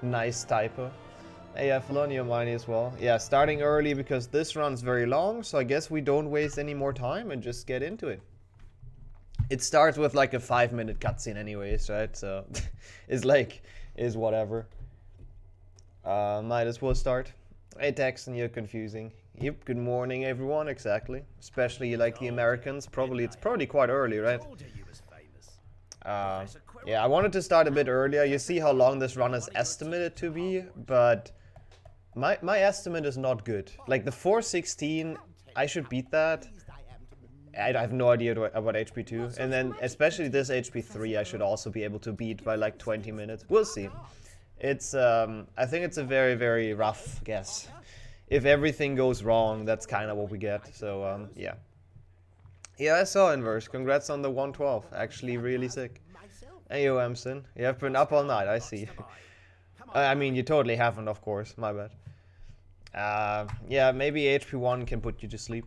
Nice typo. Hey, I follow your money as well. Yeah, starting early because this run's very long, so I guess we don't waste any more time and just get into it. It starts with like a 5-minute cutscene anyways, right? So is whatever. Might as well start. Hey Texan, you're confusing. Yep, good morning everyone, exactly. Especially like the Americans. It's probably quite early, right? Yeah, I wanted to start a bit earlier. You see how long this run is estimated to be, but my estimate is not good. Like the 416, I should beat that. I have no idea about HP 2. And then especially this HP 3 I should also be able to beat by like 20 minutes. We'll see. It's I think it's a very, very rough guess. If everything goes wrong, that's kind of what we get. So yeah. Yeah, I saw Inverse. Congrats on the 112. Actually really sick. Hey, yo, Emson. You have been up all night, I see. I mean, you totally haven't, of course. My bad. Yeah, maybe HP 1 can put you to sleep.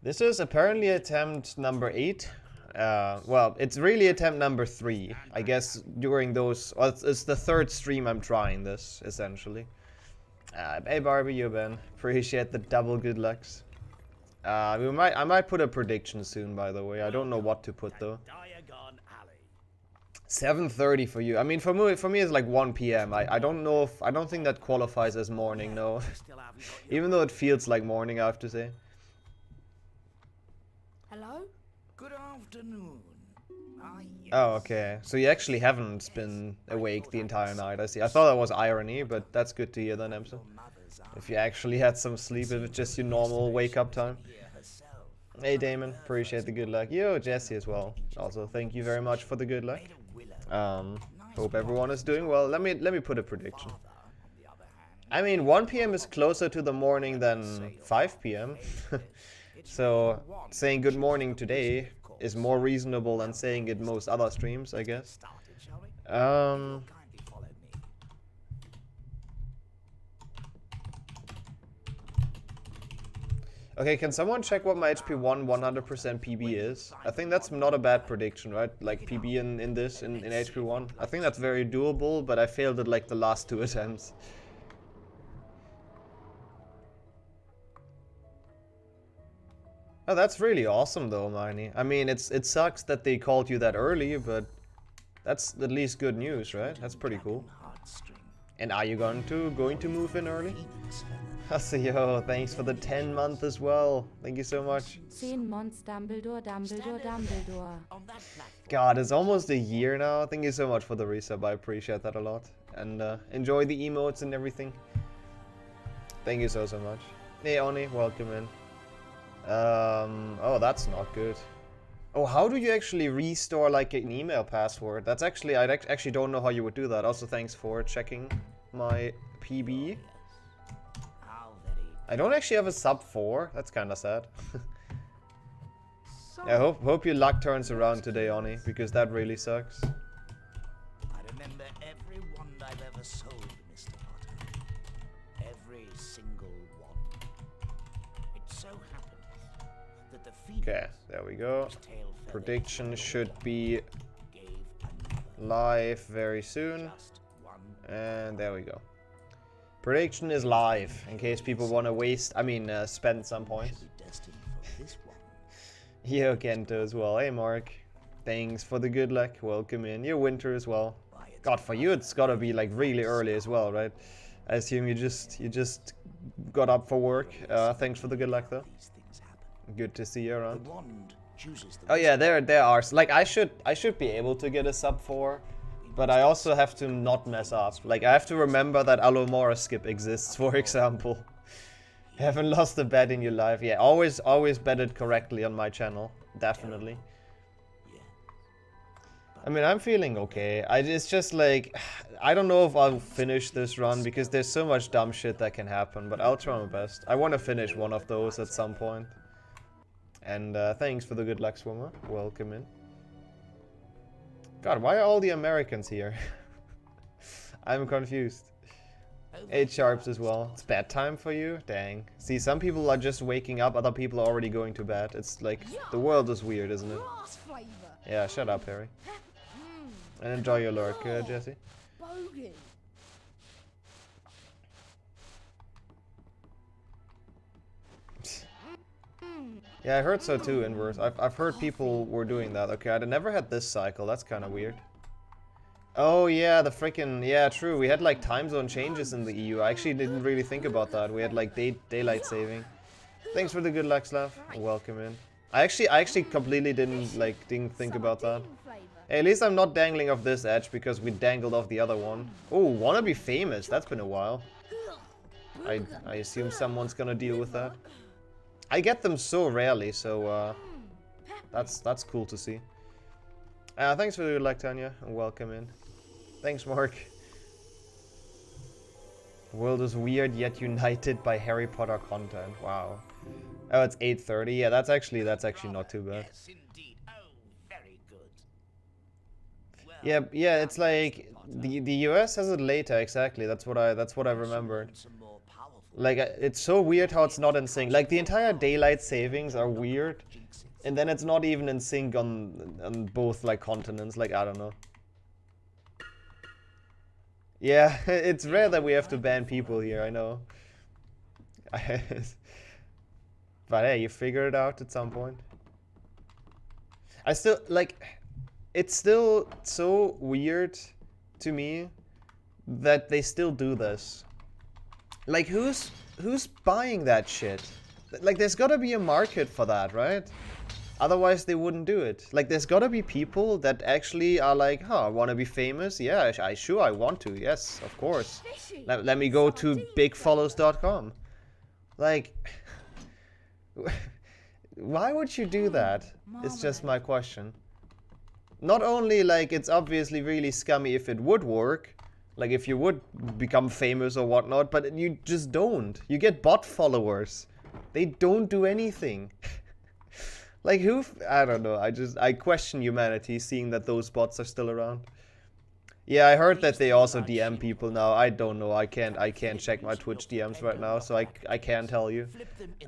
This is apparently attempt number 8. Well, it's really attempt number 3. I guess during those... Well, it's the 3rd stream I'm trying this, essentially. Hey, Barbie, you Ben. Appreciate the double good lucks. I might put a prediction soon, by the way. I don't know what to put, though. 7:30 for you. I mean, for me it's like 1 p.m. I don't know if... I don't think that qualifies as morning, no. Even though it feels like morning, I have to say. Hello? Good afternoon. Oh, okay. So you actually haven't been awake the entire night, I see. I thought that was irony, but that's good to hear then, Emson. If you actually had some sleep, if it's just your normal wake-up time. Hey, Damon. Appreciate the good luck. Yo, Jesse as well. Also, thank you very much for the good luck. Hope everyone is doing well. Let me put a prediction. I mean, 1 p.m. is closer to the morning than 5 p.m. So, saying good morning today is more reasonable than saying it most other streams, I guess. Okay, can someone check what my HP 1 100% PB is? I think that's not a bad prediction, right? Like PB in HP 1. I think that's very doable, but I failed at like the last 2 attempts. Oh, that's really awesome though, Marnie. I mean, it sucks that they called you that early, but that's at least good news, right? That's pretty cool. And are you going to move in early? Yo, thanks for the 10 month as well. Thank you so much. 10 months, Dumbledore. God, it's almost a year now. Thank you so much for the resub. I appreciate that a lot. And enjoy the emotes and everything. Thank you so much. Hey, Oni, welcome in. Oh, that's not good. Oh, how do you actually restore like an email password? That's actually, I actually don't know how you would do that. Also, thanks for checking my PB. I don't actually have a sub 4. That's kind of sad. I hope your luck turns around today, Oni, because that really sucks. I remember every wand I've ever sold, Mr. Potter. Every single one. It so happens that the feeder. Okay, there we go. Prediction should be live very soon. And there we go. Prediction is live, in case people want to spend some points. Yo, Kento as well. Hey, Mark. Thanks for the good luck. Welcome in. Yo, Winter as well. God, for you it's gotta be like really early as well, right? I assume you just got up for work. Thanks for the good luck, though. Good to see you around. Oh yeah, there are. Like, I should be able to get a sub 4. But I also have to not mess up. Like, I have to remember that Alomora skip exists, for example. Haven't lost a bet in your life. Yeah, always bet it correctly on my channel. Definitely. I mean, I'm feeling okay. It's just like, I don't know if I'll finish this run because there's so much dumb shit that can happen. But I'll try my best. I want to finish one of those at some point. And thanks for the good luck, Swimmer. Welcome in. God, why are all the Americans here? I'm confused. 8 sharps as well. It's bedtime for you? Dang. See, some people are just waking up, other people are already going to bed. It's like, the world is weird, isn't it? Yeah, shut up, Harry. And enjoy your lurk, Jesse. Yeah, I heard so too, Inverse. I've heard people were doing that. Okay, I'd never had this cycle. That's kind of weird. Oh yeah, the freaking yeah, true. We had like time zone changes in the EU. I actually didn't really think about that. We had like daylight saving. Thanks for the good luck, Slav. Welcome in. I actually completely didn't think about that. Hey, at least I'm not dangling off this edge because we dangled off the other one. Oh, wanna be famous? That's been a while. I assume someone's gonna deal with that. I get them so rarely, so that's cool to see. Thanks for the good luck, Tanya, and welcome in. Thanks, Mark. World is weird yet united by Harry Potter content. Wow. Oh, it's 8:30. Yeah, that's actually not too bad. Yes, indeed. Oh, very good. Well, Yeah, it's like the US has it later. Exactly. That's what I remembered. some more powerful Like it's so weird how it's not in sync. Like the entire daylight savings are weird, jinxes. and then it's not even in sync on both like continents. Like I don't know. Yeah, it's rare that we have to ban people here. I know. But hey, you figure it out at some point. I still like. It's still so weird to me that they still do this. Like who's buying that shit? Like there's gotta be a market for that, right? Otherwise they wouldn't do it. Like there's gotta be people that actually are like, huh, I wanna be famous? Yeah, I want to, yes, of course. Let me go to bigfollows.com. Like why would you do that? It's just my question. Not only like it's obviously really scummy if it would work, like if you would become famous or whatnot, but you just don't. You get bot followers. They don't do anything. Like who? I don't know. I question humanity seeing that those bots are still around. Yeah, I heard that they also DM people now. I don't know. I can't check my Twitch DMs right now, so I can't tell you.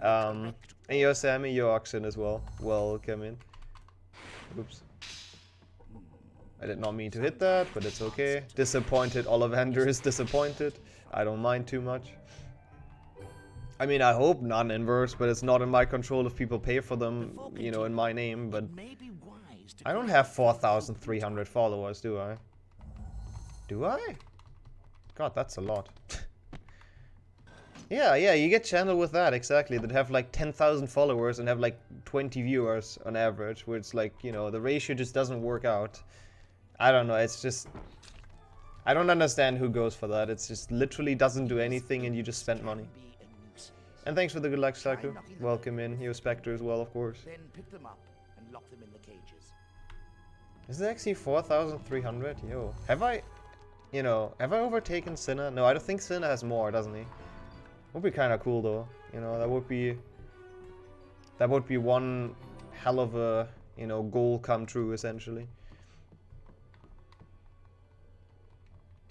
And yo, Sammy, yo, Oxen as well. Welcome in. Oops. I did not mean to hit that, but it's okay. Disappointed Ollivander is disappointed. I don't mind too much. I mean, I hope non-inverse, but it's not in my control if people pay for them, you know, in my name, but I don't have 4,300 followers, do I? Do I? God, that's a lot. Yeah, you get channel with that, exactly, that have like 10,000 followers and have like 20 viewers on average, where it's like, you know, the ratio just doesn't work out. I don't know, it's just... I don't understand who goes for that. It's just literally doesn't do anything and you just spend money. And thanks for the good luck, Saku. Welcome in. Yo, Spectre as well, of course. Then pick them up and lock them in the cages. Is it actually 4,300? Yo, have I overtaken Sinner? No, I don't think Sinner has more, doesn't he? Would be kind of cool though. You know, that would be one hell of a, you know, goal come true essentially.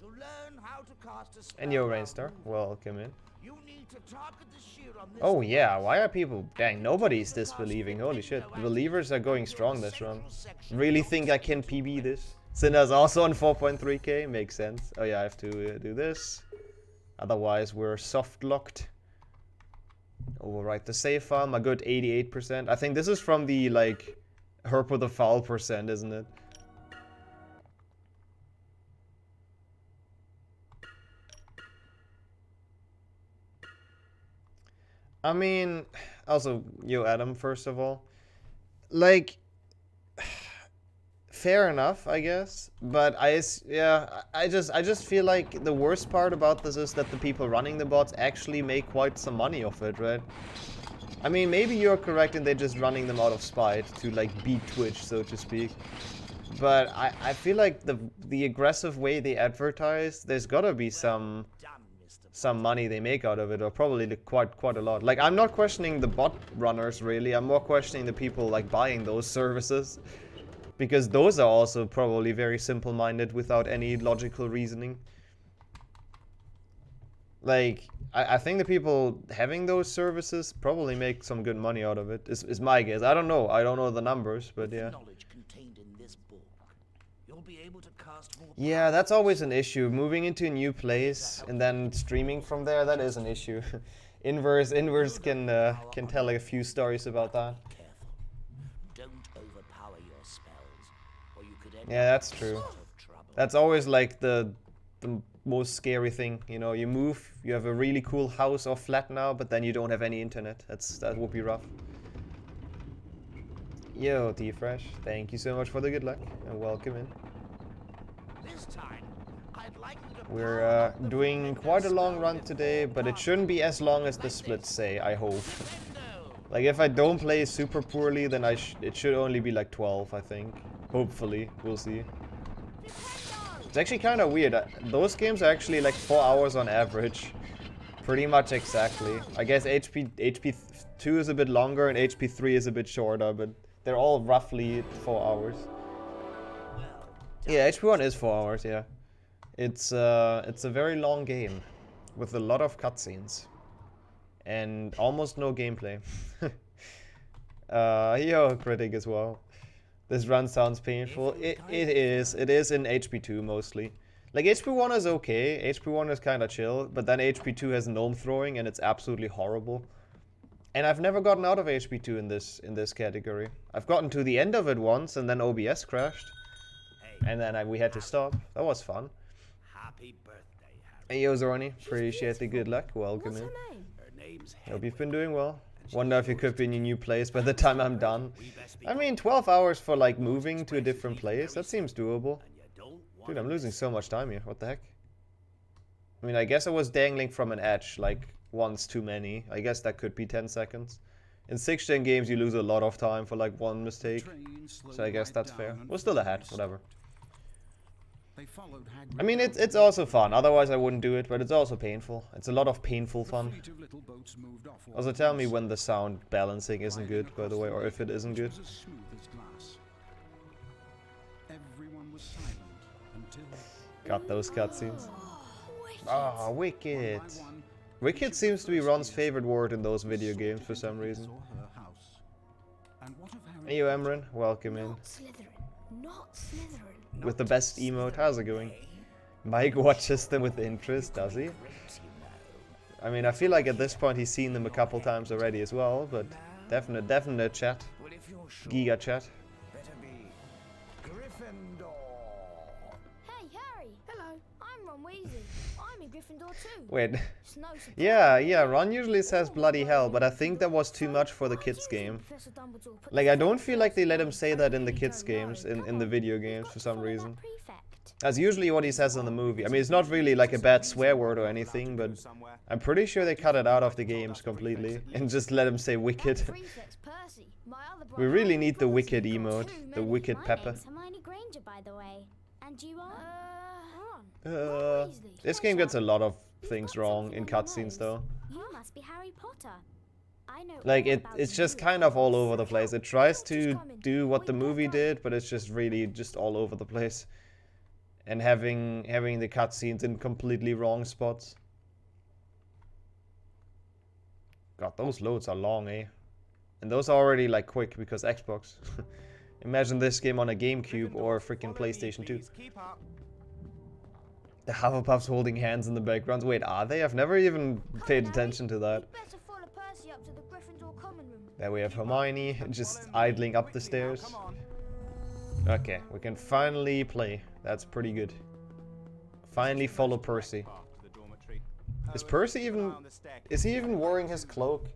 To learn how to cast a spell And yo, while Rainstar, moving, welcome in. you need to target the shield on this Oh yeah, why are people... Dang, nobody's disbelieving. Holy shit. The believers are going strong this run. Really think I can PB this? Sinner's also on 4.3k. Makes sense. Oh yeah, I have to do this. Otherwise, we're soft-locked. Overwrite the save file. A good 88%. I think this is from the, like, Herpo the Foul percent, isn't it? I mean, also, yo, Adam, first of all. Like, fair enough, I guess. But I just feel like the worst part about this is that the people running the bots actually make quite some money off it, right? I mean, maybe you're correct and they're just running them out of spite to, like, beat Twitch, so to speak. But I feel like the aggressive way they advertise, there's gotta be some money they make out of it, or probably quite a lot. Like, I'm not questioning the bot runners, really. I'm more questioning the people, like, buying those services. Because those are also probably very simple-minded without any logical reasoning. Like, I think the people having those services probably make some good money out of it, is my guess. I don't know the numbers, but yeah. Yeah, that's always an issue. Moving into a new place and then streaming from there, that is an issue. Inverse can tell a few stories about that. Careful. Don't overpower your spells, or you could end Yeah, up that's in true. sort of trouble. That's always like the most scary thing. You know, you move, you have a really cool house or flat now, but then you don't have any internet. That would be rough. Yo, T-Fresh, thank you so much for the good luck and welcome in. This time, I'd like you to We're power up the doing Defender's quite a long spell run with today, more but it power. shouldn't be as long as the splits say, I hope. Like, if I don't play super poorly, then it should only be like 12, I think. Hopefully, we'll see. It's actually kind of weird. Those games are actually like 4 hours on average. Pretty much exactly. I guess HP 2 is a bit longer and HP 3 is a bit shorter, but they're all roughly 4 hours. Yeah, HP 1 is 4 hours, yeah. It's a very long game with a lot of cutscenes and almost no gameplay. Yo, critic as well. This run sounds painful. It is in HP 2 mostly. Like HP 1 is okay. HP 1 is kind of chill, but then HP 2 has gnome throwing and it's absolutely horrible. And I've never gotten out of HP 2 in this category. I've gotten to the end of it once and then OBS crashed. And then we had to stop. That was fun. Happy birthday, Harry. Hey, yo, Zorni. Appreciate the good luck. Welcome in. Her name's Hope you've been doing well. Wonder if you could be in a new place by the time I'm done. I mean, 12 hours for, like, moving to a different place? That seems doable. Dude, I'm losing so much time here. What the heck? I mean, I guess I was dangling from an edge, like, once too many. I guess that could be 10 seconds. In 6-gen games, you lose a lot of time for, like, one mistake. So I guess that's fair. We're still ahead. Whatever. I mean, it's also fun. Otherwise, I wouldn't do it, but it's also painful. It's a lot of painful fun. Also, tell me when the sound balancing isn't good, by the way, or if it isn't good. Got those cutscenes. Ah, Wicked. Wicked seems to be Ron's favorite word in those video games for some reason. Hey, you, Emran. Welcome in. Not Slytherin. With the best emote. How's it going? Mike watches them with interest, does he? I mean, I feel like at this point he's seen them a couple times already as well, but definite chat. Giga chat. Better be Gryffindor. Hey, Harry. Hello. I'm Ron Weasley. I'm in Gryffindor too. Wait. It's no surprise. Yeah, Ron usually says bloody hell, but I think that was too much for the kids game. Professor Dumbledore put Like, I don't feel like they let him say that in the kids games, in the video games for some reason. That's usually what he says in the movie. I mean, it's not really like a bad swear word or anything, but I'm pretty sure they cut it out of the games completely and just let him say wicked. We really need the wicked emote, the wicked pepper. Hermione Granger, by the way. And you are? Ron. This game gets a lot of things wrong in cutscenes though. You must be Harry Potter. I know Like, all it's about just you. kind of all over the place. It tries to do what the movie did, but it's just really just all over the place. And having the cutscenes in completely wrong spots. God, those loads are long, eh? And those are already, like, quick because Xbox. Imagine this game on a GameCube or a freaking PlayStation 2. The Hufflepuffs holding hands in the background. Wait, are they? I've never even paid attention to that. You'd better follow Percy up to the Gryffindor common room. There we have Hermione just idling up the stairs. Okay, we can finally play. That's pretty good. Finally follow Percy. Is Percy even... Is he even wearing his cloak?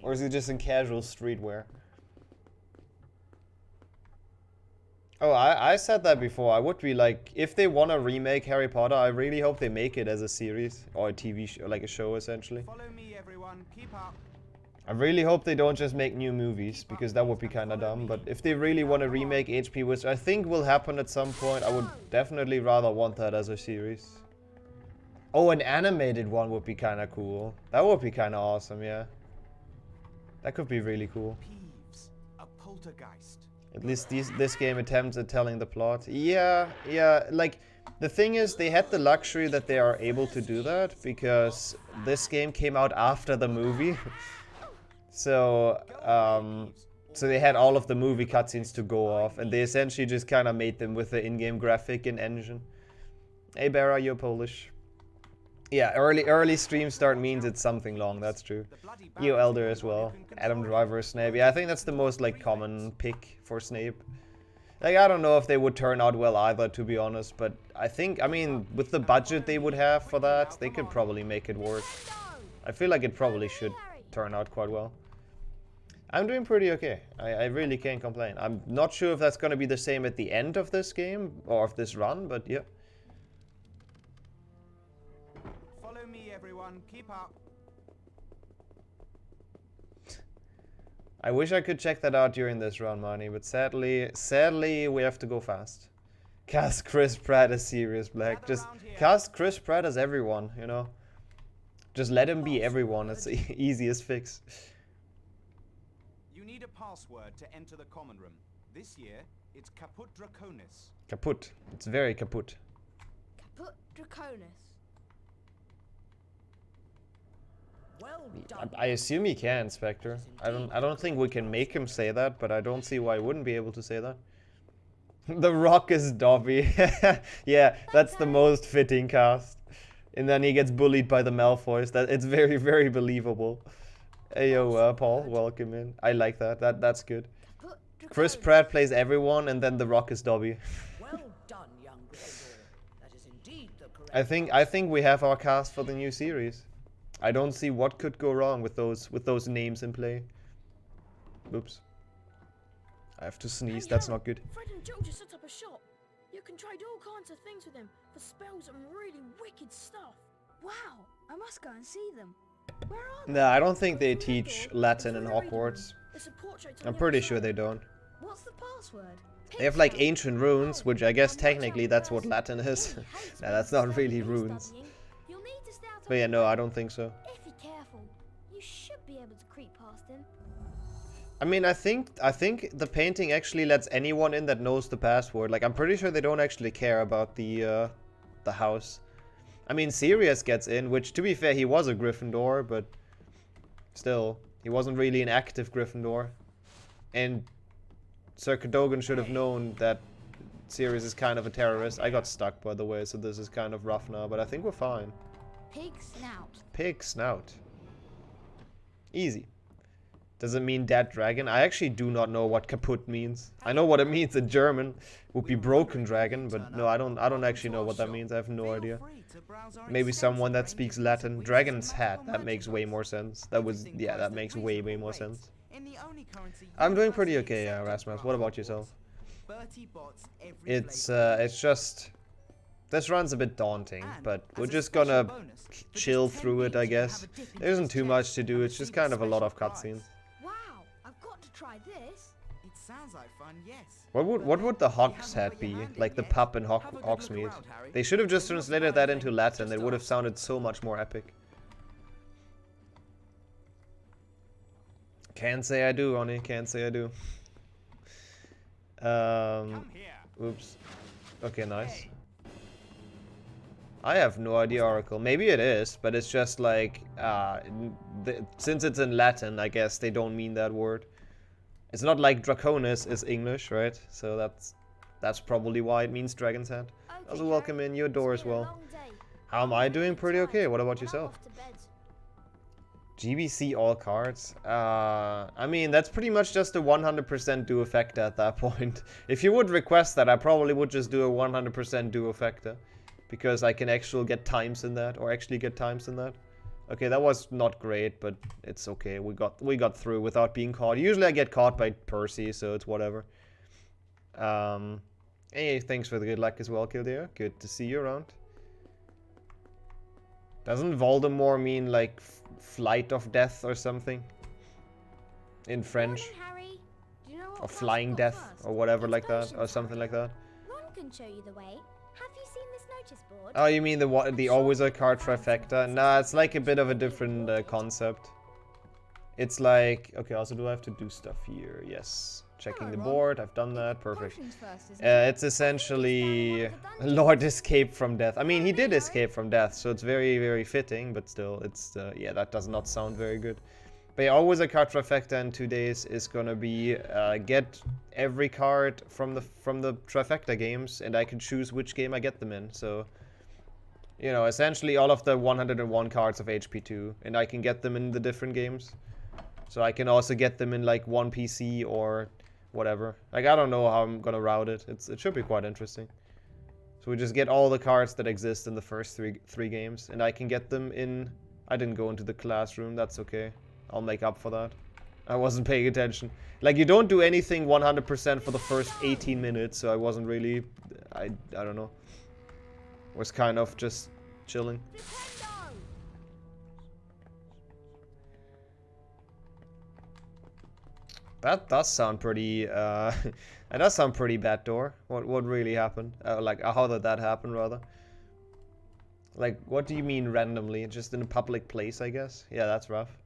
Or is he just in casual streetwear? Oh, I said that before. I would be like, if they want to remake Harry Potter, I really hope they make it as a series. Or a TV show, like a show essentially. Follow me, everyone. Keep up. I really hope they don't just make new movies, because that would be kinda dumb. But if they really want to remake HP, which I think will happen at some point, I would definitely rather want that as a series. Oh, an animated one would be kinda cool. That would be kinda awesome, yeah. That could be really cool. Peeves, a poltergeist. At least this game attempts at telling the plot. Yeah, like, the thing is, they had the luxury that they are able to do that, because this game came out after the movie. So they had all of the movie cutscenes to go off, and they essentially just kind of made them with the in-game graphic and engine. Hey, Bara, you're Polish. Yeah, early stream start means it's something long, that's true. You Elder as well. Adam Driver, Snape. Yeah, I think that's the most like common pick for Snape. Like, I don't know if they would turn out well either, to be honest, but I think, I mean, with the budget they would have for that, they could probably make it work. I feel like it probably should turn out quite well. I'm doing pretty okay. I really can't complain. I'm not sure if that's going to be the same at the end of this game, or of this run, but yeah. Follow me, everyone. Keep up. I wish I could check that out during this run, Marnie, but sadly, we have to go fast. Cast Chris Pratt as Sirius Black. Just cast Chris Pratt as everyone, you know? Just let him be everyone. It's the easiest fix. You need a password to enter the common room. This year, it's Caput Draconis. Kaput. It's very kaput. Caput Draconis. Well done. I assume he can, Spectre. I don't think we can make him say that, but I don't see why he wouldn't be able to say that. The Rock is Dobby. Yeah, that's the most fitting cast. And then he gets bullied by the Malfoys. It's very, very believable. Hey yo, Paul, welcome in. I like that. That's good. Chris Pratt plays everyone, and then The Rock is Dobby. Well done, young Gryffindor. That is indeed the correct. I think we have our cast for the new series. I don't see what could go wrong with those names in play. Oops. I have to sneeze. Hey, That's Harry, not good. Fred and Joe just set up a shop. You can trade all kinds of things with them for spells and really wicked stuff. Wow, I must go and see them. Where are they? No, I don't think they teach Latin in Hogwarts. There's a portrait on I'm the pretty other sure side. they don't. What's the password? They have like ancient runes, which I guess technically that's what Latin is. Nah, that's not really runes. You'll need to stay out of But yeah, the no, way. I don't think so. If you're careful, you should be able to creep past him. I mean, I think the painting actually lets anyone in that knows the password. Like, I'm pretty sure they don't actually care about the house. I mean, Sirius gets in, which, to be fair, he was a Gryffindor, but still, he wasn't really an active Gryffindor. And Sir Cadogan should have known that Sirius is kind of a terrorist. I got stuck, by the way, so this is kind of rough now, but I think we're fine. Pig snout. Pig snout. Easy. Does it mean dead dragon? I actually do not know what kaput means. I know what it means in German. Would be broken dragon, but no, I don't actually know what that means. I have no idea. Maybe someone that speaks Latin. Dragon's hat. That makes way more sense. That makes way more sense. I'm doing pretty okay, Rasmus. What about yourself? It's just this run's a bit daunting, but we're just gonna chill through it, I guess. There isn't too much to do. It's just kind of a lot of cutscenes. Wow, I've got to try this. It sounds like fun, yes. What would the Hog's hat be? Like the pup in Hogsmeade? They should have just translated that into Latin. It would have sounded so much more epic. Can't say I do, Oni. Can't say I do. Come here. Oops. Okay, nice. I have no idea, Oracle. Maybe it is, but it's just like, since it's in Latin, I guess they don't mean that word. It's not like Draconis is English, right? So that's probably why it means Dragon's Head. Okay, Also, welcome in your door as well. How am I doing? Pretty okay. What about yourself? GBC all cards? I mean, that's pretty much just a 100% do effector at that point. If you would request that, I probably would just do a 100% do effector. Because I can actually get times in that, or actually get times in that. Okay, that was not great, but it's okay. We got through without being caught. Usually I get caught by Percy, so it's whatever. Hey, thanks for the good luck as well, Kildare. Good to see you around. Doesn't Voldemort mean like flight of death or something? In French? Harry. Do you know what Or class flying you got death, first? or whatever like that, Explosions, or something like that. Ron can show you the way. Have you seen this notice board? Oh, you mean the always a card trifecta? Nah, it's like a bit of a different concept. It's like, okay, also do I have to do stuff here? Yes. Checking the board, I've done that, perfect. Potions first, isn't it? It's essentially Lord escape from death. I mean, he did escape from death, so it's very, very fitting, but still, it's, yeah, that does not sound very good. But yeah, always a card trifecta in 2 days is gonna be get every card from the trifecta games, and I can choose which game I get them in. So You know, essentially all of the 101 cards of HP2, and I can get them in the different games. So I can also get them in like one PC or whatever. Like, I don't know how I'm gonna route it. It should be quite interesting. So we just get all the cards that exist in the first three games, and I can get them in... I didn't go into the classroom, that's okay. I'll make up for that. I wasn't paying attention. Like, you don't do anything 100% for the first 18 minutes, so I wasn't really... I don't know. Was kind of just chilling. That does sound pretty, that does sound pretty bad, door. What really happened? Like, how did that happen, rather? Like, what do you mean randomly? Just in a public place, I guess? Yeah, that's rough.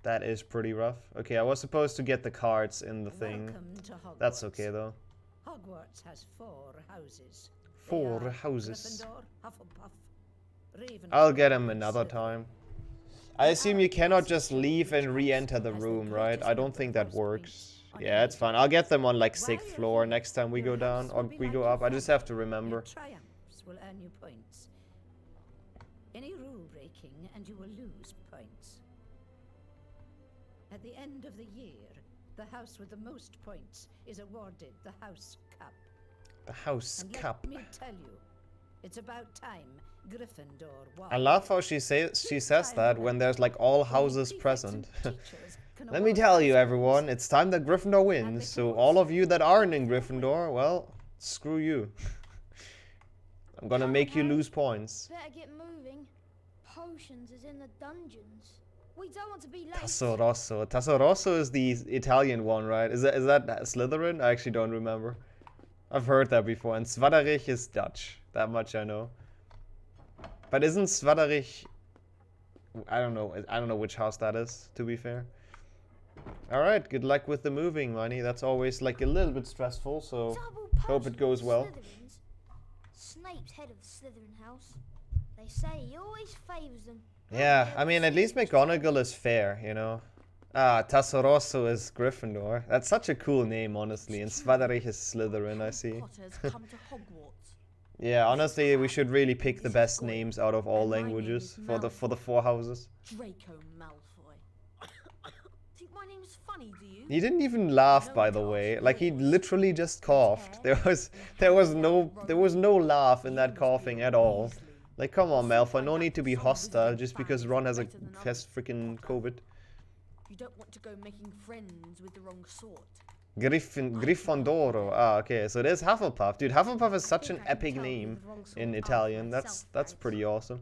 That is pretty rough. Okay, I was supposed to get the cards in the thing. That's okay, though. Hogwarts has 4 houses. 4 houses. Gryffindor, Hufflepuff, Ravenclaw, I'll get him and another Slytherin. time. I assume you cannot just leave and re-enter the room, right? I don't think that works. Yeah, it's fine. I'll get them on like 6th floor next time we go down or we go up. I just have to remember. Your triumphs will earn you points. Any rule breaking and you will lose points. At the end of the year, the house with the most points is awarded the House Cup. The House And Cup. let me tell you, it's about time Gryffindor won. I love how she says that when there's like all houses present. Let me tell you, everyone, it's time that Gryffindor wins. So all of you that aren't in Gryffindor, well, screw you. I'm gonna make you lose points. Better get moving. Potions is in the dungeons. We don't want to be late. Tasso Rosso. Tasso Rosso is the Italian one, right? Is that Slytherin? I actually don't remember. I've heard that before. And Svadarich is Dutch. That much I know. But isn't Svadarich... I don't know which house that is, to be fair. Alright, good luck with the moving, Money. That's always like a little bit stressful, so hope it goes well. Snape's head of the Slytherin house. They say he always favours them. Yeah, I mean, at least McGonagall is fair, you know. Ah, Tasso Rosso is Gryffindor. That's such a cool name, honestly. And Svadarich is Slytherin, I see. Potter's come to Hogwarts. Yeah, honestly, we should really pick the best names out of all languages for the 4 houses. Draco Malfoy. Think my name's funny, do you? He didn't even laugh, by the way. Like, he literally just coughed. There was no laugh in that coughing at all. Like, come on, Malfoy, no need to be hostile just because Ron has freaking COVID. You don't want to go making friends with the wrong sort. Gryffindoro. Ah, okay, so there's Hufflepuff. Dude, Hufflepuff is such an epic name in Italian. That's pretty awesome.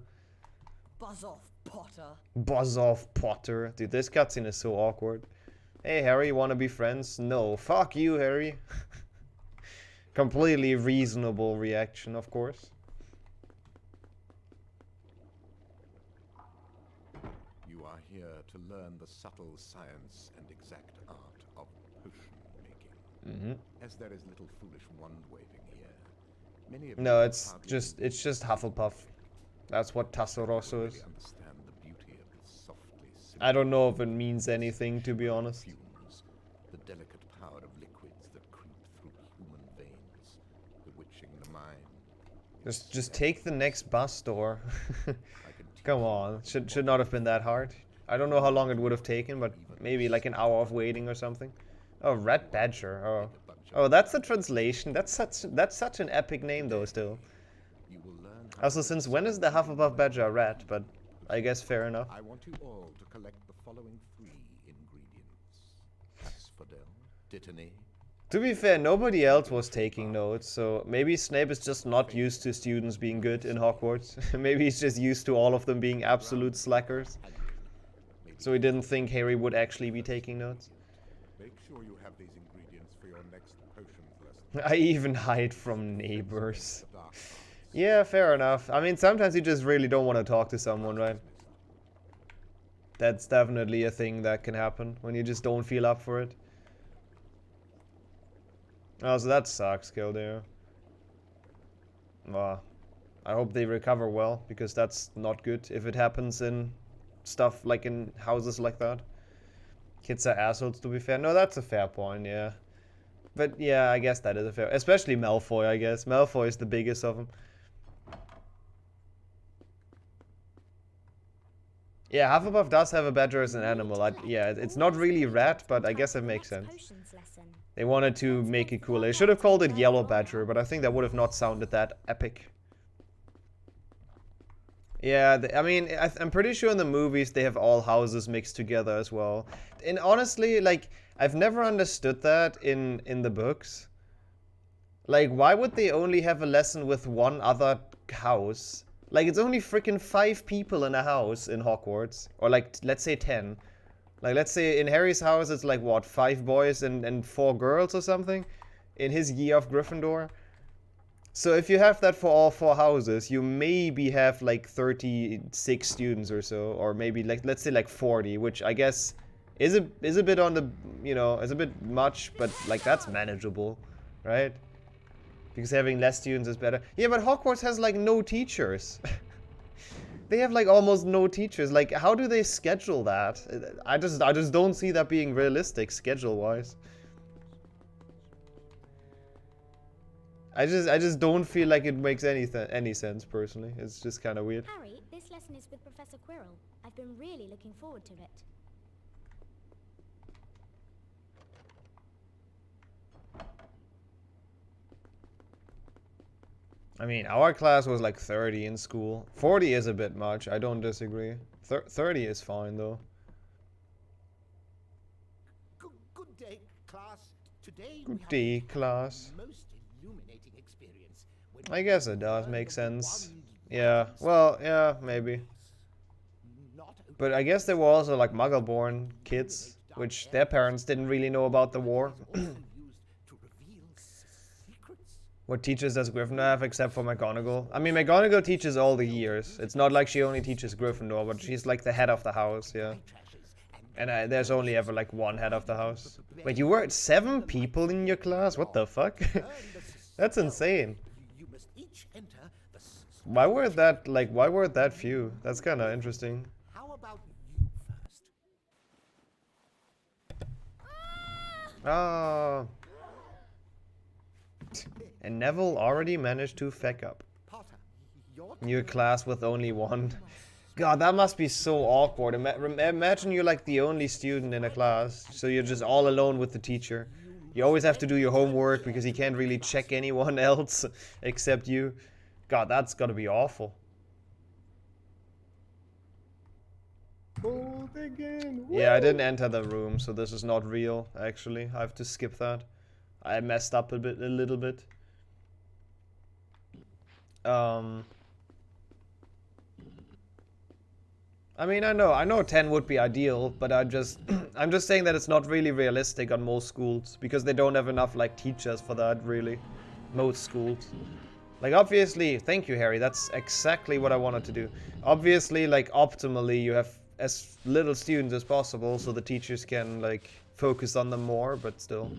Buzz off, Potter. Buzz off, Potter. Dude, this cutscene is so awkward. Hey, Harry, wanna be friends? No. Fuck you, Harry. Completely reasonable reaction, of course. You are here to learn the subtle science and exact art of potion making. As there is little foolish wand-waving here, many of No, you it's hardly just Hufflepuff. That's what Tasso Rosso is. really understand the beauty of the softly I don't know if it means anything, to be honest. fumes, the delicate power of liquids that creep through human veins, bewitching the mind. Just take the next bus door. I can Come on, should not have been that hard. I don't know how long it would have taken, but maybe like an hour of waiting or something. Oh, Red Badger. Oh, that's the translation. That's such an epic name, though. Still. You will learn how Also, since when is the Hufflepuff Badger a rat? But I guess fair enough. I want you all to collect the following 3 ingredients: asphodel, dittany. To be fair, nobody else was taking notes, so maybe Snape is just not used to students being good in Hogwarts. Maybe he's just used to all of them being absolute slackers. So he didn't think Harry would actually be taking notes. Make sure you have these ingredients for your next potions lesson. I even hide from neighbors. The dark arts. Yeah, fair enough. I mean, sometimes you just really don't want to talk to someone, right? That's definitely a thing that can happen when you just don't feel up for it. Oh, so that sucks, Kildare. Well, I hope they recover well, because that's not good if it happens in stuff like in houses like that. Kids are assholes, to be fair. No, that's a fair point, yeah. But yeah, I guess that is a fair... Especially Malfoy, I guess. Malfoy is the biggest of them. Yeah, Hufflepuff does have a badger as an animal. Yeah, it's not really rat, but I guess it makes sense. They wanted to make it cool. They should have called it Yellow Badger, but I think that would have not sounded that epic. Yeah, I mean, I'm pretty sure in the movies they have all houses mixed together as well. And honestly, like, I've never understood that in the books. Like, why would they only have a lesson with one other house? Like, it's only freaking 5 people in a house in Hogwarts. Or, like, let's say 10. Like, let's say in Harry's house it's like, what, 5 boys and 4 girls or something? In his year of Gryffindor. So if you have that for all 4 houses, you maybe have like 36 students or so. Or maybe, like, let's say like 40, which I guess is a bit on the, you know, is a bit much. But, like, that's manageable, right? Because having less students is better. Yeah, but Hogwarts has, like, no teachers. They have, like, almost no teachers. Like, how do they schedule that? I just don't see that being realistic, schedule-wise. I just don't feel like it makes any sense, personally. It's just kind of weird. Harry, this lesson is with Professor Quirrell. I've been really looking forward to it. I mean, our class was like 30 in school. 40 is a bit much, I don't disagree. 30 is fine, though. Good day, class. Today Good day, class. most illuminating experience. I guess it does make sense. Yeah, well, yeah, maybe. But I guess there were also like Muggle-born kids, which their parents didn't really know about the war. What teachers does Gryffindor have except for McGonagall? I mean, McGonagall teaches all the years. It's not like she only teaches Gryffindor, but she's like the head of the house, yeah. And there's only ever like one head of the house. Wait, you were 7 people in your class? What the fuck? That's insane. Why were that few? That's kind of interesting. How about you first? Ah. And Neville already managed to feck up. New class with only 1. God, that must be so awkward. Imagine you're like the only student in a class, so you're just all alone with the teacher. You always have to do your homework because he can't really check anyone else except you. God, that's gotta be awful. Yeah, I didn't enter the room, so this is not real, actually. I have to skip that. I messed up a little bit. I mean, I know 10 would be ideal, but I'm just saying that it's not really realistic on most schools because they don't have enough like teachers for that, really. Most schools. Like, obviously, thank you, Harry. That's exactly what I wanted to do. Obviously, like, optimally, you have as little students as possible so the teachers can like focus on them more, but still.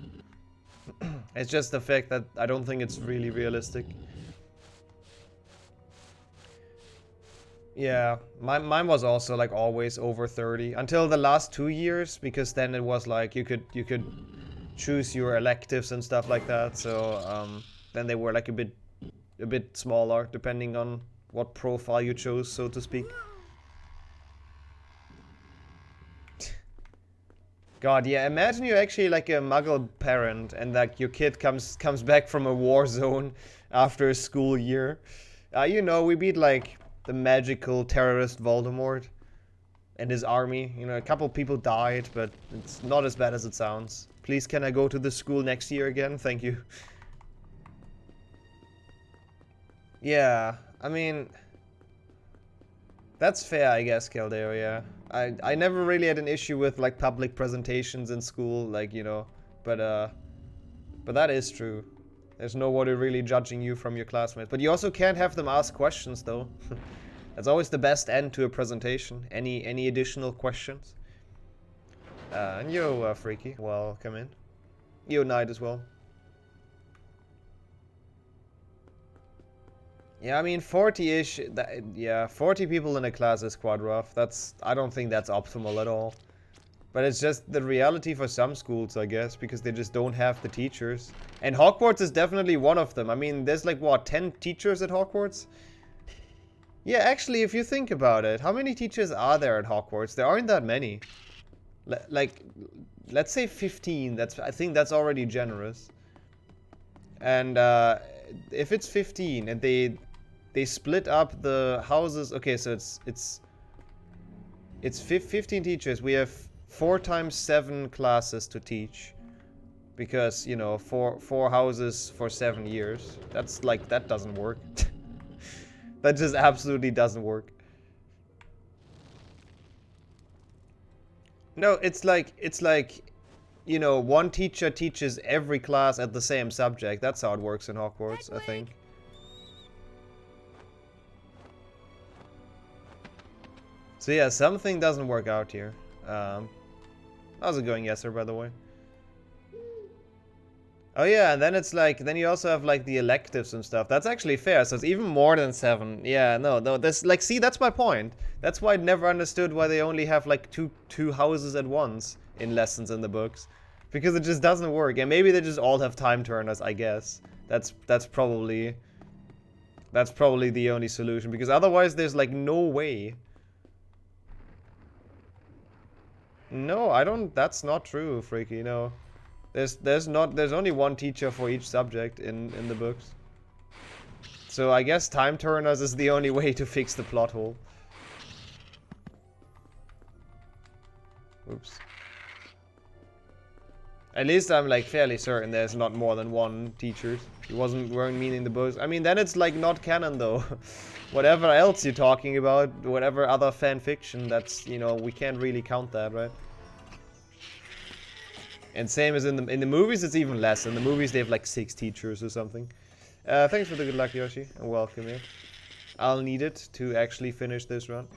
It's just the fact that I don't think it's really realistic. Yeah, mine was also like always over 30 until the last 2 years, because then it was like you could choose your electives and stuff like that. So then they were like a bit smaller depending on what profile you chose, so to speak. God, yeah, imagine you're actually like a Muggle parent and like your kid comes back from a war zone after a school year. You know, we beat like the magical terrorist Voldemort and his army. You know, a couple people died, but it's not as bad as it sounds. Please, can I go to the school next year again? Thank you. Yeah, I mean, that's fair, I guess, Caldero, yeah. I never really had an issue with like public presentations in school, like, you know, but that is true. There's nobody really judging you from your classmates. But you also can't have them ask questions, though. That's always the best end to a presentation. Any additional questions? And yo, Freaky, well, come in. You, Knight, as well. Yeah, I mean, 40-ish, yeah, 40 people in a class is quite rough. I don't think that's optimal at all. But it's just the reality for some schools, I guess, because they just don't have the teachers. And Hogwarts is definitely one of them. I mean, there's like, what, 10 teachers at Hogwarts? Yeah, actually, if you think about it, how many teachers are there at Hogwarts? There aren't that many. Like, let's say 15. I think that's already generous. And if it's 15 and they split up the houses, okay, so it's 15 teachers. We have 4 times 7 classes to teach, because you know, four houses for 7 years. That's like, that doesn't work. That just absolutely doesn't work. No, it's like, you know, one teacher teaches every class at the same subject. That's how it works in Hogwarts, I think. So yeah, something doesn't work out here. How's it going, Yesser, by the way? Oh yeah, and then it's like, then you also have like the electives and stuff. That's actually fair, so it's even more than 7. Yeah, no, this, like, see, that's my point. That's why I never understood why they only have like two houses at once in lessons in the books. Because it just doesn't work, and maybe they just all have time turners, I guess. That's probably the only solution, because otherwise there's like no way. No, I don't, that's not true, Freaky, no. There's only one teacher for each subject in the books. So I guess time turners is the only way to fix the plot hole. Oops. At least I'm like fairly certain there's not more than one teacher. He weren't meaning the books. I mean, then it's like not canon though. Whatever else you're talking about, whatever other fan fiction, that's, you know, we can't really count that, right? And same as in the movies, it's even less. In the movies, they have like 6 teachers or something. Thanks for the good luck, Yoshi, and welcome in. I'll need it to actually finish this run.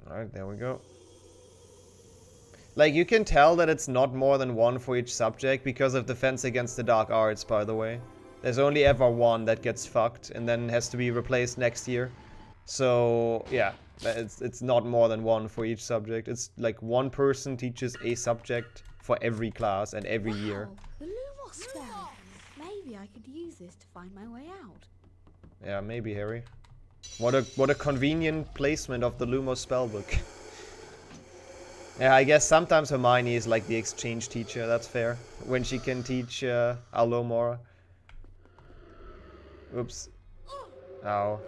Alright, there we go. Like, you can tell that it's not more than 1 for each subject because of Defense Against the Dark Arts, by the way. There's only ever 1 that gets fucked and then has to be replaced next year. So, yeah. It's not more than 1 for each subject. It's like 1 person teaches a subject for every class and every year. The Lumos spell. Maybe I could use this to find my way out. Yeah, maybe, Harry. What a convenient placement of the Lumos spellbook. Yeah, I guess sometimes Hermione is like the exchange teacher. That's fair. When she can teach Alomora. Oops. Ow.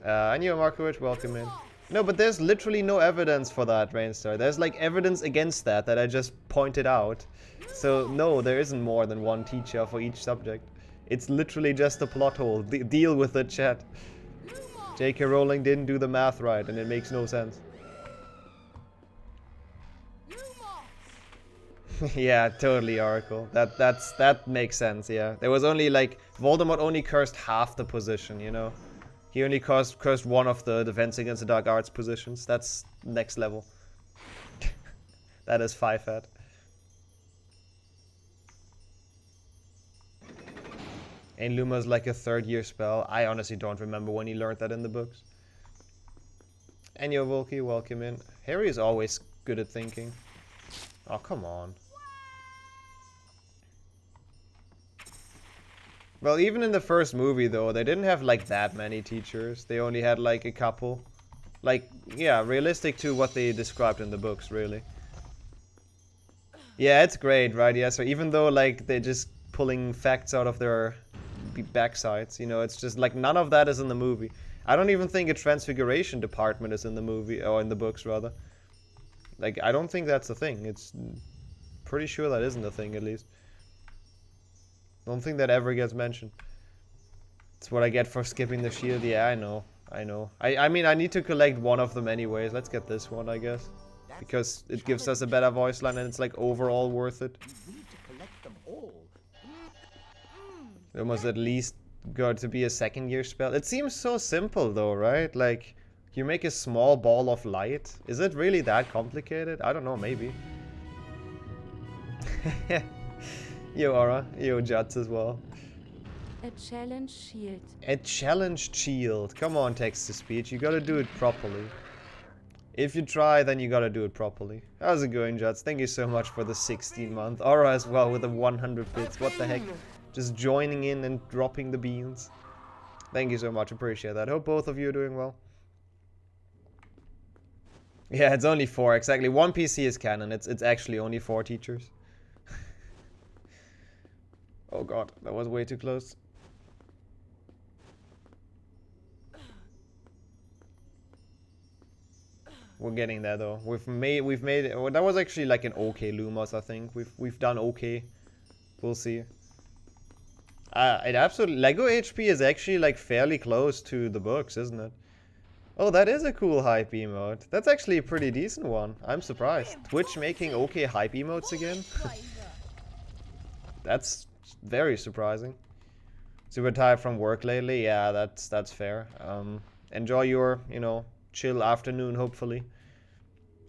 Anio Markovic, welcome in. No, but there's literally no evidence for that, Rainstar. There's like evidence against that I just pointed out. So no, there isn't more than 1 teacher for each subject. It's literally just a plot hole. Deal with it, chat. J.K. Rowling didn't do the math right, and it makes no sense. Yeah, totally, Oracle. That makes sense, yeah. There was only like, Voldemort only cursed half the position, you know? He only cursed 1 of the Defense Against the Dark Arts positions. That's next level. That is 5-hat. And Luma's like a 3rd year spell. I honestly don't remember when he learned that in the books. Enyo Volky, welcome in. Harry is always good at thinking. Oh, come on. Well, even in the first movie, though, they didn't have, like, that many teachers. They only had, like, a couple. Like, yeah, realistic to what they described in the books, really. Yeah, it's great, right? Yeah, so even though, like, they're just pulling facts out of their backsides, you know, it's just, like, none of that is in the movie. I don't even think a transfiguration department is in the movie, or in the books, rather. Like, I don't think that's a thing. It's pretty sure that isn't a thing, at least. Don't think that ever gets mentioned. It's what I get for skipping the shield. Yeah, I know. I mean, I need to collect 1 of them anyways. Let's get this one, I guess. Because it gives us a better voice line and it's like overall worth it. It almost at least got to be a 2nd year spell. It seems so simple though, right? Like, you make a small ball of light. Is it really that complicated? I don't know, maybe. Yo, Aura. Yo, Juts as well. A challenge shield. A challenged shield. Come on, text-to-speech. You gotta do it properly. If you try, then you gotta do it properly. How's it going, Juts? Thank you so much for the 16-month. Aura as well with the 100 bits. What the heck? Just joining in and dropping the beans. Thank you so much, appreciate that. Hope both of you are doing well. Yeah, it's only 4, exactly. 1 PC is canon, it's actually only 4 teachers. Oh god, that was way too close. We're getting there though. We've made well, that was actually like an okay Lumos, I think. We've done okay. We'll see. It absolutely Lego HP is actually like fairly close to the books, isn't it? Oh, that is a cool hype emote. That's actually a pretty decent one. I'm surprised. Twitch making okay hype emotes again? That's very surprising. Super tired from work lately? Yeah, that's fair. Enjoy your, you know, chill afternoon, hopefully.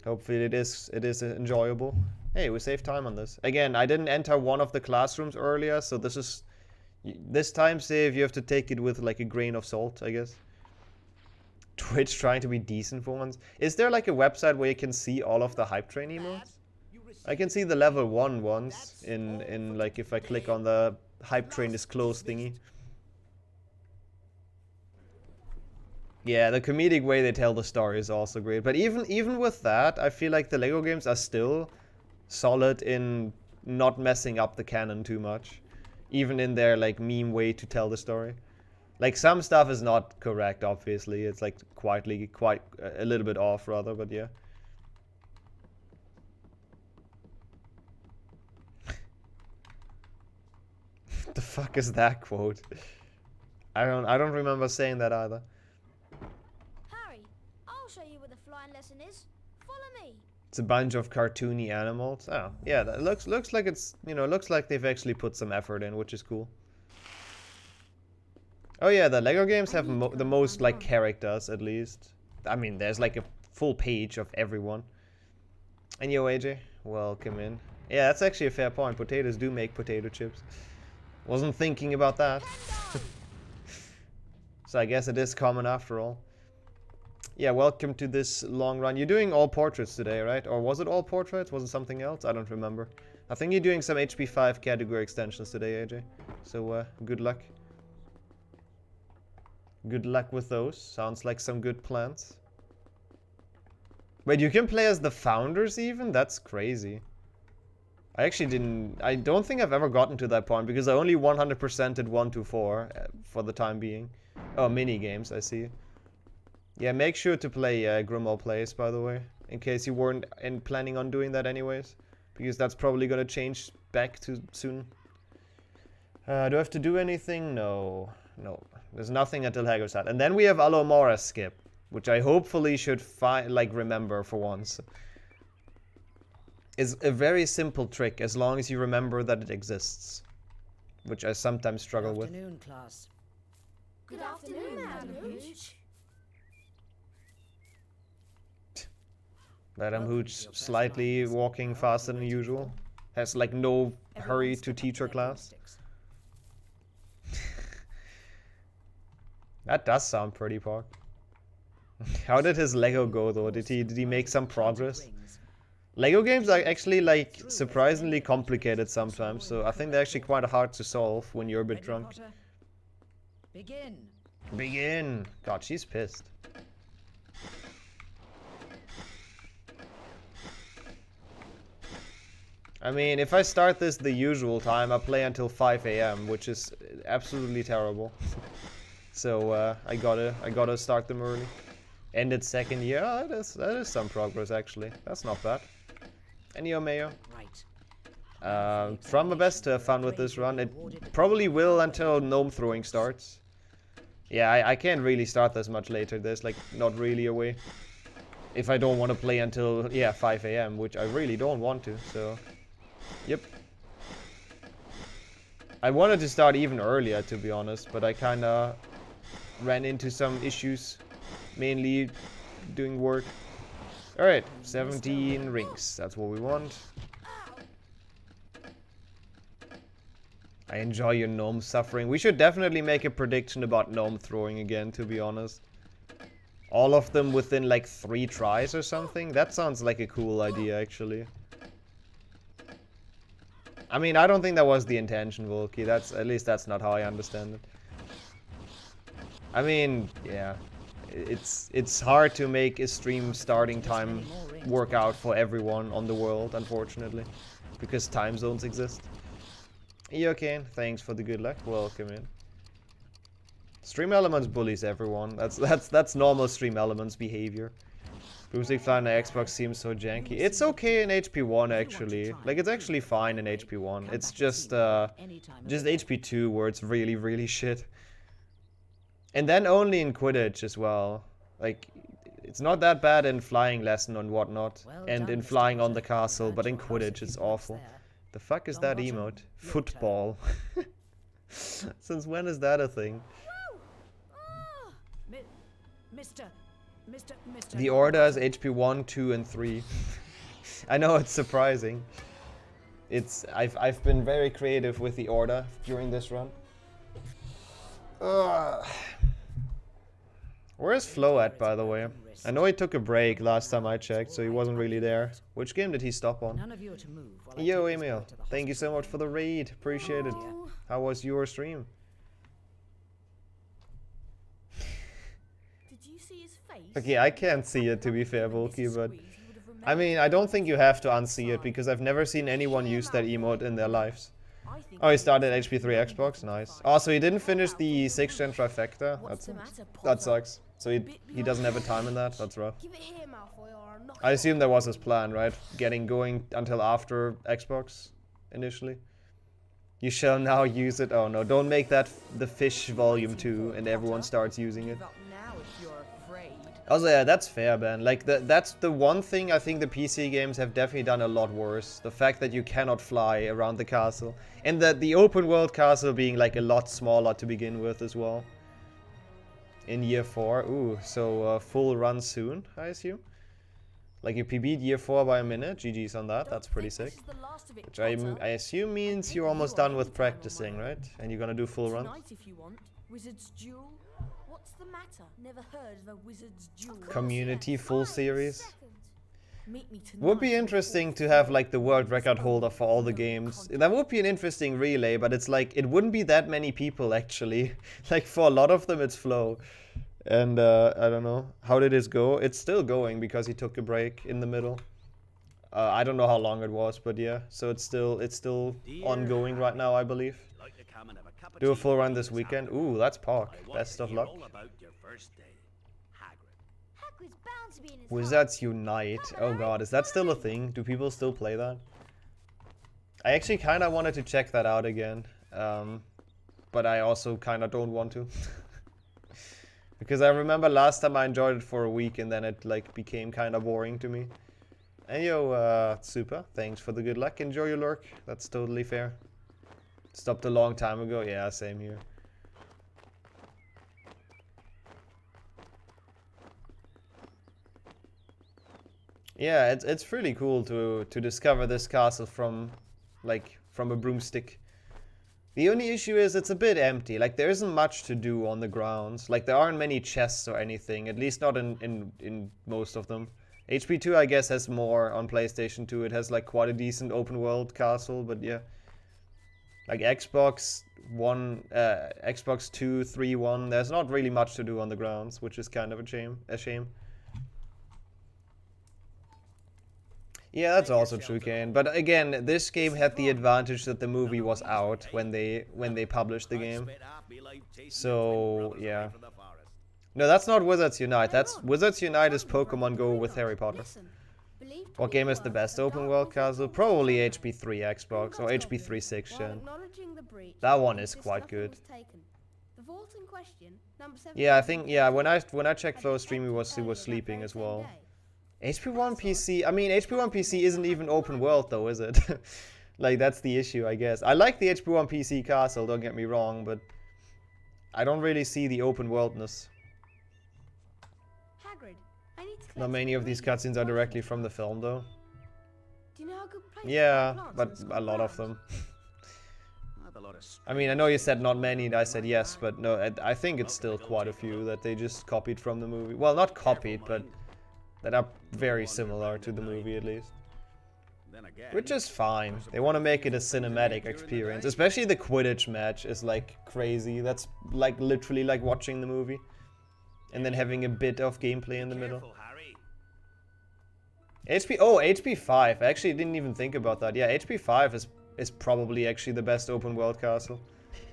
Hopefully it is enjoyable. Hey, we saved time on this. Again, I didn't enter one of the classrooms earlier, so this time save you have to take it with like a grain of salt, I guess. Twitch trying to be decent for once. Is there like a website where you can see all of the hype train emotes? I can see the level 1 ones in like if I click on the hype train is closed thingy. Yeah, the comedic way they tell the story is also great. But even with that, I feel like the Lego games are still solid in not messing up the canon too much. Even in their like meme way to tell the story. Like some stuff is not correct, obviously. It's like quite a little bit off rather, but yeah. The fuck is that quote? I don't remember saying that either. Harry, I'll show you where the flying lesson is. Follow me. It's a bunch of cartoony animals. Oh, yeah, that looks like it's, you know, looks like they've actually put some effort in, which is cool. Oh yeah, the Lego games have the most like characters at least. I mean, there's like a full page of everyone. And yo, AJ, welcome in. Yeah, that's actually a fair point. Potatoes do make potato chips. Wasn't thinking about that. So I guess it is common after all. Yeah, welcome to this long run. You're doing all portraits today, right? Or was it all portraits? Was it something else? I don't remember. I think you're doing some HP5 category extensions today, AJ. So good luck. Good luck with those. Sounds like some good plans. Wait, you can play as the founders even? That's crazy. I don't think I've ever gotten to that point because I only 100%ed 1 to 4 for the time being. Oh, mini games, I see. Yeah, make sure to play Grimo Plays, by the way, in case you weren't planning on doing that anyways, because that's probably gonna change back to soon. Do I have to do anything? No. No. There's nothing until Hager's hat. And then we have Alomora skip, which I hopefully should remember for once. It's a very simple trick as long as you remember that it exists, which I sometimes struggle with. Good afternoon, class. Good afternoon, Madam Hooch. Madam Hooch slightly walking faster than usual. Has like no hurry to teach her class. That does sound pretty, Park. How did his Lego go though? Did he make some progress? Lego games are actually like surprisingly complicated sometimes, so I think they're actually quite hard to solve when you're a bit drunk. Begin. Begin. God, she's pissed. I mean, if I start this the usual time, I play until 5 AM, which is absolutely terrible. So I gotta start them early. Ended second year. Oh, that is some progress actually. That's not bad. And yo, Mayo. Try my best to have fun with this run. It probably will until gnome throwing starts. Yeah, I can't really start this much later. There's like not really a way. If I don't want to play until 5 AM, which I really don't want to. So, yep. I wanted to start even earlier, to be honest, but I kind of ran into some issues, mainly doing work. Alright, 17 rings, that's what we want. I enjoy your gnome suffering. We should definitely make a prediction about gnome throwing again, to be honest. All of them within like 3 tries or something? That sounds like a cool idea, actually. I mean, I don't think that was the intention, Volky. That's, at least that's not how I understand it. I mean, yeah. It's hard to make a stream starting time work out for everyone on the world, unfortunately. Because time zones exist. Eokane, thanks for the good luck. Welcome in. Stream Elements bullies everyone. That's normal Stream Elements behavior. Boomstick Fly on the Xbox seems so janky. It's okay in HP1 actually. Like, it's actually fine in HP1. It's just HP2 where it's really, really shit. And then only in Quidditch as well. Like, it's not that bad in Flying Lesson and whatnot. And in Flying on the Castle, but in Quidditch it's awful. The fuck is that emote? Football. Since when is that a thing? The order is HP 1, 2, and 3. I know, it's surprising. I've been very creative with the order during this run. Where's Flo at, by the way? I know he took a break last time I checked, so he wasn't really there. Which game did he stop on? Yo, Emil. Thank you so much for the raid. Appreciate it. How was your stream? Okay, I can't see it, to be fair, Volky, but... I mean, I don't think you have to unsee it, because I've never seen anyone use that emote in their lives. Oh, he started HP3 Xbox? Nice. Oh, so he didn't finish the 6th gen trifecta? That sucks. So he doesn't have a time in that? That's rough. I assume that was his plan, right? Getting going until after Xbox, initially. You shall now use it. Oh no, don't make that the fish volume 2 and everyone starts using it. Also, yeah, that's fair, Ben. Like, that's the one thing I think the PC games have definitely done a lot worse. The fact that you cannot fly around the castle. And that the open world castle being, like, a lot smaller to begin with as well. In year 4. Ooh, so full run soon, I assume. Like, you PB'd year 4 by a minute. GG's on that. That's pretty sick. Which I assume means you're almost done with practicing, right? And you're gonna do full run. Wizard's Duel? What's the matter? Never heard of a Wizard's Duel. Community full series. Would be interesting to have like the world record holder for all the games. That would be an interesting relay, but it's like, it wouldn't be that many people actually. Like, for a lot of them it's Flo. And I don't know. How did this go? It's still going because he took a break in the middle. I don't know how long it was, but yeah. So it's still ongoing right now, I believe. Do a full run this weekend. Ooh, that's Park. Best of luck. Wizards Unite. Oh god, is that still a thing? Do people still play that? I actually kind of wanted to check that out again. But I also kind of don't want to. Because I remember last time I enjoyed it for a week and then it like became kind of boring to me. And yo, Super, thanks for the good luck. Enjoy your lurk. That's totally fair. Stopped a long time ago. Yeah, same here. Yeah, it's really cool to discover this castle from a broomstick. The only issue is it's a bit empty. Like, there isn't much to do on the grounds. Like, there aren't many chests or anything. At least not in most of them. HP2, I guess, has more on PlayStation 2. It has like quite a decent open world castle, but yeah. Like Xbox 2, 3, 1, there's not really much to do on the grounds, which is kind of a shame. Yeah, that's also true, Kane. But again, this game had the advantage that the movie was out when they published the game. So, yeah. No, that's not Wizards Unite. That's Wizards Unite is Pokemon Go with Harry Potter. What game is the best open world castle? Probably HP3 Xbox or HP3 6th gen. That one is quite good. Yeah, I think when I checked Flo's stream he was sleeping as well. HP1 PC, I mean HP1 PC isn't even open world though, is it? Like, that's the issue, I guess. I like the HP1 PC castle, don't get me wrong, but I don't really see the open worldness. Not many of these cutscenes are directly from the film, though. Yeah, but a lot of them. I mean, I know you said not many, and I said yes, but no, I think it's still quite a few that they just copied from the movie. Well, not copied, but that are very similar to the movie, at least. Which is fine. They want to make it a cinematic experience. Especially the Quidditch match is like crazy. That's like literally like watching the movie. And then having a bit of gameplay in the middle. HP 5. I actually didn't even think about that. Yeah, HP 5 is probably actually the best open world castle.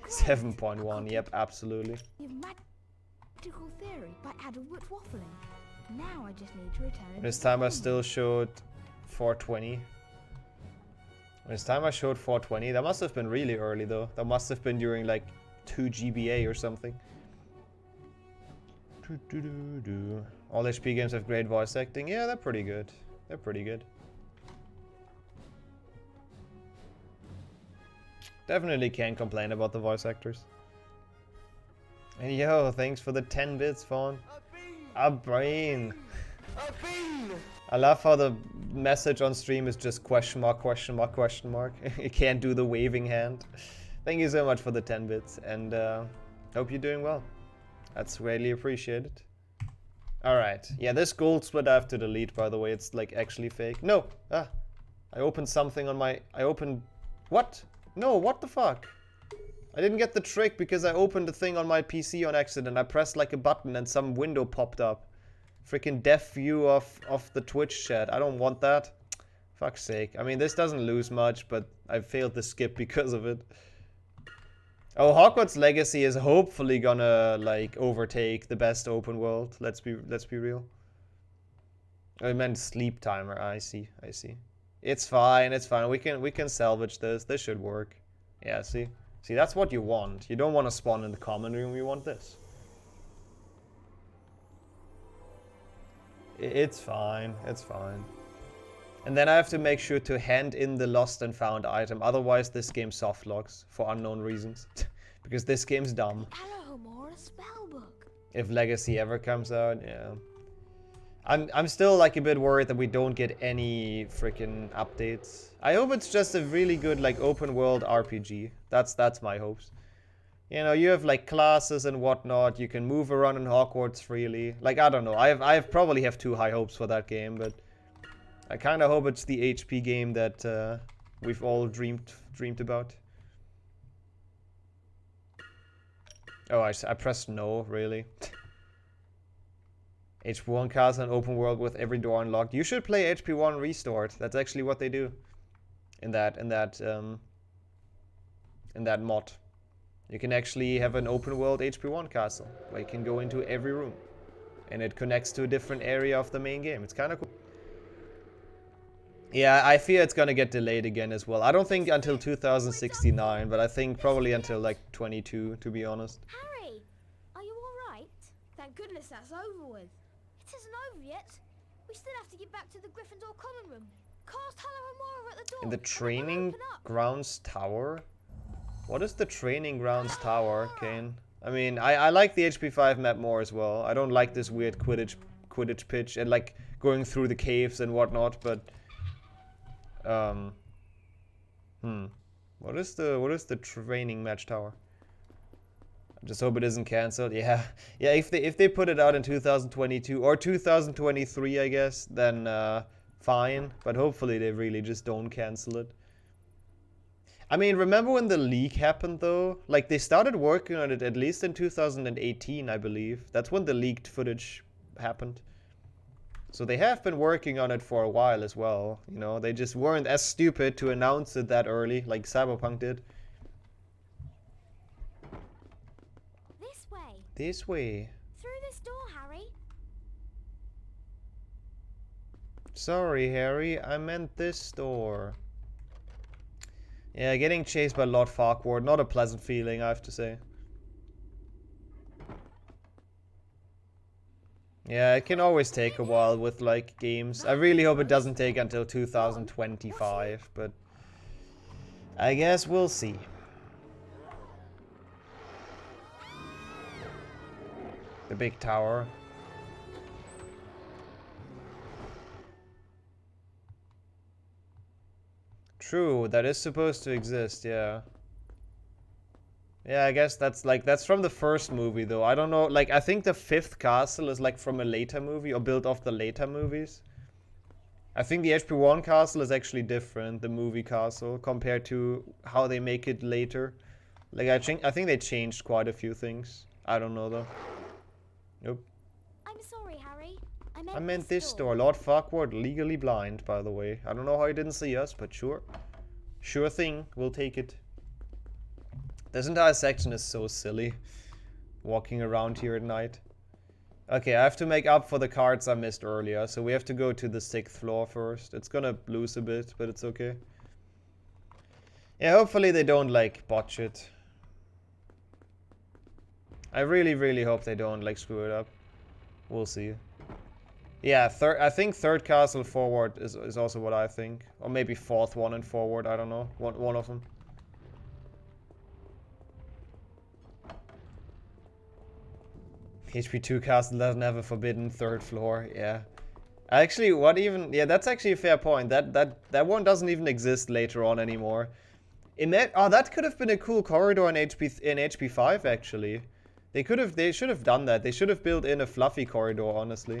7.1. Yep, absolutely. Magical theory by Adelwood waffling. Now I just need to return. This time I still showed 420. This time I showed 420. That must have been really early though. That must have been during like 2 GBA or something. All HP games have great voice acting. Yeah, they're pretty good. They're pretty good. Definitely can't complain about the voice actors. And yo, thanks for the 10 bits, Fawn. A brain. I love how the message on stream is just question mark, question mark, question mark. You can't do the waving hand. Thank you so much for the 10 bits, and hope you're doing well. That's greatly appreciated. Alright. Yeah, this gold split I have to delete, by the way. It's like actually fake. No! Ah! I opened something on my... I opened... What? No, what the fuck? I didn't get the trick because I opened the thing on my PC on accident. I pressed like a button and some window popped up. Freaking deaf view of the Twitch chat. I don't want that. Fuck's sake. I mean, this doesn't lose much, but I failed to skip because of it. Oh, Hogwarts Legacy is hopefully gonna like overtake the best open world. Let's be real. I meant sleep timer. I see. It's fine. It's fine. We can salvage this. This should work. Yeah. See, that's what you want. You don't want to spawn in the common room. You want this. It's fine. It's fine. And then I have to make sure to hand in the lost and found item. Otherwise, this game softlocks for unknown reasons. Because this game's dumb. Alohomora spellbook. If Legacy ever comes out, yeah. I'm still like a bit worried that we don't get any freaking updates. I hope it's just a really good like open world RPG. That's my hopes. You know, you have like classes and whatnot. You can move around in Hogwarts freely. Like I don't know. I probably have too high hopes for that game, but I kind of hope it's the HP game that we've all dreamed about. Oh, I pressed no, really. HP1 cast an open world with every door unlocked. You should play HP1 Restored. That's actually what they do in that mod. You can actually have an open world HP1 castle where you can go into every room, and it connects to a different area of the main game. It's kind of cool. Yeah, I fear it's gonna get delayed again as well. I don't think until 2069, but I think probably until like 22, to be honest. Harry, are you alright? Thank goodness that's over with. It isn't over yet. We still have to get back to the Gryffindor common room. Cast Alohomora at the door. In the training grounds tower? What is the training grounds tower, Kane? I mean, I like the HP5 map more as well. I don't like this weird Quidditch pitch and like going through the caves and whatnot, but what is the training match tower? I just hope it isn't cancelled. Yeah, if they put it out in 2022 or 2023, I guess, then fine. But hopefully they really just don't cancel it. I mean, remember when the leak happened though? Like they started working on it at least in 2018, I believe. That's when the leaked footage happened. So they have been working on it for a while as well. You know, they just weren't as stupid to announce it that early, like Cyberpunk did. This way. This way. Through this door, Harry. Sorry, Harry. I meant this door. Yeah, getting chased by Lord Farquaad, not a pleasant feeling, I have to say. Yeah, it can always take a while with, like, games. I really hope it doesn't take until 2025, but I guess we'll see. The big tower. True, that is supposed to exist, yeah. Yeah, I guess that's from the first movie though. I don't know, like I think the 5th castle is like from a later movie or built off the later movies. I think the HP1 castle is actually different, the movie castle, compared to how they make it later. Like, I think they changed quite a few things. I don't know, though. Nope. I'm sorry, Harry. I meant this door. Lord Farquhar, legally blind, by the way. I don't know how he didn't see us, but sure. Sure thing, we'll take it. This entire section is so silly. Walking around here at night. Okay, I have to make up for the cards I missed earlier, so we have to go to the 6th floor first. It's gonna lose a bit, but it's okay. Yeah, hopefully they don't, like, botch it. I really, really hope they don't, like, screw it up. We'll see. Yeah, I think 3rd castle forward is also what I think. Or maybe 4th one and forward, I don't know. One of them. HP2 castle doesn't have a forbidden 3rd floor, yeah. Actually, what even... Yeah, that's actually a fair point. That one doesn't even exist later on anymore. Oh, that could have been a cool corridor in HP5, actually. They should have done that. They should have built in a fluffy corridor, honestly.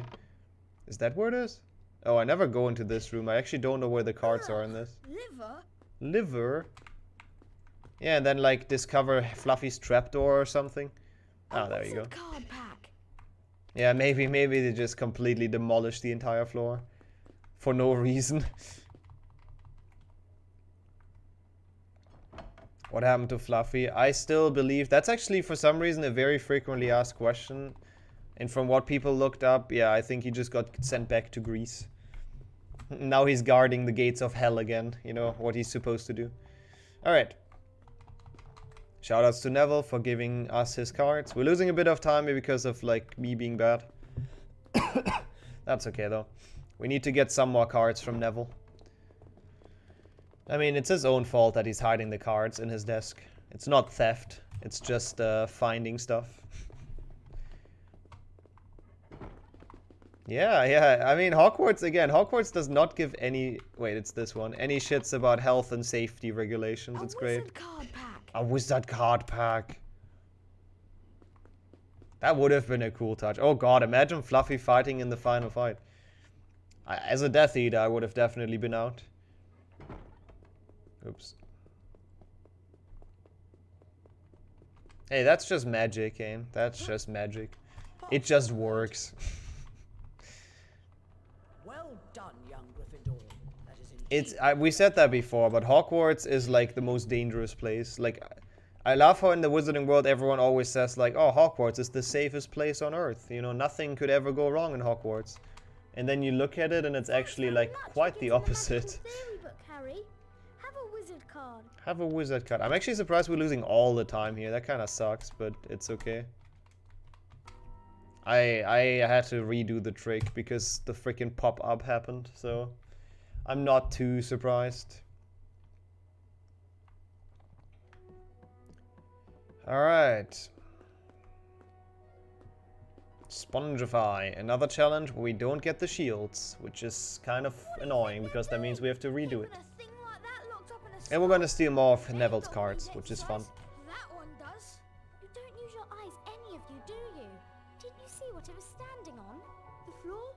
Is that where it is? Oh, I never go into this room. I actually don't know where the cards are in this. Liver? Liver? Yeah, and then, like, discover Fluffy's trapdoor or something. Oh, there you go. Card pack. Yeah, maybe they just completely demolished the entire floor. For no reason. What happened to Fluffy? I still believe... That's actually, for some reason, a very frequently asked question. And from what people looked up, yeah, I think he just got sent back to Greece. Now he's guarding the gates of hell again. You know, what he's supposed to do. Alright. Shoutouts to Neville for giving us his cards. We're losing a bit of time because of, like, me being bad. That's okay, though. We need to get some more cards from Neville. I mean, it's his own fault that he's hiding the cards in his desk. It's not theft. It's just finding stuff. Yeah. I mean, Hogwarts, again, Hogwarts does not give any... Wait, it's this one. Any shits about health and safety regulations. It's great. Card pack. A wizard card pack. That would have been a cool touch. Oh god, imagine Fluffy fighting in the final fight. As a Death Eater, I would have definitely been out. Oops. Hey, that's just magic, Kane. That's just magic. It just works. Well done, young Gryffindor. That is indeed... We said that before, but Hogwarts is like the most dangerous place. Like, I love how in the Wizarding world everyone always says like, oh, Hogwarts is the safest place on Earth. You know, nothing could ever go wrong in Hogwarts. And then you look at it and it's actually like quite the opposite. Have a wizard card. I'm actually surprised we're losing all the time here. That kind of sucks, but it's okay. I had to redo the trick because the freaking pop-up happened, so I'm not too surprised. Alright. Spongify. Another challenge where we don't get the shields, which is kind of annoying because that means we have to redo it. And we're gonna steal more of Neville's cards, which is fun. That one does. You don't use your eyes, any of you, do you? Didn't you see what it was standing on? The floor?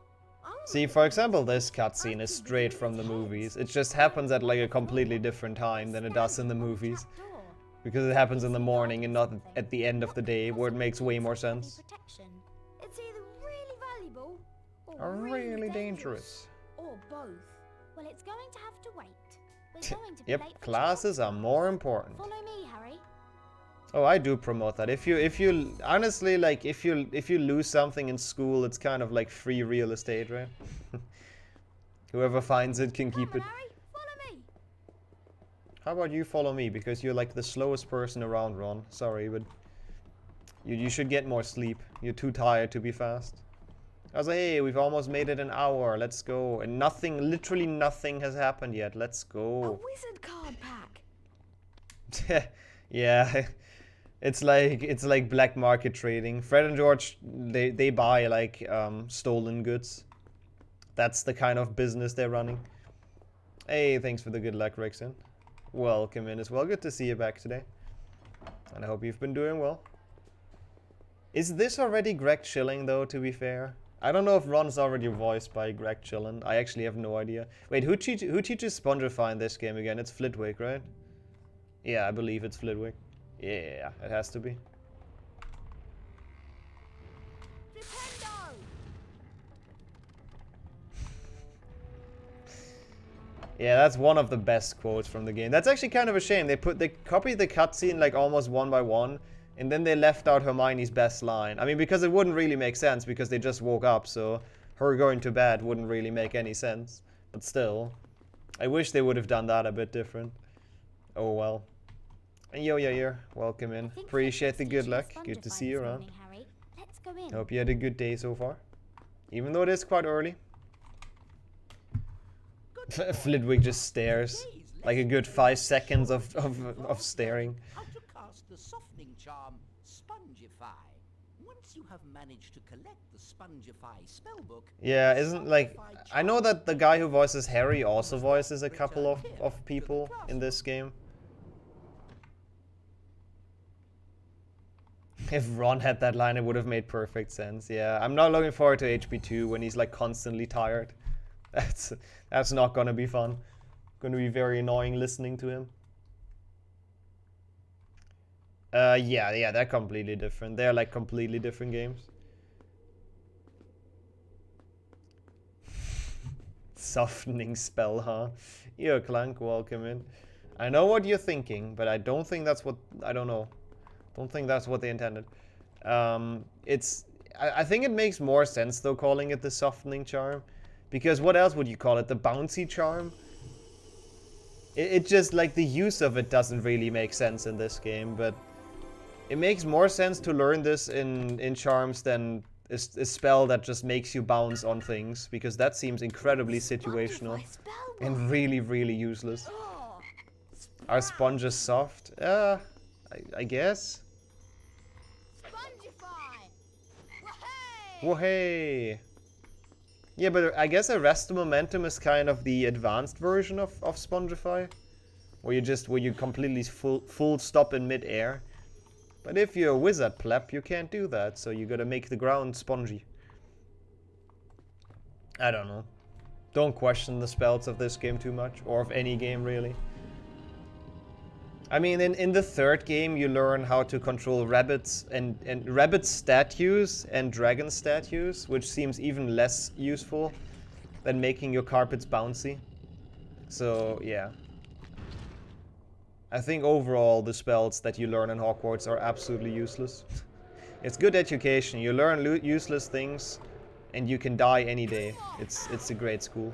See, for example, this cutscene is straight from the movies. It just happens at like a completely different time than it does in the movies. Because it happens in the morning and not at the end of the day, where it makes way more sense. It's either really valuable Or really dangerous. Or both. Well, it's going to have to wait. We're going to be Yep, late for classes are more important. Follow me, Harry. Oh, I do promote that. If you honestly, like, if you lose something in school, it's kind of like free real estate, right? Whoever finds it can keep it. Harry, follow me. How about you follow me? Because you're like the slowest person around, Ron. Sorry, but you should get more sleep. You're too tired to be fast. I was like, hey, we've almost made it an hour. Let's go. And nothing, literally nothing has happened yet. Let's A go. wizard card pack. Yeah. It's like black market trading. Fred and George, they buy like stolen goods. That's the kind of business they're running. Hey, thanks for the good luck, Rexon. Welcome in as well. Good to see you back today. And I hope you've been doing well. Is this already Greg Schilling though, to be fair? I don't know if Ron's already voiced by Greg Chillen. I actually have no idea. Wait, who teaches Spongify in this game again? It's Flitwick, right? Yeah, I believe it's Flitwick. Yeah, it has to be. Yeah, that's one of the best quotes from the game. That's actually kind of a shame. They copied the cutscene like almost one by one, and then they left out Hermione's best line. I mean, because it wouldn't really make sense because they just woke up, so her going to bed wouldn't really make any sense. But still, I wish they would have done that a bit different. Oh well. And yo, welcome in. Appreciate the good luck. Good to see you around. Let's go in. Hope you had a good day so far. Even though it is quite early. Flitwick just stares. Like a good 5 seconds of staring. How to cast the softening charm, Spongify. Once you have managed to collect the Spongify spellbook... Yeah, isn't like... I know that the guy who voices Harry also voices a couple of people in this game. If Ron had that line, it would have made perfect sense. Yeah, I'm not looking forward to HP2 when he's like constantly tired. That's not gonna be fun. Gonna be very annoying listening to him. Yeah, they're completely different. They're like completely different games. Softening spell, huh? Yo, Clank, welcome in. I know what you're thinking, but I don't think that's what... I don't know. Don't think that's what they intended. I think it makes more sense, though, calling it the softening charm. Because what else would you call it? The bouncy charm? It just, like, the use of it doesn't really make sense in this game, but it makes more sense to learn this in charms than a spell that just makes you bounce on things, because that seems incredibly situational and really, really useless. Are sponges soft? I guess. Whoa-hey! Yeah, but I guess Arrest the Momentum is kind of the advanced version of Spongify. Where you completely full stop in mid-air. But if you're a wizard pleb, you can't do that, so you gotta make the ground spongy. I don't know. Don't question the spells of this game too much, or of any game really. I mean, in the third game, you learn how to control rabbits and rabbit statues and dragon statues, which seems even less useful than making your carpets bouncy. So, yeah. I think overall, the spells that you learn in Hogwarts are absolutely useless. It's good education. You learn useless things, and you can die any day. It's a great school.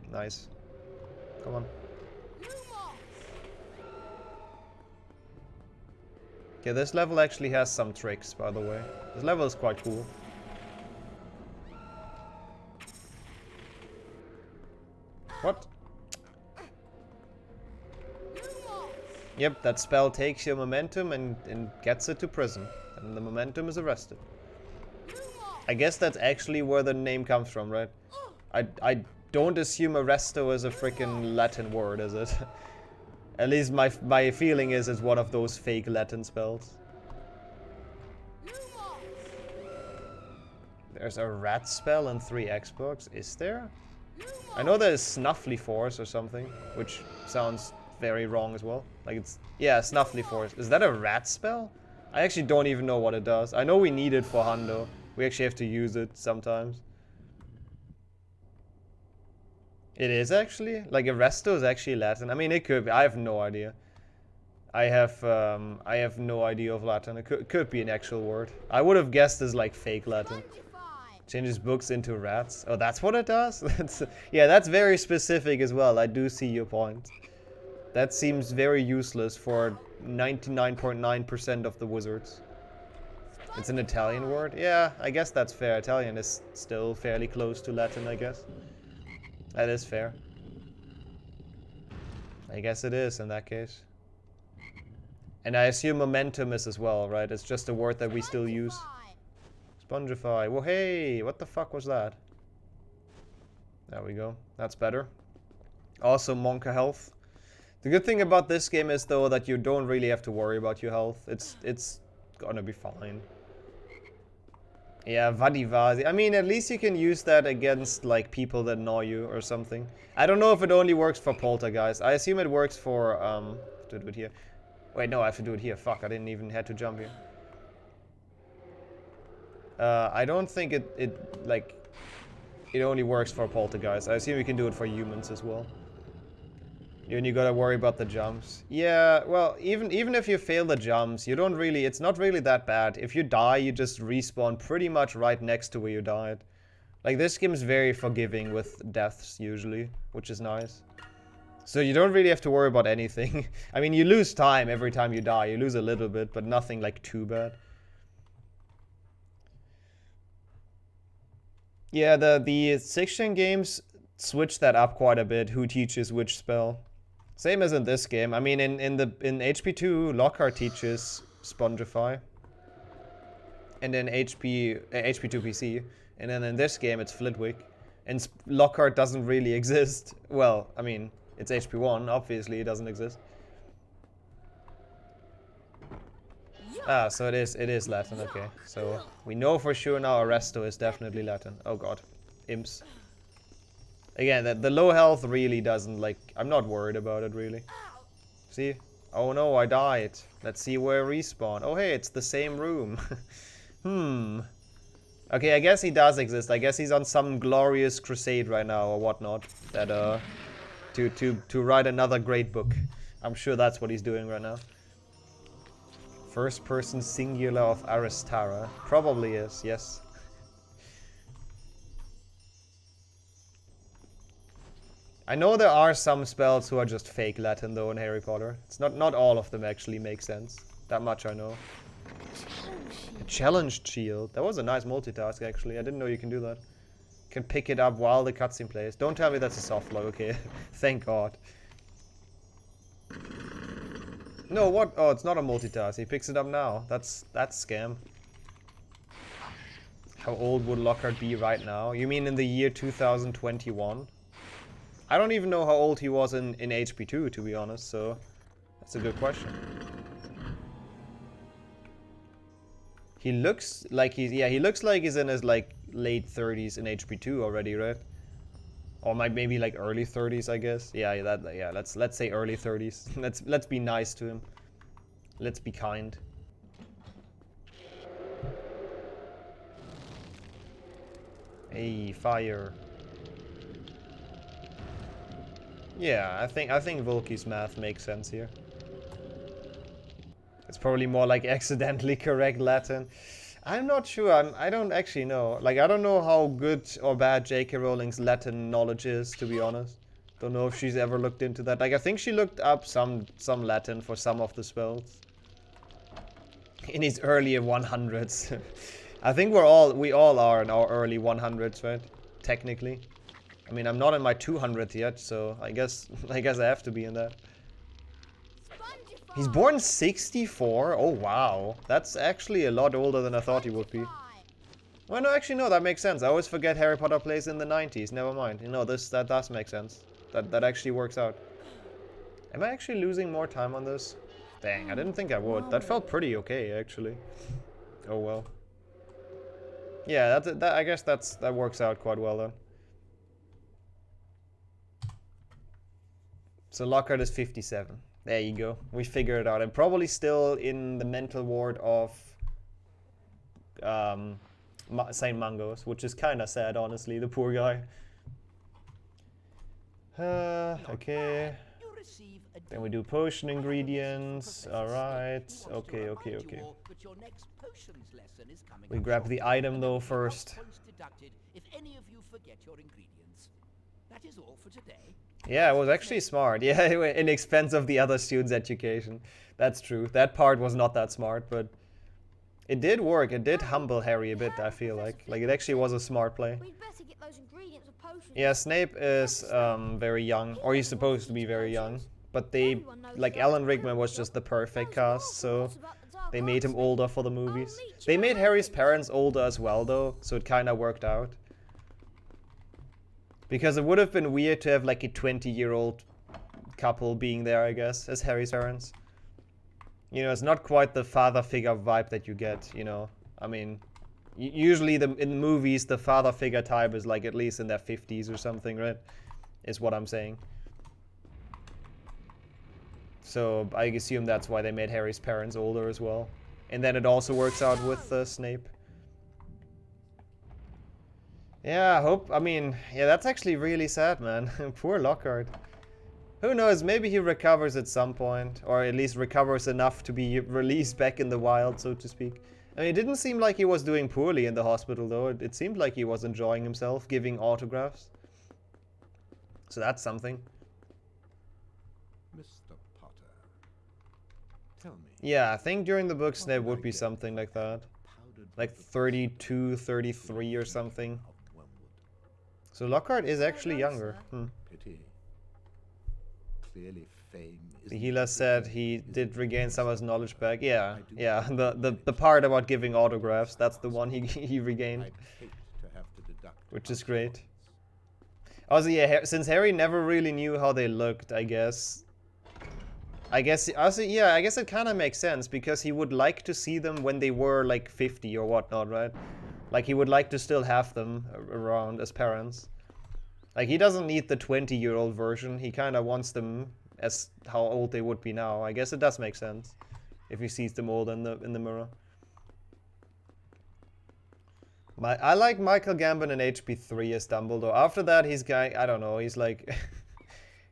Nice. Come on. Okay, this level actually has some tricks, by the way. This level is quite cool. What? Yep, that spell takes your momentum and gets it to prison. And the momentum is arrested. I guess that's actually where the name comes from, right? I don't assume arresto is a freaking Latin word, is it? At least my feeling is it's one of those fake Latin spells. There's a rat spell and 3 Xbox. Is there? I know there's Snuffly Force or something, which sounds very wrong as well. Like it's... Yeah, Snuffly Force. Is that a rat spell? I actually don't even know what it does. I know we need it for Hundo. We actually have to use it sometimes. It is actually? Like, Arresto is actually Latin. I mean, it could be. I have no idea. I have no idea of Latin. It could be an actual word. I would have guessed as, like, fake Latin. Changes books into rats. Oh, that's what it does? Yeah, that's very specific as well. I do see your point. That seems very useless for 99.9% of the wizards. It's an Italian word? Yeah, I guess that's fair. Italian is still fairly close to Latin, I guess. That is fair. I guess it is in that case. And I assume momentum is as well, right? It's just a word that we still use. Spongify. Well, hey, what the fuck was that? There we go. That's better. Also, Monka health. The good thing about this game is, though, that you don't really have to worry about your health. It's gonna be fine. Yeah, Vadivasi. I mean, at least you can use that against, like, people that annoy you or something. I don't know if it only works for Poltergeist. I assume it works for, do it here. Wait, no, I have to do it here. Fuck, I didn't even have to jump here. I don't think it only works for Poltergeist. I assume you can do it for humans as well. And you gotta worry about the jumps. Yeah, well, even if you fail the jumps, you don't really, it's not really that bad. If you die, you just respawn pretty much right next to where you died. Like, this game is very forgiving with deaths, usually, which is nice. So you don't really have to worry about anything. I mean, you lose time every time you die. You lose a little bit, but nothing, like, too bad. Yeah, the 6th-gen games switch that up quite a bit, who teaches which spell. Same as in this game. I mean, in HP2, Lockhart teaches Spongify. And then HP2 PC. And then in this game, it's Flitwick. And Lockhart doesn't really exist. Well, I mean, it's HP1. Obviously, it doesn't exist. Ah, so it is Latin, okay. So we know for sure now Arresto is definitely Latin. Oh god. Imps. Again, the low health really doesn't, like, I'm not worried about it, really. See? Oh no, I died. Let's see where I respawn. Oh hey, it's the same room. Okay, I guess he does exist. I guess he's on some glorious crusade right now or whatnot. That, to write another great book. I'm sure that's what he's doing right now. First person singular of Aristara. Probably is, yes. I know there are some spells who are just fake Latin though in Harry Potter. It's not all of them actually make sense. That much I know. A challenged shield. That was a nice multitask actually. I didn't know you can do that. You can pick it up while the cutscene plays. Don't tell me that's a soft lock, okay. Thank God. No, what? Oh, it's not a multitask. He picks it up now. That's scam. How old would Lockhart be right now? You mean in the year 2021? I don't even know how old he was in HP2, to be honest, so that's a good question. He looks like he looks like he's in his like late 30s in HP2 already, right? Or maybe like early 30s, I guess. Yeah, let's say early 30s. Let's be nice to him. Let's be kind. Hey, fire. Yeah, I think Volky's math makes sense here. It's probably more like accidentally correct Latin. I'm not sure. I don't actually know. Like, I don't know how good or bad J.K. Rowling's Latin knowledge is, to be honest. Don't know if she's ever looked into that. Like, I think she looked up some Latin for some of the spells. In his early 100s. I think we all are in our early 100s, right? Technically. I mean, I'm not in my 200th yet, so I guess I have to be in that. He's born 64? Oh, wow. That's actually a lot older than I thought he would be. Well, no, actually, no, that makes sense. I always forget Harry Potter plays in the 90s. Never mind. You know, that does make sense. That actually works out. Am I actually losing more time on this? Dang, I didn't think I would. That felt pretty okay, actually. Oh, well. Yeah, I guess that works out quite well, then. So Lockhart is 57. There you go. We figured it out. And probably still in the mental ward of St. Mungo's, which is kind of sad, honestly, the poor guy. Okay. Then we do potion ingredients. Alright. Okay. We grab the item though first. That is all for today. Yeah, it was actually smart. Yeah, in expense of the other students' education. That's true. That part was not that smart, but it did work. It did humble Harry a bit, I feel like. Like, it actually was a smart play. Yeah, Snape is very young, or he's supposed to be very young. But they, like, Alan Rickman was just the perfect cast, so they made him older for the movies. They made Harry's parents older as well, though, so it kind of worked out. Because it would have been weird to have like a 20-year-old couple being there, I guess, as Harry's parents. You know, it's not quite the father figure vibe that you get, you know. I mean, Usually in the movies, the father figure type is like at least in their 50s or something, right? Is what I'm saying. So I assume that's why they made Harry's parents older as well. And then it also works out with Snape. Yeah, I mean, yeah, that's actually really sad, man. Poor Lockhart. Who knows, maybe he recovers at some point. Or at least recovers enough to be released back in the wild, so to speak. I mean, it didn't seem like he was doing poorly in the hospital, though. It seemed like he was enjoying himself, giving autographs. So that's something. Mr. Potter, tell me. Yeah, I think during the book Snape would be something like that. Like 32, 33 or something. So Lockhart is actually younger. Pity. Clearly fame is. The healer said he did regain some of his knowledge back. Yeah, yeah. The part about giving autographs, that's the one he regained. Which is great. Also, yeah, since Harry never really knew how they looked, I guess also, yeah, I guess it kind of makes sense, because he would like to see them when they were like 50 or whatnot, right? Like, he would like to still have them around as parents. Like, he doesn't need the 20-year-old version. He kind of wants them as how old they would be now. I guess it does make sense if he sees them old in the mirror. I like Michael Gambon in HP3 as Dumbledore. After that, I don't know, he's like...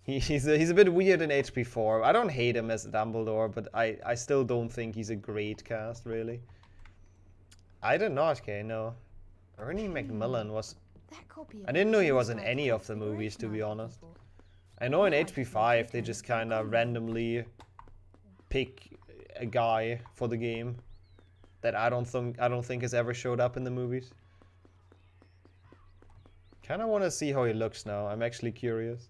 he's a bit weird in HP4. I don't hate him as Dumbledore, but I still don't think he's a great cast, really. I did not, okay, no. Ernie Macmillan was... I didn't know he was in any of the movies, to be honest. I know in HP5 they just kind of randomly pick a guy for the game that I don't think has ever showed up in the movies. Kind of want to see how he looks now. I'm actually curious.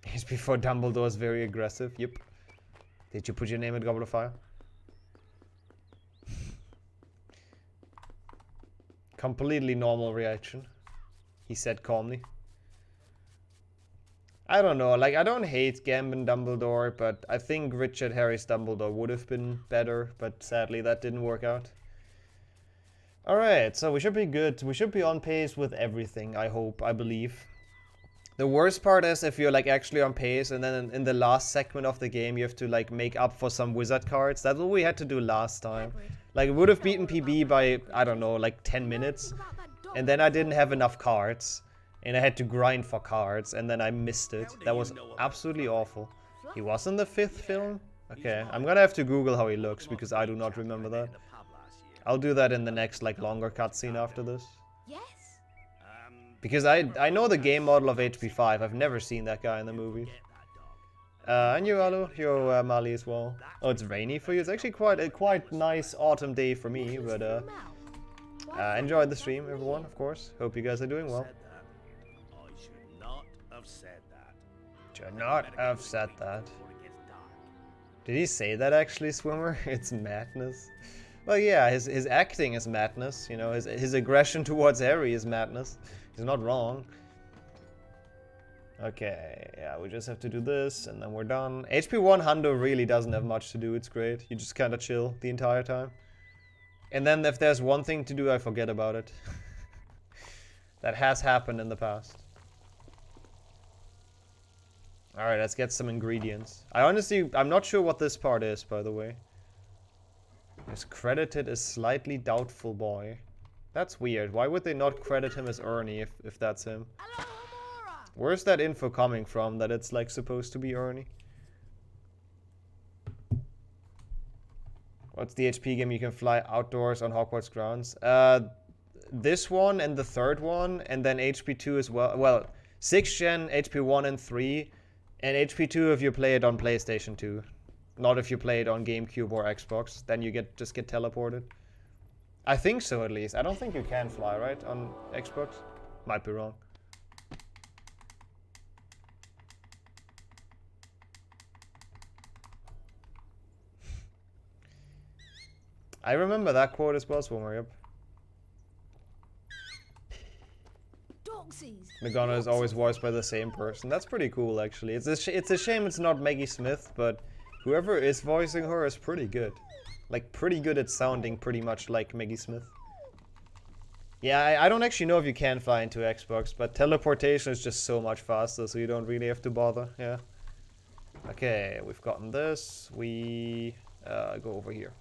HP4 Dumbledore is very aggressive. Yep. Did you put your name in Goblet of Fire? Completely normal reaction, he said calmly. I don't know, like, I don't hate Gambon Dumbledore, but I think Richard Harris Dumbledore would have been better, but sadly that didn't work out. Alright, so we should be good. We should be on pace with everything, I hope, I believe. The worst part is if you're like actually on pace and then in the last segment of the game you have to like make up for some wizard cards. That's what we had to do last time. Like, it would have beaten PB by, I don't know, like 10 minutes. And then I didn't have enough cards. And I had to grind for cards and then I missed it. That was absolutely awful. He was in the 5th film? Okay, I'm gonna have to Google how he looks because I do not remember that. I'll do that in the next like longer cutscene after this. Because I know the game model of HP5. I've never seen that guy in the movie. And you, Alu. You're Mali as well. Oh, it's rainy for you. It's actually quite nice autumn day for me. But enjoyed the stream, everyone, of course. Hope you guys are doing well. I should not have said that. Should not have said that. Did he say that actually, Swimmer? It's madness. Well, yeah, his acting is madness. You know, his aggression towards Harry is madness. He's not wrong. Okay, yeah, we just have to do this, and then we're done. HP1 Hundo really doesn't have much to do, it's great. You just kind of chill the entire time. And then if there's one thing to do, I forget about it. That has happened in the past. Alright, let's get some ingredients. I'm not sure what this part is, by the way. Is credited as slightly doubtful boy. That's weird. Why would they not credit him as Ernie if that's him? Where's that info coming from that it's like supposed to be Ernie? What's the HP game you can fly outdoors on Hogwarts grounds? This one and the 3rd one, and then HP2 as well. Well, 6th gen, HP1 and 3, and HP2 if you play it on PlayStation 2. Not if you play it on GameCube or Xbox. Then you just get teleported. I think so, at least. I don't think you can fly, right? On Xbox? Might be wrong. I remember that quote as well, Swimmer, yep. McGonagall is always voiced by the same person. That's pretty cool, actually. It's a shame it's not Maggie Smith, but whoever is voicing her is pretty good. Like, pretty good at sounding pretty much like Maggie Smith. Yeah, I don't actually know if you can fly into Xbox, but teleportation is just so much faster, so you don't really have to bother, yeah. Okay, we've gotten this. We go over here.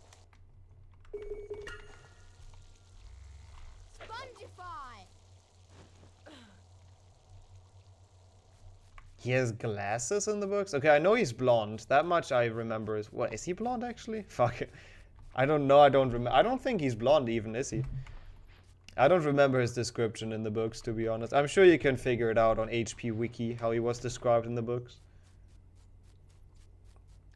He has glasses in the books? Okay, I know he's blonde. That much I remember. What, is he blonde actually? Fuck it. I don't know, I don't remember. I don't think he's blonde even, is he? I don't remember his description in the books, to be honest. I'm sure you can figure it out on HP Wiki, how he was described in the books.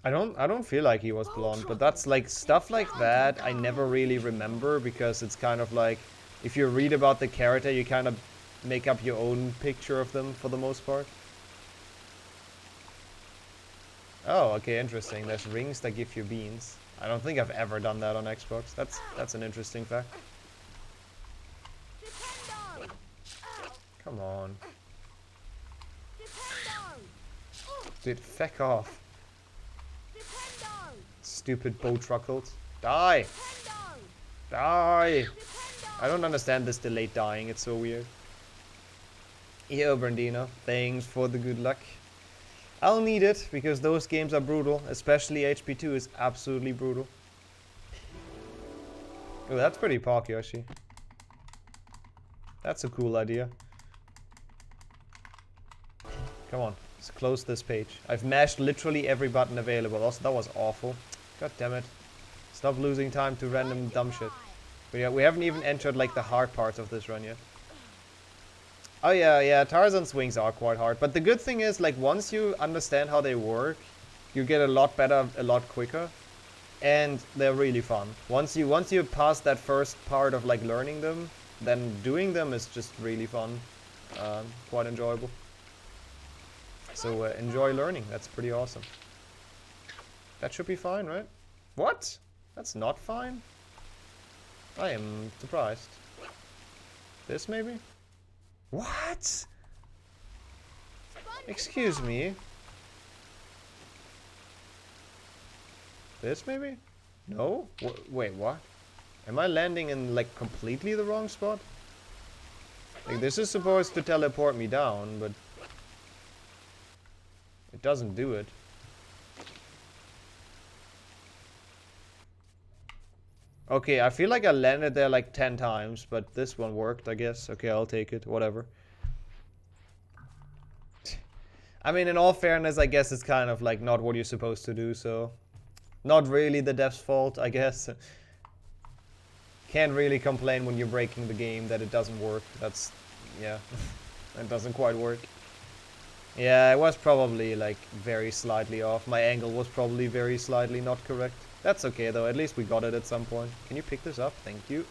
I don't feel like he was blonde, but that's like, stuff like that I never really remember, because it's kind of like, if you read about the character, you kind of make up your own picture of them for the most part. Oh, okay, interesting. There's rings that give you beans. I don't think I've ever done that on Xbox. That's an interesting fact. Come on. Dude, feck off. Stupid bow truckles. Die! Die! I don't understand this delayed dying, it's so weird. Yo, Brandino, thanks for the good luck. I'll need it, because those games are brutal, especially HP2 is absolutely brutal. Oh, that's pretty Park Yoshi. That's a cool idea. Come on, let's close this page. I've mashed literally every button available. Also, that was awful. God damn it. Stop losing time to random dumb shit. But yeah, we haven't even entered like the hard parts of this run yet. Oh yeah, Tarzan swings are quite hard. But the good thing is, like, once you understand how they work, you get a lot better a lot quicker. And they're really fun. Once you pass that first part of like learning them, then doing them is just really fun. Quite enjoyable. So enjoy learning, that's pretty awesome. That should be fine, right? What? That's not fine? I am surprised. This maybe? What? Excuse me. This maybe? No? Wait, what? Am I landing in like completely the wrong spot? Like, this is supposed to teleport me down, but it doesn't do it. Okay, I feel like I landed there like 10 times, but this one worked, I guess. Okay, I'll take it, whatever. I mean, in all fairness, I guess it's kind of like not what you're supposed to do, so... Not really the dev's fault, I guess. Can't really complain when you're breaking the game that it doesn't work. That's... yeah. That doesn't quite work. Yeah, it was probably like very slightly off. My angle was probably very slightly not correct. That's okay though, at least we got it at some point. Can you pick this up? Thank you.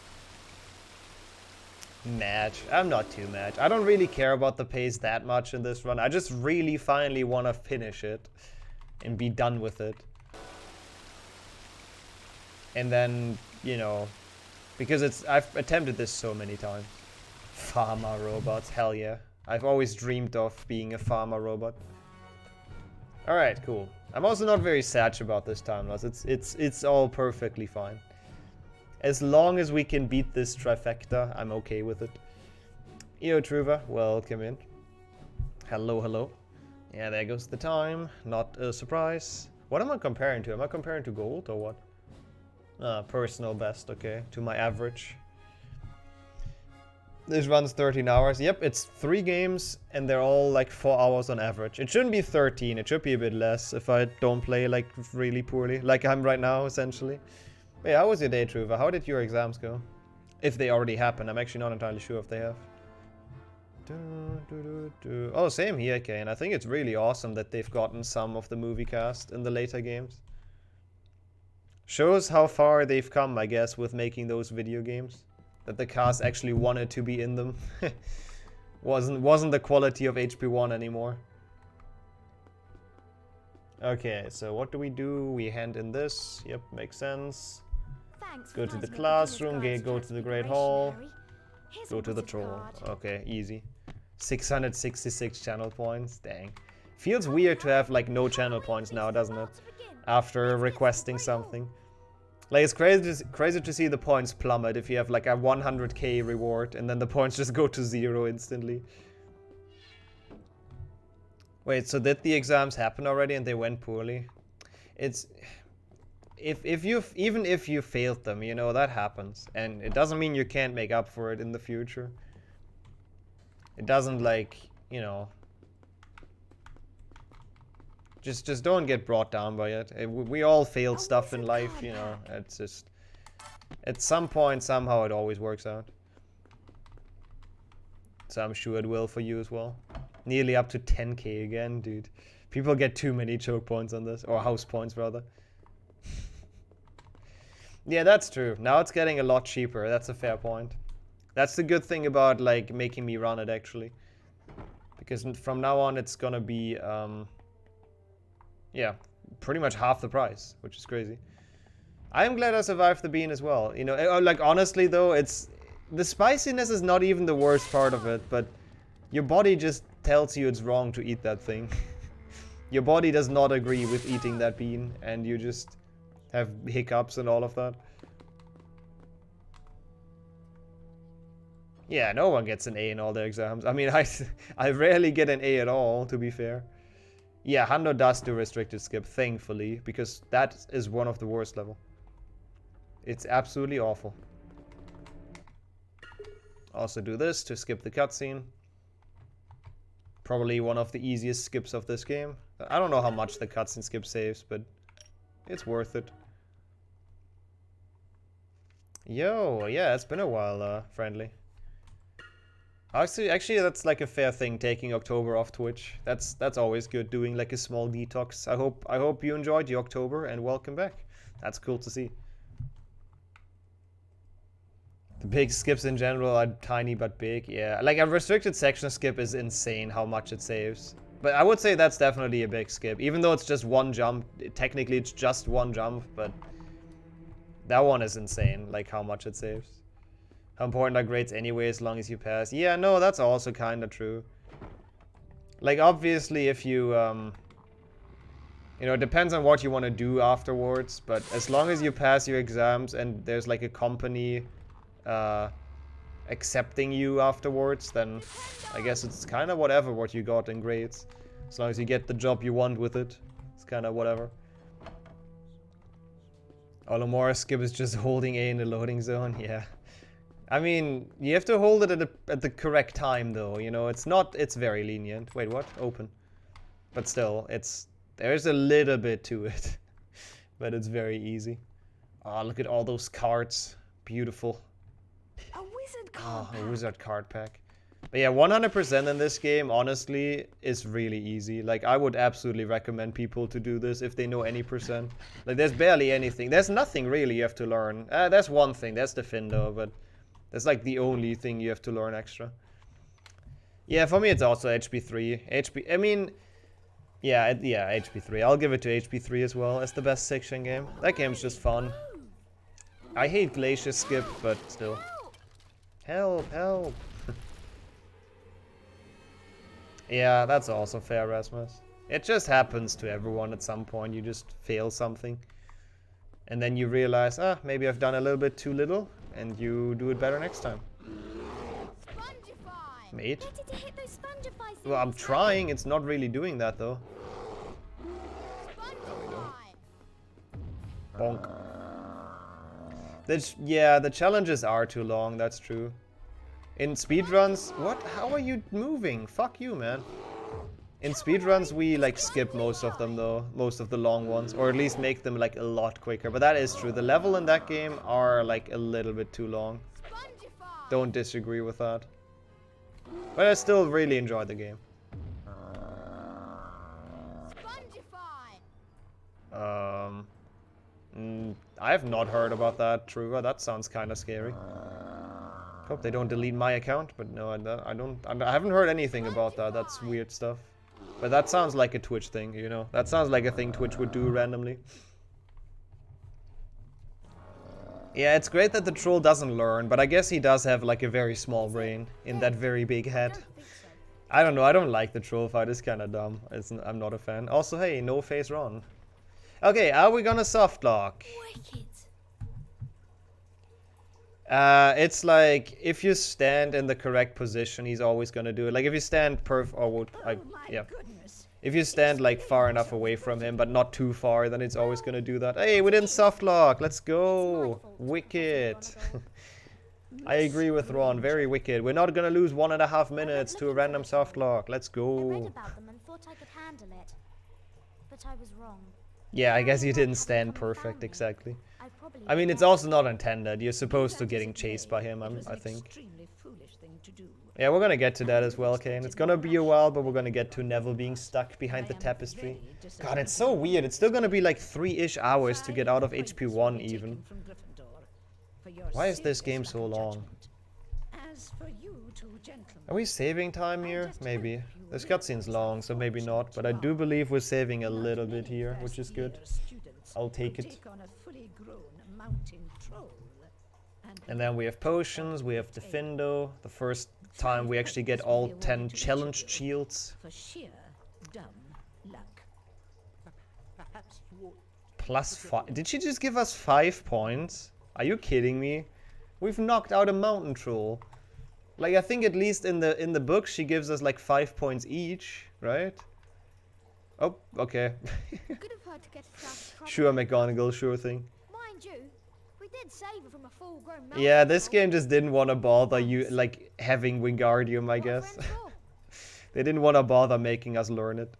Match. I'm not too mad. I don't really care about the pace that much in this run. I just really finally want to finish it and be done with it. And then, you know, because I've attempted this so many times. Pharma robots, hell yeah. I've always dreamed of being a pharma robot. Alright, cool. I'm also not very sad about this time loss. It's all perfectly fine. As long as we can beat this trifecta, I'm okay with it. Yo, Truva, welcome in. Hello, hello. Yeah, there goes the time. Not a surprise. What am I comparing to? Am I comparing to gold or what? Personal best, okay. To my average. This runs 13 hours. Yep, it's 3 games and they're all like 4 hours on average. It shouldn't be 13, it should be a bit less if I don't play like really poorly. Like I'm right now, essentially. But yeah, how was your day, Truva? How did your exams go? If they already happened, I'm actually not entirely sure if they have. Oh, same here, okay. And I think it's really awesome that they've gotten some of the movie cast in the later games. Shows how far they've come, I guess, with making those video games. That the cast actually wanted to be in them. wasn't the quality of HP1 anymore. Okay, so what do? We hand in this. Yep, makes sense. Thanks. Go to the classroom, go to the Great Hall. Go to the troll. Okay, easy. 666 channel points, dang. Feels weird to have like no channel points now, doesn't it? After requesting something. Like, it's crazy to see the points plummet if you have like a 100k reward and then the points just go to 0 instantly. Wait, so did the exams happen already and they went poorly? It's... even if you failed them, you know, that happens. And it doesn't mean you can't make up for it in the future. It doesn't, like, you know... Just don't get brought down by it. We all failed stuff in life, you know. It's just... At some point, somehow, it always works out. So I'm sure it will for you as well. Nearly up to 10k again, dude. People get too many choke points on this. Or house points, rather. Yeah, that's true. Now it's getting a lot cheaper. That's a fair point. That's the good thing about, like, making me run it, actually. Because from now on, it's gonna be, yeah, pretty much half the price, which is crazy. I am glad I survived the bean as well. You know, like, honestly, though, it's... The spiciness is not even the worst part of it, but your body just tells you it's wrong to eat that thing. Your body does not agree with eating that bean, and you just have hiccups and all of that. Yeah, no one gets an A in all their exams. I mean, I rarely get an A at all, to be fair. Yeah, Hando does do restricted skip, thankfully, because that is one of the worst level. It's absolutely awful. Also do this to skip the cutscene. Probably one of the easiest skips of this game. I don't know how much the cutscene skip saves, but it's worth it. Yo, yeah, it's been a while, friendly. Actually, that's like a fair thing, taking October off Twitch. That's always good, doing like a small detox. I hope you enjoyed your October and welcome back. That's cool to see. The big skips in general are tiny but big, yeah. Like a restricted section skip is insane how much it saves. But I would say that's definitely a big skip. Even though it's just one jump, technically it's just one jump, but that one is insane, like how much it saves. How important are grades anyway as long as you pass? Yeah, no, that's also kind of true. Like, obviously, if you, you know, it depends on what you want to do afterwards, but as long as you pass your exams and there's like a company accepting you afterwards, then I guess it's kind of whatever what you got in grades. As long as you get the job you want with it, it's kind of whatever. Olomora skip is just holding A in the loading zone, yeah. I mean, you have to hold it at the correct time, though, you know, it's very lenient. Wait, what? Open. But still, there's a little bit to it. But it's very easy. Oh, look at all those cards. Beautiful. A wizard card Oh, a wizard card pack. But yeah, 100% in this game, honestly, is really easy. Like, I would absolutely recommend people to do this if they know any percent. Like, there's barely anything. There's nothing really you have to learn. There's one thing. That's the Findo, but that's like the only thing you have to learn extra. Yeah, for me it's also HP3. I mean, yeah, HP3. I'll give it to HP3 as well as the best section game. That game's just fun. I hate Glacier Skip, but still. Help, help. Yeah, that's also fair, Rasmus. It just happens to everyone at some point. You just fail something. And then you realize, maybe I've done a little bit too little. And you do it better next time. Mate? Well, I'm trying. It's not really doing that, though. There we go. Bonk. Yeah, the challenges are too long. That's true. In speedruns... What? How are you moving? Fuck you, man. In speedruns, we, like, skip most of them, though. Most of the long ones. Or at least make them, like, a lot quicker. But that is true. The level in that game are, like, a little bit too long. Don't disagree with that. But I still really enjoy the game. I have not heard about that, Truva. That sounds kind of scary. Hope they don't delete my account, but no, I haven't heard anything about that. That's weird stuff. But that sounds like a Twitch thing, you know? That sounds like a thing Twitch would do randomly. Yeah, it's great that the troll doesn't learn, but I guess he does have like a very small brain in that very big head. I don't know, I don't like the troll fight, it's kinda dumb. I'm not a fan. Also, hey, no face Ron. Okay, are we gonna softlock? Wicked. It's like if you stand in the correct position, he's always gonna do it. Like if you stand yeah. If you stand like far enough away from him, but not too far, then it's always gonna do that. Hey, we didn't softlock. Let's go. Wicked. I agree with Ron. Very wicked. We're not gonna lose 1.5 minutes to a random softlock. Let's I read go. about them and thought I could handle it. But I was wrong. Yeah, I guess you didn't stand perfect, exactly. I mean, it's also not intended. You're supposed to getting chased by him, I think. Yeah, we're gonna get to that as well, Kane. It's gonna be a while, but we're gonna get to Neville being stuck behind the tapestry. God, it's so weird. It's still gonna be like 3-ish hours to get out of HP 1 even. Why is this game so long? Are we saving time here? Maybe. This cutscene's long, so maybe not. But I do believe we're saving a little bit here, which is good. I'll take it. And then we have potions, we have Defendo. The first time we actually get all 10 challenge shields. +5. Did she just give us 5 points? Are you kidding me? We've knocked out a mountain troll. Like, I think at least in the book she gives us like 5 points each, right? Oh, okay. Sure, McGonagall, sure thing. Mind you, we did save her from a full-grown Yeah, this game just didn't want to bother you, like, having Wingardium, I guess. They didn't want to bother making us learn it.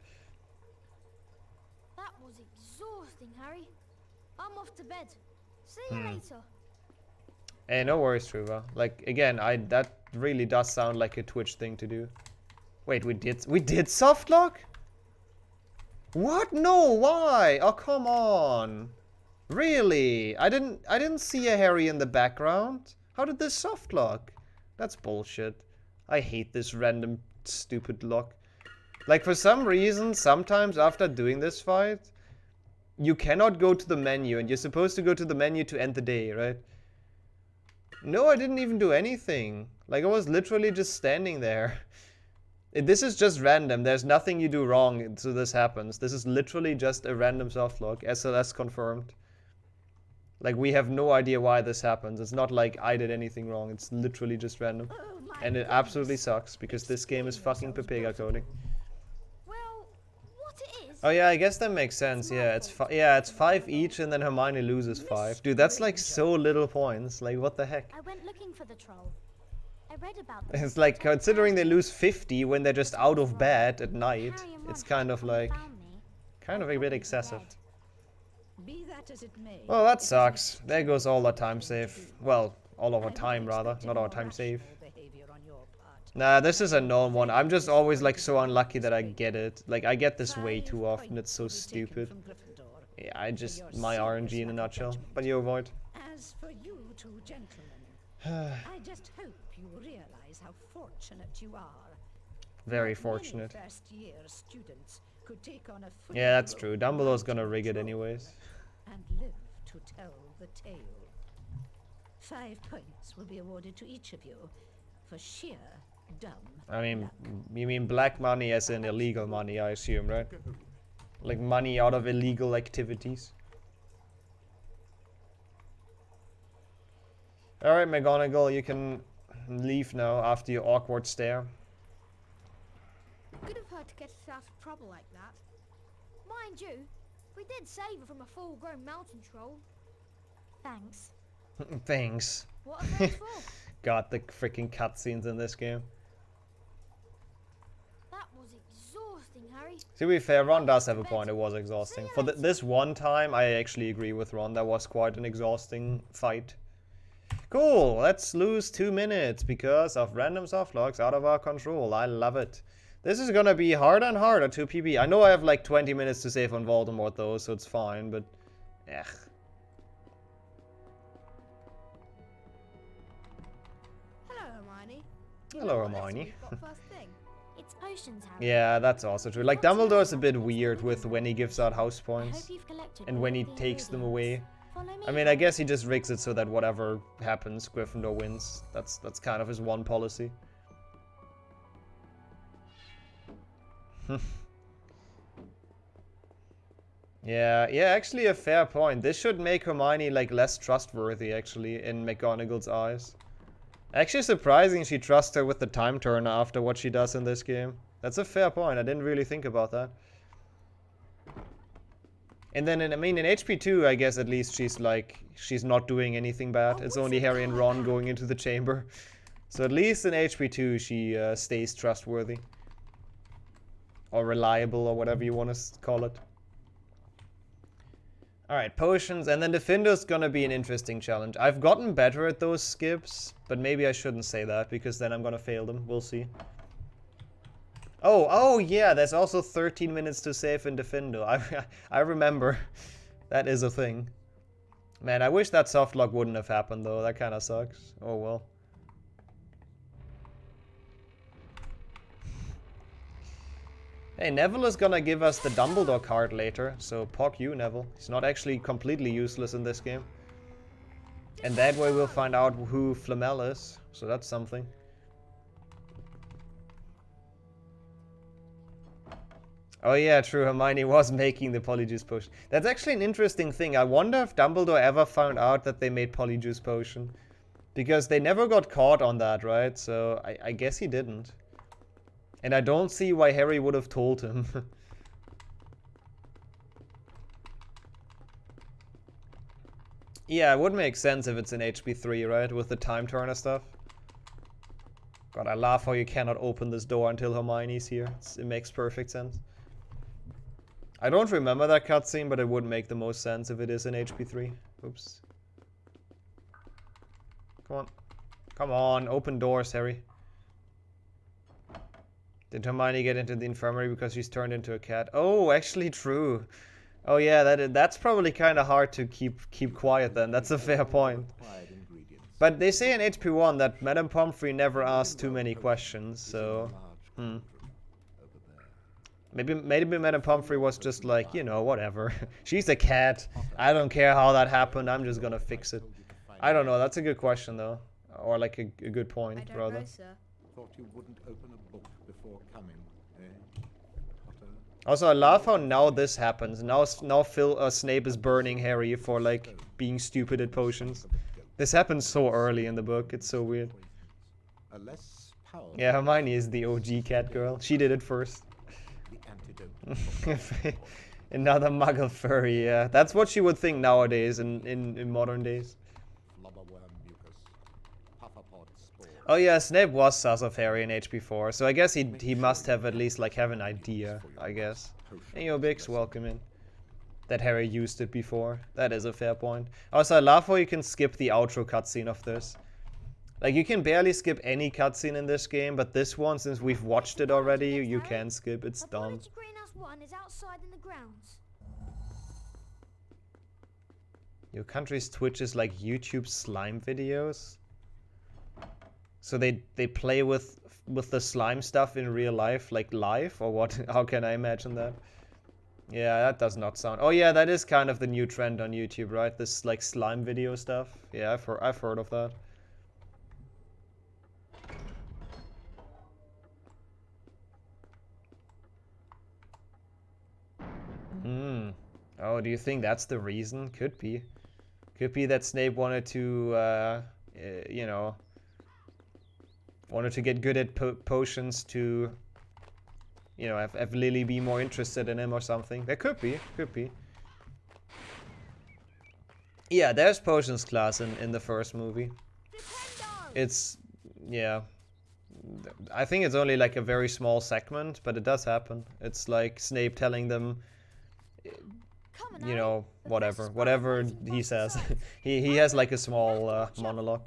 That was exhausting, Harry. I'm off to bed. See you later. Hey, no worries, Truva. Like, again, that really does sound like a Twitch thing to do. Wait, we did softlock? What? No, why? Oh, come on. Really? I didn't see a Harry in the background. How did this softlock? That's bullshit. I hate this random stupid lock. Like, for some reason, sometimes after doing this fight, you cannot go to the menu, and you're supposed to go to the menu to end the day, right? No, I didn't even do anything. Like, I was literally just standing there. This is just random. There's nothing you do wrong so this happens. This is literally just a random softlock. SLS confirmed. Like, we have no idea why this happens. It's not like I did anything wrong. It's literally just random. And it absolutely sucks, because this game is fucking Pepega coding. Well, what it is... Oh yeah, I guess that makes sense. Yeah, it's 5 each, and then Hermione loses 5. Dude, that's like so little points. Like, what the heck? I went looking for the troll. I read about them. It's like, considering they lose 50 when they're just out of bed at night, it's kind of like... kind of a bit excessive. Well, that sucks. There goes all our time save. Well, all of our time, rather. Not our time save. Nah, this is a known one. I'm just always, like, so unlucky that I get it. Like, I get this way too often. It's so stupid. Yeah, my RNG in a nutshell. But you avoid. As for you two gentlemen, I just hope you realize how fortunate you are. Very fortunate. First-year students could take on a Yeah, that's true. Dumbledore's gonna rig it anyways. And live to tell the tale. 5 points will be awarded to each of you for sheer dumb. I mean, you mean black money as in illegal money, I assume, right? Like money out of illegal activities. Alright, McGonagall, you can leave now after your awkward stare. Good of her to get us out of trouble like that. Mind you, we did save her from a full-grown mountain troll. Thanks. Thanks. What are thanks for? God, the freaking cutscenes in this game. That was exhausting, Harry. To be fair, Ron does have a point, it was exhausting. For this one time, I actually agree with Ron, that was quite an exhausting fight. Cool, let's lose 2 minutes because of random softlocks out of our control. I love it. This is gonna be harder and harder to PB. I know I have like 20 minutes to save on Voldemort though, so it's fine, but... ugh. Hello, Hermione. Hello, Hermione. First thing. It's potions, Harry. Yeah, that's also true. Like, Dumbledore's a bit weird with when he gives out house I points. hope you've collected And all when he of the takes them ingredients. away. Follow me. I mean, I guess he just rigs it so that whatever happens, Gryffindor wins. That's kind of his one policy. Yeah, actually a fair point. This should make Hermione, like, less trustworthy, actually, in McGonagall's eyes. Actually surprising she trusts her with the time turner after what she does in this game. That's a fair point. I didn't really think about that. And then, in HP2, I guess at least she's not doing anything bad. It's only Harry and Ron going into the chamber. So at least in HP2, she stays trustworthy. Or reliable, or whatever you want to call it. Alright, potions, and then Defender's gonna be an interesting challenge. I've gotten better at those skips, but maybe I shouldn't say that, because then I'm gonna fail them. We'll see. Oh yeah, there's also 13 minutes to save in Defender. I remember. That is a thing. Man, I wish that softlock wouldn't have happened, though. That kinda sucks. Oh well. Hey, Neville is gonna give us the Dumbledore card later, so pog you, Neville. He's not actually completely useless in this game. And that way we'll find out who Flamel is, so that's something. Oh yeah, true, Hermione was making the Polyjuice Potion. That's actually an interesting thing. I wonder if Dumbledore ever found out that they made Polyjuice Potion. Because they never got caught on that, right? So I guess he didn't. And I don't see why Harry would have told him. Yeah, it would make sense if it's in HP3, right? With the time turner stuff. God, I laugh how you cannot open this door until Hermione's here. It makes perfect sense. I don't remember that cutscene, but it would make the most sense if it is in HP3. Oops. Come on. Come on, open doors, Harry. Did Hermione get into the infirmary because she's turned into a cat? Oh, actually true. Oh yeah, that's probably kind of hard to keep quiet then. That's a fair point. But they say in HP1 that Madame Pomfrey never asked too many questions, so... Maybe Madame Pomfrey was just like, you know, whatever. She's a cat. I don't care how that happened. I'm just gonna fix it. I don't know. That's a good question, though. Or like a good point, rather. Thought you wouldn't open a book before coming, eh? Potter? Also, I love how now this happens. Now Snape is burning Harry for, like, being stupid at potions. This happens so early in the book. It's so weird. Yeah, Hermione is the OG cat girl. She did it first. Another muggle furry, yeah. That's what she would think nowadays, in modern days. Oh yeah, Snape was sus of Harry in HP4, so I guess he must have at least, like, have an idea, I guess. Hey yo, Bix, welcome in. That Harry used it before. That is a fair point. Also, I love how you can skip the outro cutscene of this. Like, you can barely skip any cutscene in this game, but this one, since we've watched it already, you can skip. It's dumb. Is outside in the grounds. Your country's Twitch is like YouTube slime videos? So they play with the slime stuff in real life, like live, or what? How can I imagine that? Yeah, that does not sound... Oh yeah, that is kind of the new trend on YouTube, right? This, like, slime video stuff. Yeah, I've heard of that. Oh, do you think that's the reason? Could be. Could be that Snape wanted to, you know... Wanted to get good at potions to... You know, have Lily be more interested in him or something. That could be. Could be. Yeah, there's potions class in the first movie. It's... Yeah. I think it's only like a very small segment, but it does happen. It's like Snape telling them... You know, whatever he says. he has like a small monologue.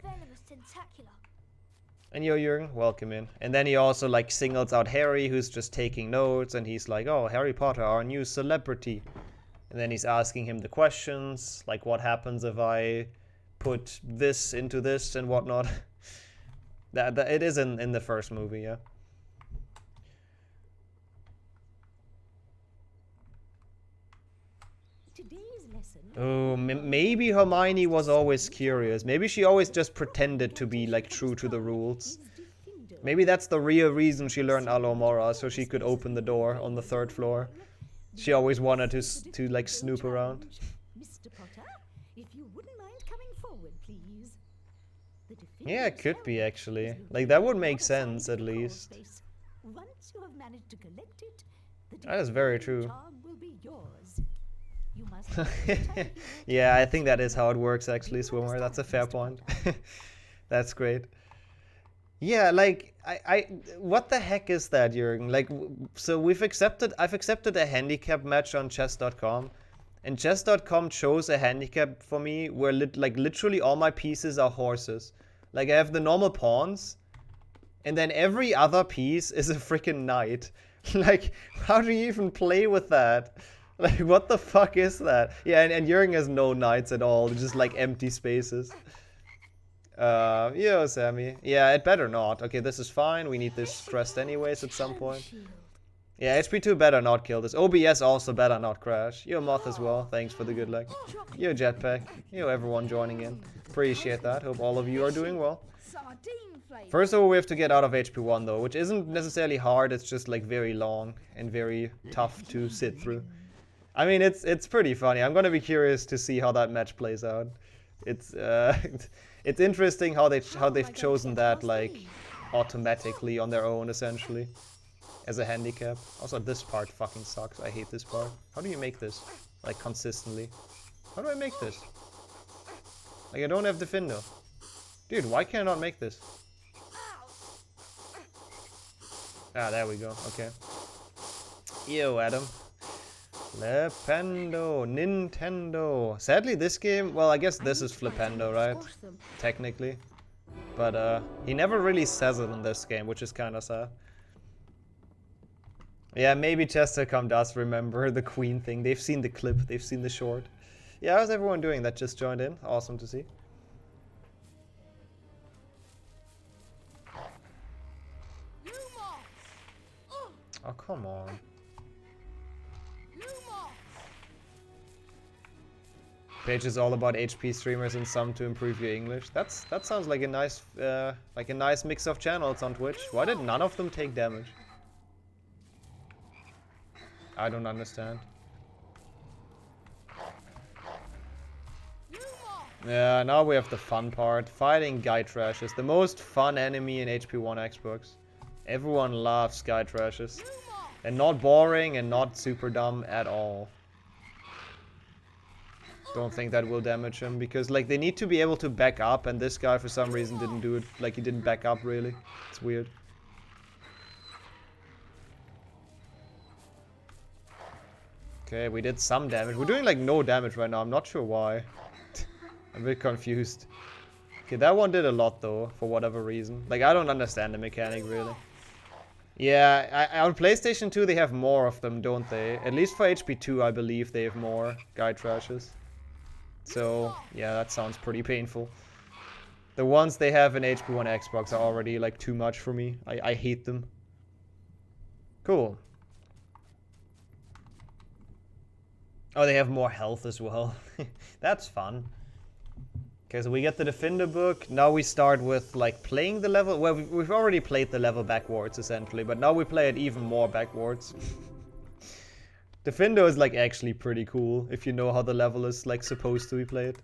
And yo, Jürgen, welcome in. And then he also like singles out Harry, who's just taking notes, and he's like, oh, Harry Potter, our new celebrity. And then he's asking him the questions, like what happens if I put this into this and whatnot. that it is in the first movie, yeah. Oh, maybe Hermione was always curious. Maybe she always just pretended to be, like, true to the rules. Maybe that's the real reason she learned Alomora, so she could open the door on the 3rd floor. She always wanted to like snoop around. Mr. Potter, if you wouldn't mind coming forward, please. Yeah, it could be actually. Like that would make sense at least. Once you have managed to collect it, the That is very true. charm will be yours. You must Yeah, I think that is how it works actually, Swimmer. That's a fair point. That's great. Yeah, like what the heck is that, Jürgen? Like, so I've accepted a handicap match on chess.com, and chess.com chose a handicap for me where literally all my pieces are horses. Like I have the normal pawns, and then every other piece is a freaking knight. Like, how do you even play with that? Like, what the fuck is that? Yeah, and Jürgen has no knights at all, just like empty spaces. Yo, Sammy. Yeah, it better not. Okay, this is fine. We need this crest anyways at some point. Yeah, HP2 better not kill this. OBS also better not crash. Yo, Moth as well. Thanks for the good luck. Yo, Jetpack. Yo, everyone joining in. Appreciate that. Hope all of you are doing well. First of all, we have to get out of HP1 though, which isn't necessarily hard. It's just like very long and very tough to sit through. I mean, it's pretty funny. I'm gonna be curious to see how that match plays out. It's it's interesting how they've chosen that like automatically on their own essentially as a handicap. Also, this part fucking sucks. I hate this part. How do you make this like consistently? How do I make this? Like I don't have Defendo. Dude, why can I not make this? Ah, there we go. Okay. Yo, Adam. Flipendo, Nintendo. Sadly, this game, well, I guess this is Flipendo, right? Technically. But he never really says it in this game, which is kind of sad. Yeah, maybe Chestercom does remember the Queen thing. They've seen the clip, they've seen the short. Yeah, how's everyone doing that just joined in? Awesome to see. Oh, come on. Page is all about HP streamers and some to improve your English. That sounds like a nice mix of channels on Twitch. Why did none of them take damage? I don't understand. Yeah, now we have the fun part. Fighting Guy Trashes, the most fun enemy in HP1 Xbox. Everyone loves Guy Trashes. And not boring and not super dumb at all. Don't think that will damage him because like they need to be able to back up, and this guy for some reason didn't do it. Like he didn't back up really. It's weird. Okay, we did some damage. We're doing like no damage right now. I'm not sure why. I'm a bit confused. Okay, that one did a lot though, for whatever reason. Like I don't understand the mechanic really. Yeah, on PlayStation 2 they have more of them, don't they? At least for HP2 I believe they have more Guy Trashes. So, yeah, that sounds pretty painful. The ones they have in HP1 Xbox are already like too much for me. I hate them. Cool. Oh, they have more health as well. That's fun. Okay, so we get the Defender book. Now we start with like playing the level. Well, we've already played the level backwards essentially, but now we play it even more backwards. Defendo is like actually pretty cool if you know how the level is like supposed to be played.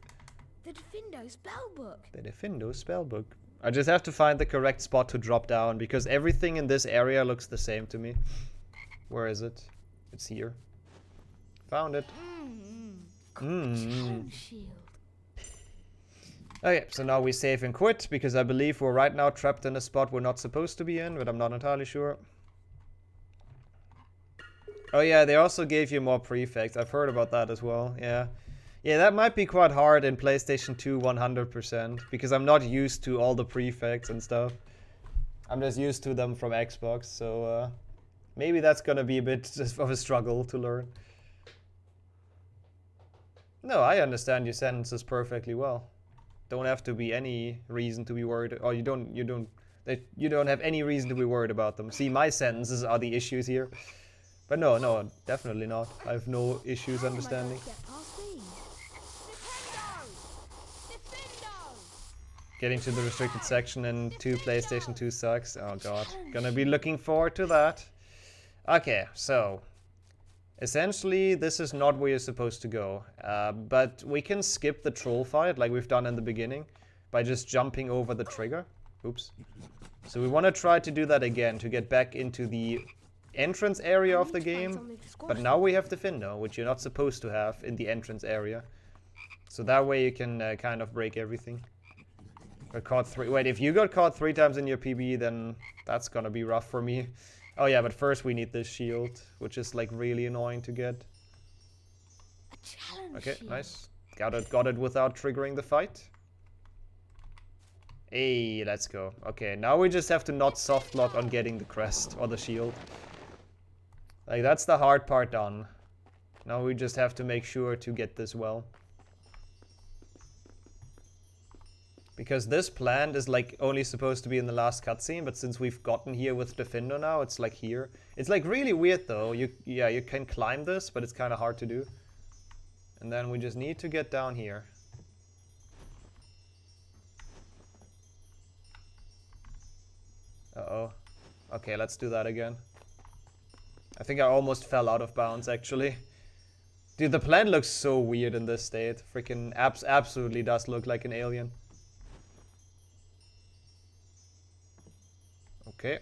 The Defendo spellbook. The Defendo spellbook. I just have to find the correct spot to drop down because everything in this area looks the same to me. Where is it? It's here. Found it. Shield. Okay, so now we save and quit because I believe we're right now trapped in a spot we're not supposed to be in, but I'm not entirely sure. Oh yeah, they also gave you more prefects. I've heard about that as well, yeah. Yeah, that might be quite hard in PlayStation 2 100% because I'm not used to all the prefects and stuff. I'm just used to them from Xbox, so maybe that's gonna be a bit of a struggle to learn. No, I understand your sentences perfectly well. Don't have to be any reason to be worried, or you don't have any reason to be worried about them. See, my sentences are the issues here. But no, definitely not. I have no issues understanding. Getting to the restricted section in PlayStation 2 sucks. Oh god. Gonna be looking forward to that. Okay, so. Essentially, this is not where you're supposed to go. But we can skip the troll fight like we've done in the beginning by just jumping over the trigger. Oops. So we want to try to do that again to get back into the entrance area of the game. But now we have the Findo, which you're not supposed to have in the entrance area. So that way you can kind of break everything. Got caught 3. Wait, if you got caught 3 times in your PB, then that's gonna be rough for me. Oh yeah, but first we need this shield, which is like really annoying to get. Okay, nice. Got it without triggering the fight. Hey, let's go. Okay, now we just have to not soft lock on getting the crest or the shield. Like, that's the hard part done. Now we just have to make sure to get this well. Because this plant is like only supposed to be in the last cutscene, but since we've gotten here with Defendo now, it's like here. It's like really weird though. You can climb this, but it's kind of hard to do. And then we just need to get down here. Uh-oh. Okay, let's do that again. I think I almost fell out of bounds actually. Dude, the plant looks so weird in this state. Freaking absolutely does look like an alien. Okay.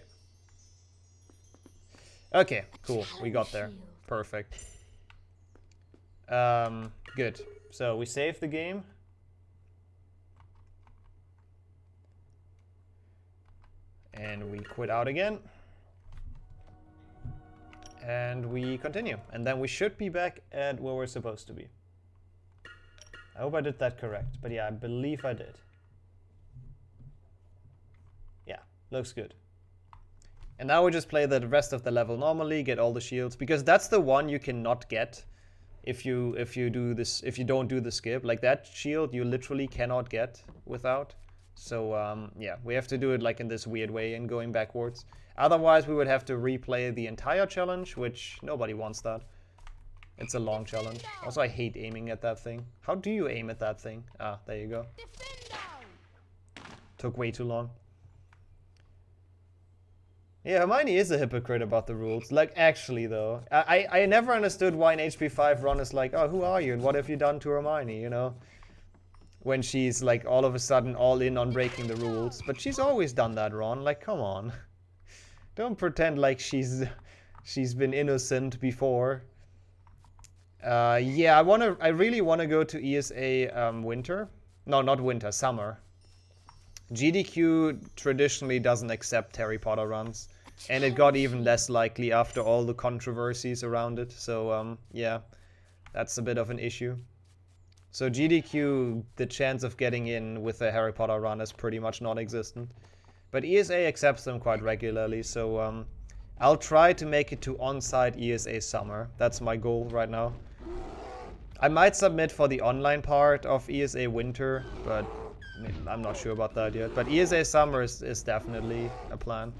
Okay, cool. We got there. Perfect. Good. So we saved the game. And we quit out again. And we continue. And then we should be back at where we're supposed to be. I hope I did that correct. But yeah, I believe I did. Yeah, looks good. And now we just play the rest of the level normally, get all the shields, because that's the one you cannot get if you don't do the skip. Like that shield you literally cannot get without. So yeah, we have to do it like in this weird way and going backwards. Otherwise we would have to replay the entire challenge, which nobody wants that. It's a long challenge. Also, I hate aiming at that thing. How do you aim at that thing? Ah, there you go. Took way too long. Yeah, Hermione is a hypocrite about the rules. Like, actually, though. I never understood why an HP 5 Ron is like, oh, who are you and what have you done to Hermione, you know? When she's, like, all of a sudden all in on breaking the rules. But she's always done that, Ron. Like, come on. Don't pretend like she's been innocent before. Yeah, I really want to go to ESA winter. No, not winter, summer. GDQ traditionally doesn't accept Harry Potter runs. And it got even less likely after all the controversies around it. So, yeah, that's a bit of an issue. So GDQ, the chance of getting in with a Harry Potter run is pretty much non-existent. But ESA accepts them quite regularly, so I'll try to make it to on-site ESA summer. That's my goal right now. I might submit for the online part of ESA winter, but I'm not sure about that yet. But ESA summer is definitely a plan.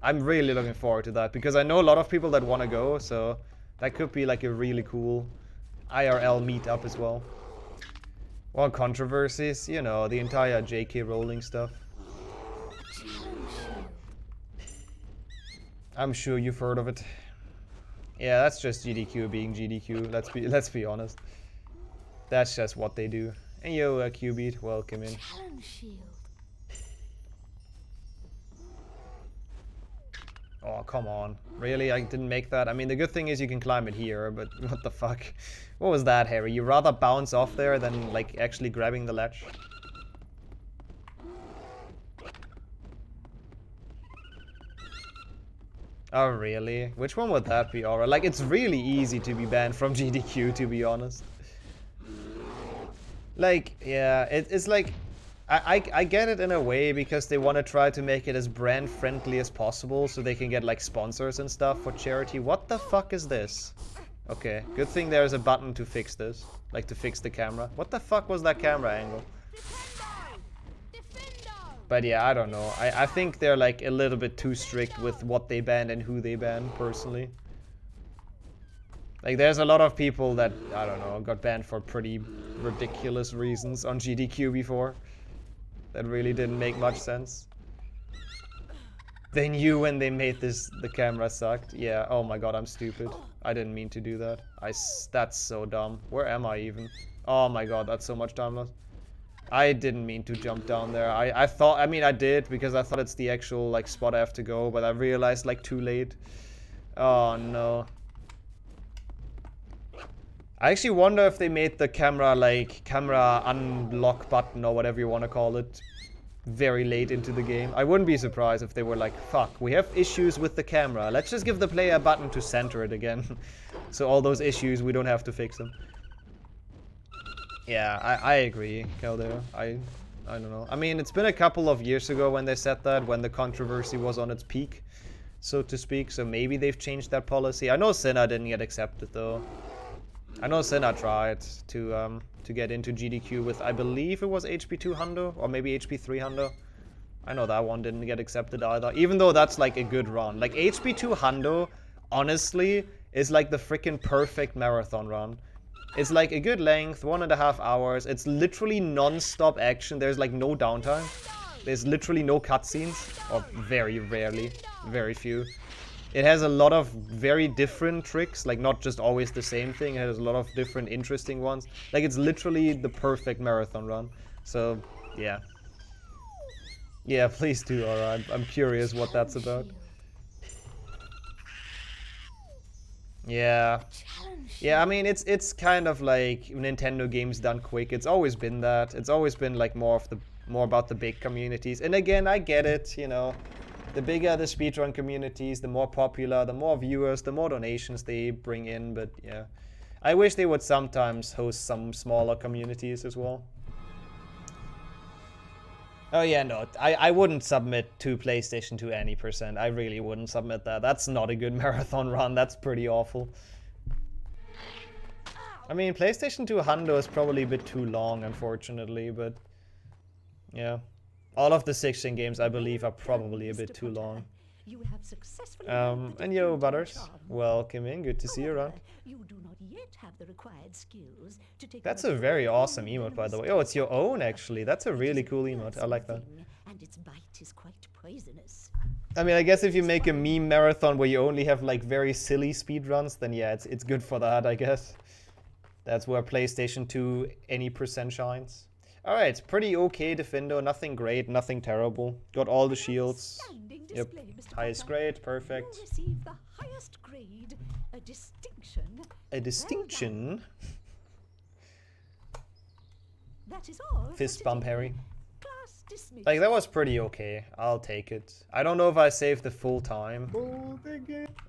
I'm really looking forward to that, because I know a lot of people that want to go, so that could be like a really cool IRL meetup as well. Well, controversies, you know, the entire JK Rowling stuff. I'm sure you've heard of it. Yeah, that's just GDQ being GDQ. Let's be honest. That's just what they do. And yo, QBeat, welcome in. Oh, come on. Really? I didn't make that? I mean, the good thing is you can climb it here, but what the fuck? What was that, Harry? You rather bounce off there than, like, actually grabbing the ledge? Oh, really? Which one would that be, Aura? Like, it's really easy to be banned from GDQ, to be honest. Like, yeah, it's like... I get it in a way because they want to try to make it as brand friendly as possible so they can get like sponsors and stuff for charity. What the fuck is this? Okay, good thing there's a button to fix this. Like to fix the camera. What the fuck was that camera angle? But yeah, I don't know. I think they're like a little bit too strict with what they ban and who they ban, personally. Like there's a lot of people that, I don't know, got banned for pretty ridiculous reasons on GDQ before. That really didn't make much sense. They knew when they made this, the camera sucked. Yeah, oh my god, I'm stupid. I didn't mean to do that. That's so dumb. Where am I even? Oh my god, that's so much time lost. I didn't mean to jump down there. I thought, I mean I did, because I thought it's the actual, like, spot I have to go, but I realized, like, too late. Oh no. I actually wonder if they made the camera, like, camera unlock button or whatever you want to call it very late into the game. I wouldn't be surprised if they were like, fuck, we have issues with the camera. Let's just give the player a button to center it again. So all those issues, we don't have to fix them. Yeah, I agree, Caldero. I don't know. I mean, it's been a couple of years ago when they said that, when the controversy was on its peak, so to speak. So maybe they've changed that policy. I know Senna didn't get accepted, though. I know Senna tried to get into GDQ with, I believe it was HP2 Hundo, or maybe HP3 Hundo. I know that one didn't get accepted either, even though that's like a good run. Like HP2 Hundo, honestly, is like the freaking perfect marathon run. It's like a good length, 1.5 hours. It's literally non-stop action. There's like no downtime. There's literally no cutscenes, or very rarely, very few. It has a lot of very different tricks, like not just always the same thing. It has a lot of different interesting ones. Like it's literally the perfect marathon run. So, yeah. Yeah, please do, alright. I'm curious what that's about. Yeah. Yeah, I mean, it's kind of like Nintendo games done quick. It's always been that. It's always been like more about the big communities. And again, I get it, you know. The bigger the speedrun communities, the more popular, the more viewers, the more donations they bring in, but yeah. I wish they would sometimes host some smaller communities as well. Oh yeah, no, I wouldn't submit to PlayStation to any %. I really wouldn't submit that. That's not a good marathon run, that's pretty awful. I mean, PlayStation 2 Hundo is probably a bit too long, unfortunately, but yeah. All of the 16 games, I believe, are probably a bit too long. And yo, Butters, welcome in. Good to see you around. That's a very awesome emote, by the way. Oh, it's your own, actually. That's a really cool emote. I like that. I mean, I guess if you make a meme marathon where you only have, like, very silly speedruns, then yeah, it's good for that, I guess. That's where PlayStation 2 any % shines. Alright, pretty okay Defendo, nothing great, nothing terrible. Got all the shields. Yep, highest grade, perfect. Receive the highest grade, a distinction. A distinction? That is all. Fist bump, Harry. Like, that was pretty okay. I'll take it. I don't know if I saved the full time.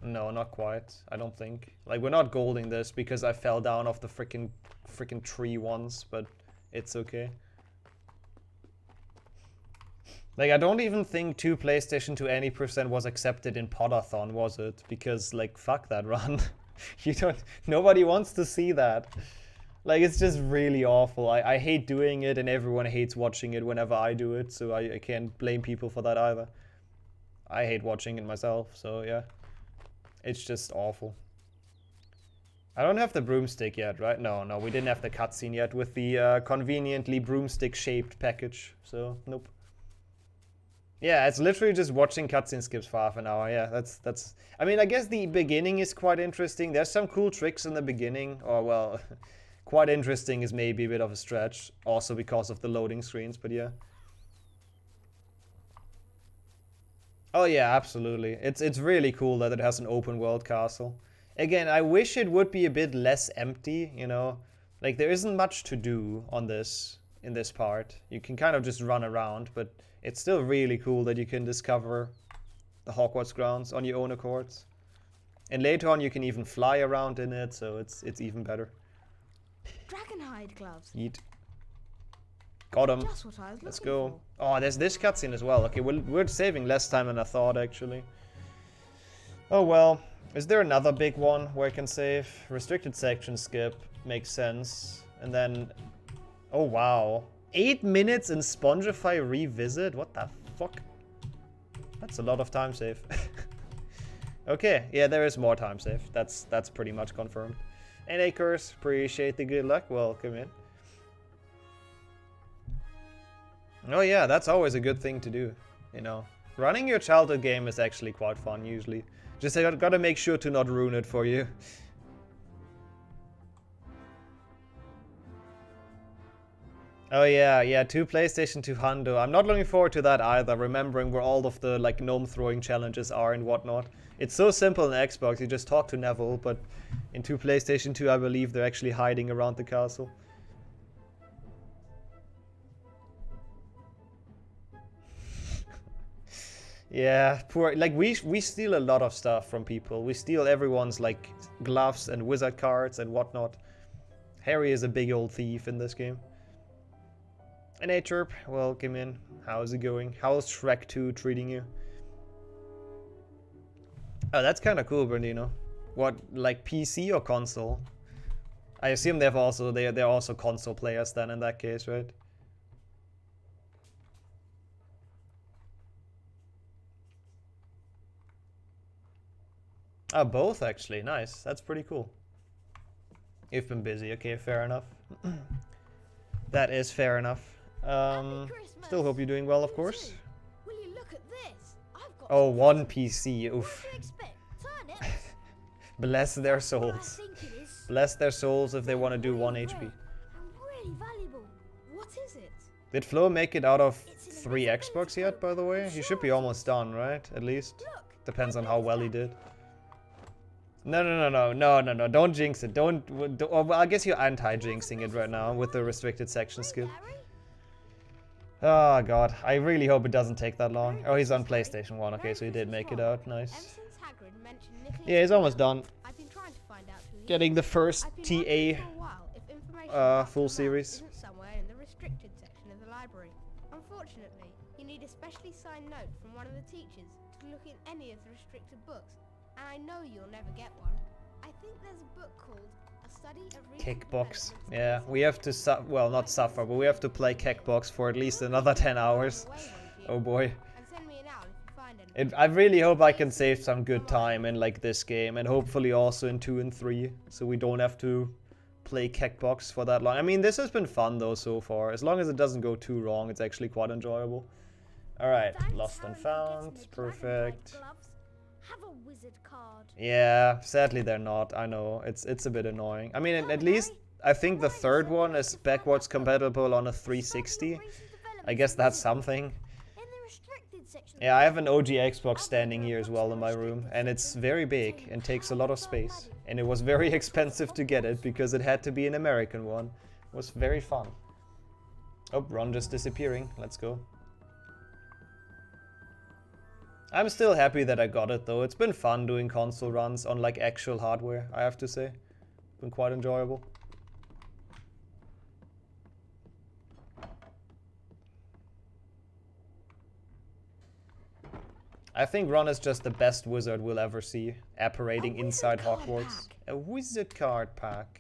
No, not quite. I don't think. Like, we're not golding this because I fell down off the freaking tree once, but it's okay. Like, I don't even think 2 PlayStation to any % was accepted in Podathon, was it? Because, like, fuck that run. Nobody wants to see that. Like, it's just really awful. I hate doing it, and everyone hates watching it whenever I do it, so I can't blame people for that either. I hate watching it myself, so yeah. It's just awful. I don't have the broomstick yet, right? No, we didn't have the cutscene yet with the conveniently broomstick-shaped package, so nope. Yeah, it's literally just watching cutscene skips for half an hour. Yeah, that's. I mean, I guess the beginning is quite interesting. There's some cool tricks in the beginning, or well, quite interesting is maybe a bit of a stretch, also because of the loading screens. But yeah. Oh yeah, absolutely. It's really cool that it has an open world castle. Again, I wish it would be a bit less empty. You know, like there isn't much to do on this in this part. You can kind of just run around, but it's still really cool that you can discover the Hogwarts grounds on your own accords. And later on you can even fly around in it, so it's even better. Dragonhide gloves. Yeet. Got him. Just what I was Let's looking go. for. Oh, there's this cutscene as well. Okay, we're saving less time than I thought, actually. Oh well. Is there another big one where I can save? Restricted section skip. Makes sense. And then... Oh, wow. 8 minutes in Spongify Revisit? What the fuck? That's a lot of time save. Okay, yeah, there is more time save. That's pretty much confirmed. And Acres, appreciate the good luck. Welcome in. Oh yeah, that's always a good thing to do, you know. Running your childhood game is actually quite fun, usually. Just I gotta make sure to not ruin it for you. Oh yeah, 2 PlayStation 2 Hundo. I'm not looking forward to that either, remembering where all of the like gnome throwing challenges are and whatnot. It's so simple in Xbox, you just talk to Neville, but in 2 PlayStation 2 I believe they're actually hiding around the castle. Yeah, poor, like we steal a lot of stuff from people. We steal everyone's like gloves and wizard cards and whatnot. Harry is a big old thief in this game. And hey Chirp, welcome in. How's it going? How's Shrek 2 treating you? Oh, that's kind of cool, Bernardino. What, like PC or console? I assume they're also console players then in that case, right? Oh, both actually. Nice. That's pretty cool. You've been busy. Okay, fair enough. That is fair enough. Still hope you're doing well, of course. Will you look at this? I've got Oh, one PC. Oof. what do you expect? Turn it. Bless their souls. Bless their souls if they want to do 1 HP. And really valuable. What is it? Did Flo make it out of 3 Xbox yet, by the way? He should be almost done, right? At least. Depends on how well he did. No. Don't jinx it. Don't well, I guess you're anti-jinxing it right now with the restricted section skill. Oh god, I really hope it doesn't take that long. Oh, he's on PlayStation 1. Okay, so he did make it out. Nice. Yeah, he's almost done. Getting the first TA full series. Somewhere in the restricted section of the library. Unfortunately, you need a specially signed note from one of the teachers to look in any of the restricted books. And I know you'll never get one. I think there's a book called A Study of Kickbox. Yeah, we have to well, not suffer, but we have to play Kickbox for at least another 10 hours. Oh boy. And send me an owl if you find anything. I really hope I can save some good time in like this game, and hopefully also in 2 and 3, so we don't have to play Kickbox for that long. I mean, this has been fun though so far. As long as it doesn't go too wrong, it's actually quite enjoyable. Alright, lost and found. Perfect. Have a wizard card. Yeah, sadly they're not. I know, it's a bit annoying. I mean, at least I think the third one is backwards compatible on a 360. I guess that's something. Yeah, I have an OG Xbox standing here as well in my room, and it's very big and takes a lot of space. And it was very expensive to get it because it had to be an American one. It was very fun. Oh, Ron just disappearing. Let's go. I'm still happy that I got it though. It's been fun doing console runs on like actual hardware, I have to say. Been quite enjoyable. I think Ron is just the best wizard we'll ever see, apparating inside Hogwarts. A wizard card pack.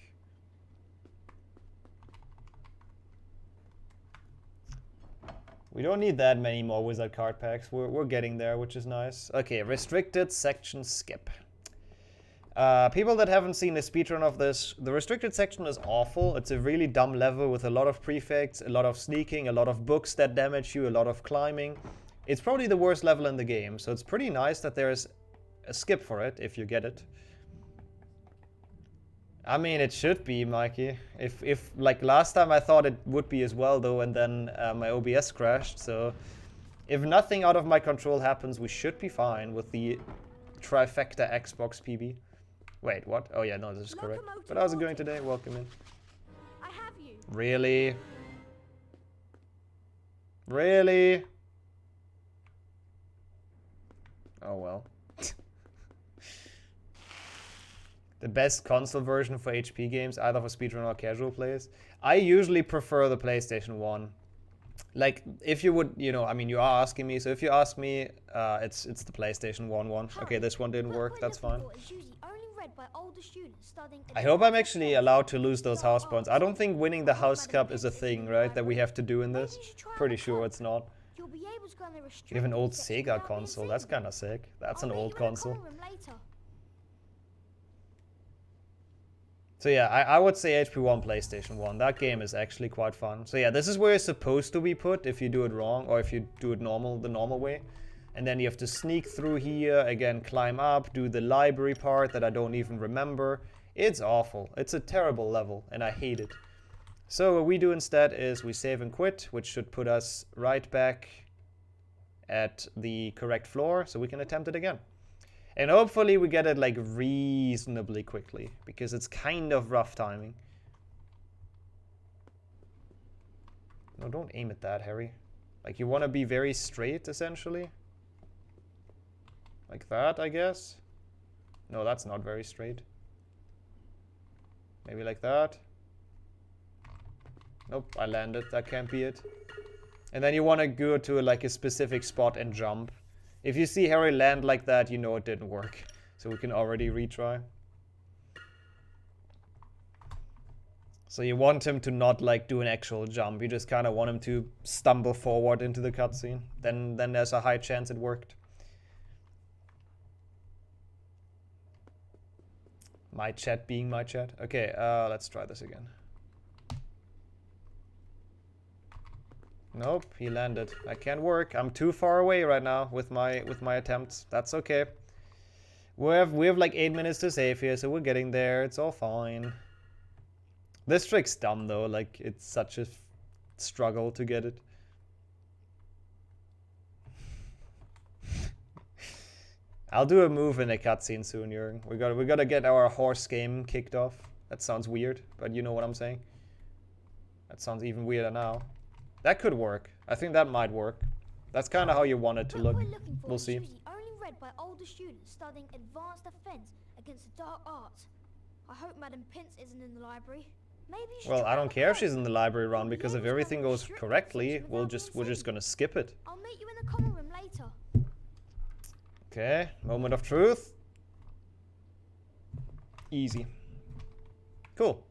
We don't need that many more wizard card packs. We're getting there, which is nice. Okay, restricted section skip. People that haven't seen a speedrun of this, the restricted section is awful. It's a really dumb level with a lot of prefects, a lot of sneaking, a lot of books that damage you, a lot of climbing. It's probably the worst level in the game, so it's pretty nice that there's a skip for it, if you get it. I mean, it should be, Mikey. If like last time I thought it would be as well, though, and then my OBS crashed, so if nothing out of my control happens, we should be fine with the trifecta Xbox PB. Wait, what? Oh yeah, no, this is correct. But how's it going today? Welcome in. I have you. Really? Really? Oh well. The best console version for HP games, either for speedrun or casual players. I usually prefer the PlayStation 1. Like, if you would, you know, I mean, you are asking me, so if you ask me, it's the PlayStation 1 one. Okay, this one didn't work, that's fine. I hope I'm actually allowed to lose those house points. I don't think winning the House Cup is a thing, right, that we have to do in this. Pretty sure it's not. You have an old Sega console, that's kinda sick. That's an old console. So yeah, I would say HP1 PlayStation 1. That game is actually quite fun. So yeah, this is where it's supposed to be put if you do it wrong or if you do it the normal way. And then you have to sneak through here, again climb up, do the library part that I don't even remember. It's awful. It's a terrible level, and I hate it. So what we do instead is we save and quit, which should put us right back at the correct floor, so we can attempt it again. And hopefully we get it like reasonably quickly, because it's kind of rough timing. No, don't aim at that, Harry. Like, you want to be very straight, essentially. Like that, I guess. No, that's not very straight. Maybe like that. Nope, I landed. That can't be it. And then you want to go to like a specific spot and jump. If you see Harry land like that, you know it didn't work. So we can already retry. So you want him to not like do an actual jump. You just kind of want him to stumble forward into the cutscene. Then there's a high chance it worked. My chat being my chat. Okay, let's try this again. Nope, he landed. I can't work. I'm too far away right now with my attempts. That's okay. We have like 8 minutes to save here, so we're getting there. It's all fine. This trick's dumb though. Like, it's such a struggle to get it. I'll do a move in a cutscene soon, Jürgen. We gotta get our horse game kicked off. That sounds weird, but you know what I'm saying. That sounds even weirder now. That could work. I think that might work. That's kind of how you want it to look. We'll see. Only read by older students studying advanced defense against the dark arts. I hope Madam Pince isn't in the library. Maybe you should. Well, I don't care if she's in the library, Ron, because if everything goes correctly, we're just gonna skip it. I'll meet you in the common room later. Okay, moment of truth. Easy. Cool.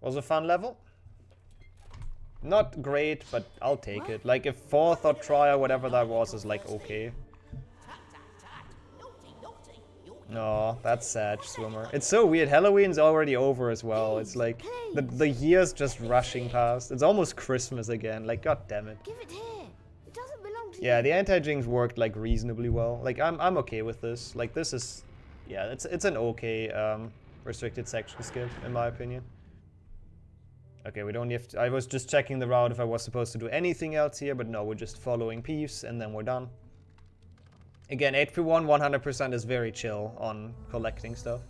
Was a fun level. Not great, but I'll take it. Like, a fourth or try or whatever that was is like okay. No, that's sad, Swimmer. It's so weird. Halloween's already over as well. It's like the year's just rushing past. It's almost Christmas again. Like, god damn it. Give it here. It doesn't belong to Yeah, the anti-jinx worked like reasonably well. Like, I'm okay with this. Like, this is, yeah, it's an okay restricted section skip in my opinion. Okay, we don't have to, I was just checking the route if I was supposed to do anything else here, but no, we're just following Peeves and then we're done. Again, HP1 100% is very chill on collecting stuff.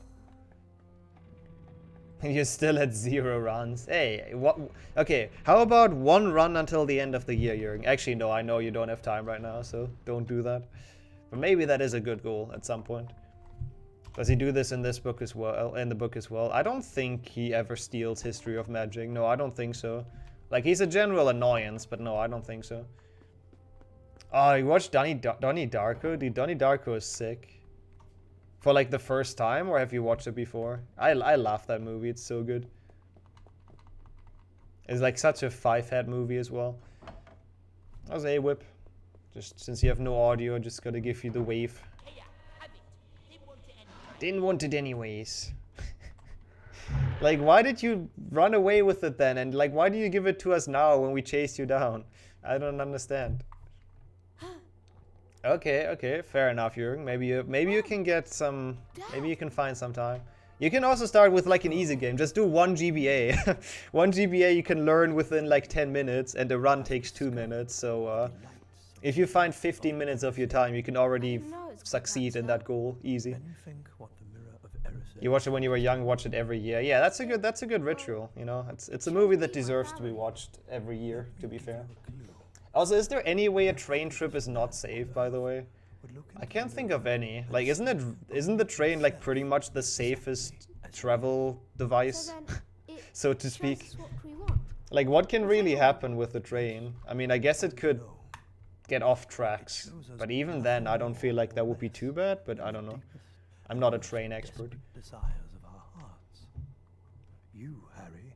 You're still at 0 runs. Hey, what? Okay, how about 1 run until the end of the year, Jürgen? Actually, no, I know you don't have time right now, so don't do that. But maybe that is a good goal at some point. Does he do this in this book as well? In the book as well? I don't think he ever steals History of Magic. No, I don't think so. Like, he's a general annoyance, but no, I don't think so. Oh, you watched Donnie Darko? Dude, Donnie Darko is sick. For like the first time, or have you watched it before? I love that movie. It's so good. It's like such a 5-head movie as well. That was A-Whip. Just since you have no audio, just gotta give you the wave. Didn't want it anyways. Like, why did you run away with it then? And like, why do you give it to us now when we chased you down? I don't understand. Okay, fair enough, Jürgen. Maybe you can get some. Maybe you can find some time. You can also start with like an easy game. Just do 1 GBA. 1 GBA you can learn within like 10 minutes, and the run takes 2 minutes. So if you find 15 minutes of your time, you can already succeed in that goal. Easy. You watched it when you were young. Watch it every year. Yeah, that's a good ritual. You know, it's a movie that deserves to be watched every year. To be fair. Also, is there any way a train trip is not safe, by the way? I can't think of any. Like, isn't the train like pretty much the safest travel device, so to speak? Like, what can really happen with the train? I mean, I guess it could get off tracks, but even then, I don't feel like that would be too bad, but I don't know. I'm not a train expert. Desires of our hearts. You, Harry,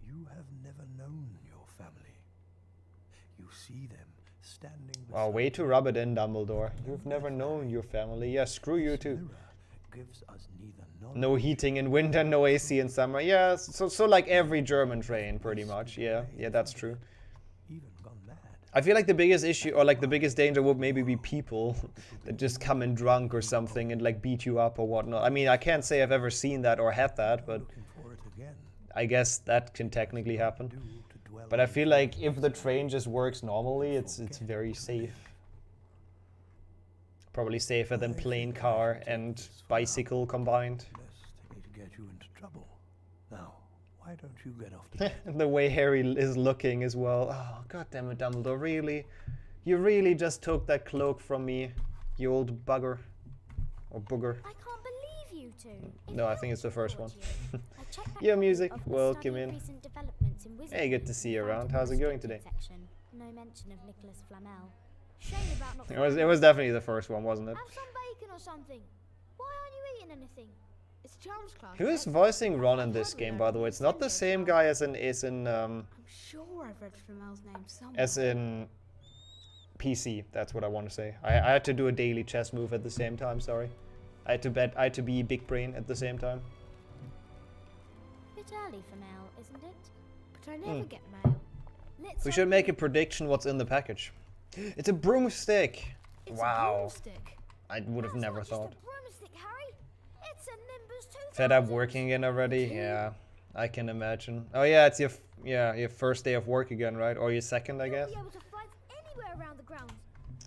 you have never known your family. You see them standing. Oh, way to rub it in, Dumbledore. You've never known your family. Yeah, screw you too. Gives us neither no heating in winter, no AC in summer. Yeah, so like every German train, pretty much. Yeah, that's true. I feel like the biggest issue, or like the biggest danger, would maybe be people that just come in drunk or something and like beat you up or whatnot. I mean, I can't say I've ever seen that or had that, but I guess that can technically happen. But I feel like if the train just works normally, it's very safe. Probably safer than plane, car, and bicycle combined. To get you into trouble. Now, why don't you get off to bed? The way Harry is looking as well. Oh, god damn it, Dumbledore, really? You really just took that cloak from me, you old bugger. Or booger. I can't believe you two. No, I think it's the first one. Yeah, music, welcome in. Hey, good to see you around. How's it going today? No mention of Nicholas Flamel. Shame about not It was definitely the first one, wasn't it? Have some bacon or something. Why aren't you eating anything? It's a challenge class. Who is voicing Ron in this game, by the way? It's not the same guy as in I'm sure I've read Flamel's name somewhere. as in PC. That's what I want to say. I had to do a daily chess move at the same time. Sorry, I had to be big brain at the same time. Bit early for mail, isn't it? But I never get mail. We should make a prediction what's in the package. It's a broomstick. It's Wow. a broomstick. I would have never It's not thought. just a broomstick, Harry. It's a Nimbus 2000. Fed up working again already? Yeah, I can imagine. Oh yeah, it's your first day of work again, right? Or your second, I guess. You'll be able to fly anywhere around the grounds,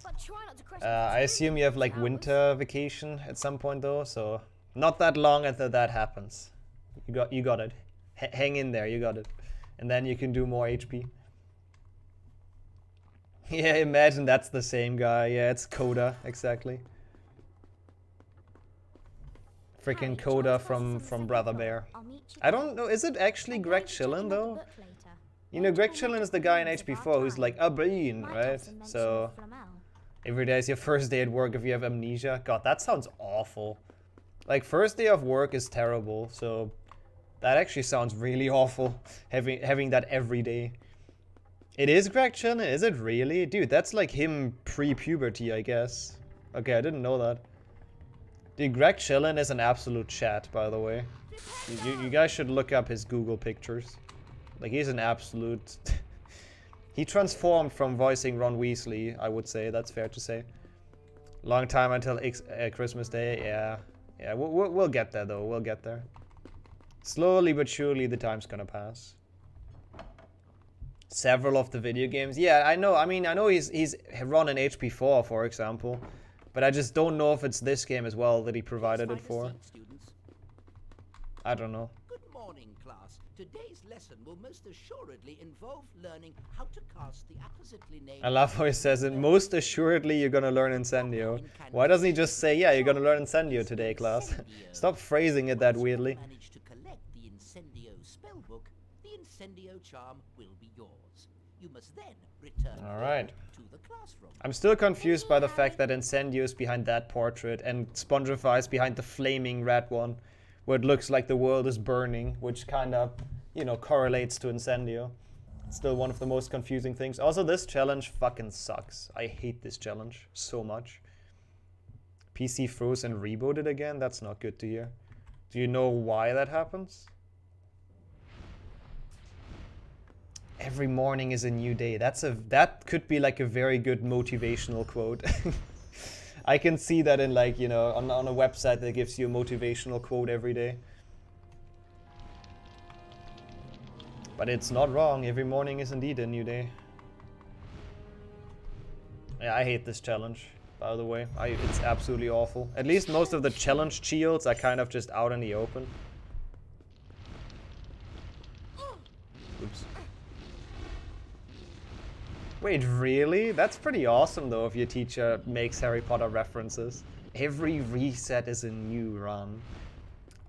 but try not to crash I assume you have like winter vacation at some point though, so not that long until that happens. You got it. Hang in there, you got it. And then you can do more HP. Yeah, imagine that's the same guy. Yeah, it's Coda, exactly. Freaking Coda from Brother Bear. I don't know, is it actually Greg Chillen though? You know, Greg Chillen is the guy in HP4 who's like a bean, right? So every day is your first day at work if you have amnesia. God, that sounds awful. Like, first day of work is terrible, so that actually sounds really awful, having that every day. It is Greg Chillen? Is it really? Dude, that's like him pre-puberty, I guess. Okay, I didn't know that. Dude, Greg Chillen is an absolute chat, by the way. You guys should look up his Google pictures. Like, he's an absolute... He transformed from voicing Ron Weasley, I would say. That's fair to say. Long time until Christmas Day. Yeah. Yeah, we'll get there, though. We'll get there. Slowly but surely, the time's gonna pass. Several of the video games. Yeah, I know. I mean, I know he's Ron in HP4, for example. But I just don't know if it's this game as well that he provided it for. I don't know. Good morning, class. Today's lesson will most assuredly involve learning how to cast the appositely named... I love how he says it. Most assuredly, you're gonna learn Incendio. Why doesn't he just say, yeah, you're gonna learn Incendio today, class? Stop phrasing it that weirdly. Manage to collect the Incendio spellbook, the Incendio charm will be yours. You must then return Alright. to the classroom. I'm still confused by the fact that Incendio is behind that portrait and Spongify is behind the flaming red one, where it looks like the world is burning, which kind of, you know, correlates to Incendio. It's still one of the most confusing things. Also, this challenge fucking sucks. I hate this challenge so much. PC froze and rebooted again? That's not good to hear. Do you know why that happens? Every morning is a new day. That could be like a very good motivational quote. I can see that in, like, you know, on a website that gives you a motivational quote every day. But it's not wrong. Every morning is indeed a new day. Yeah, I hate this challenge, by the way. It's absolutely awful. At least most of the challenge shields are kind of just out in the open. Oops. Wait, really? That's pretty awesome, though, if your teacher makes Harry Potter references. Every reset is a new run.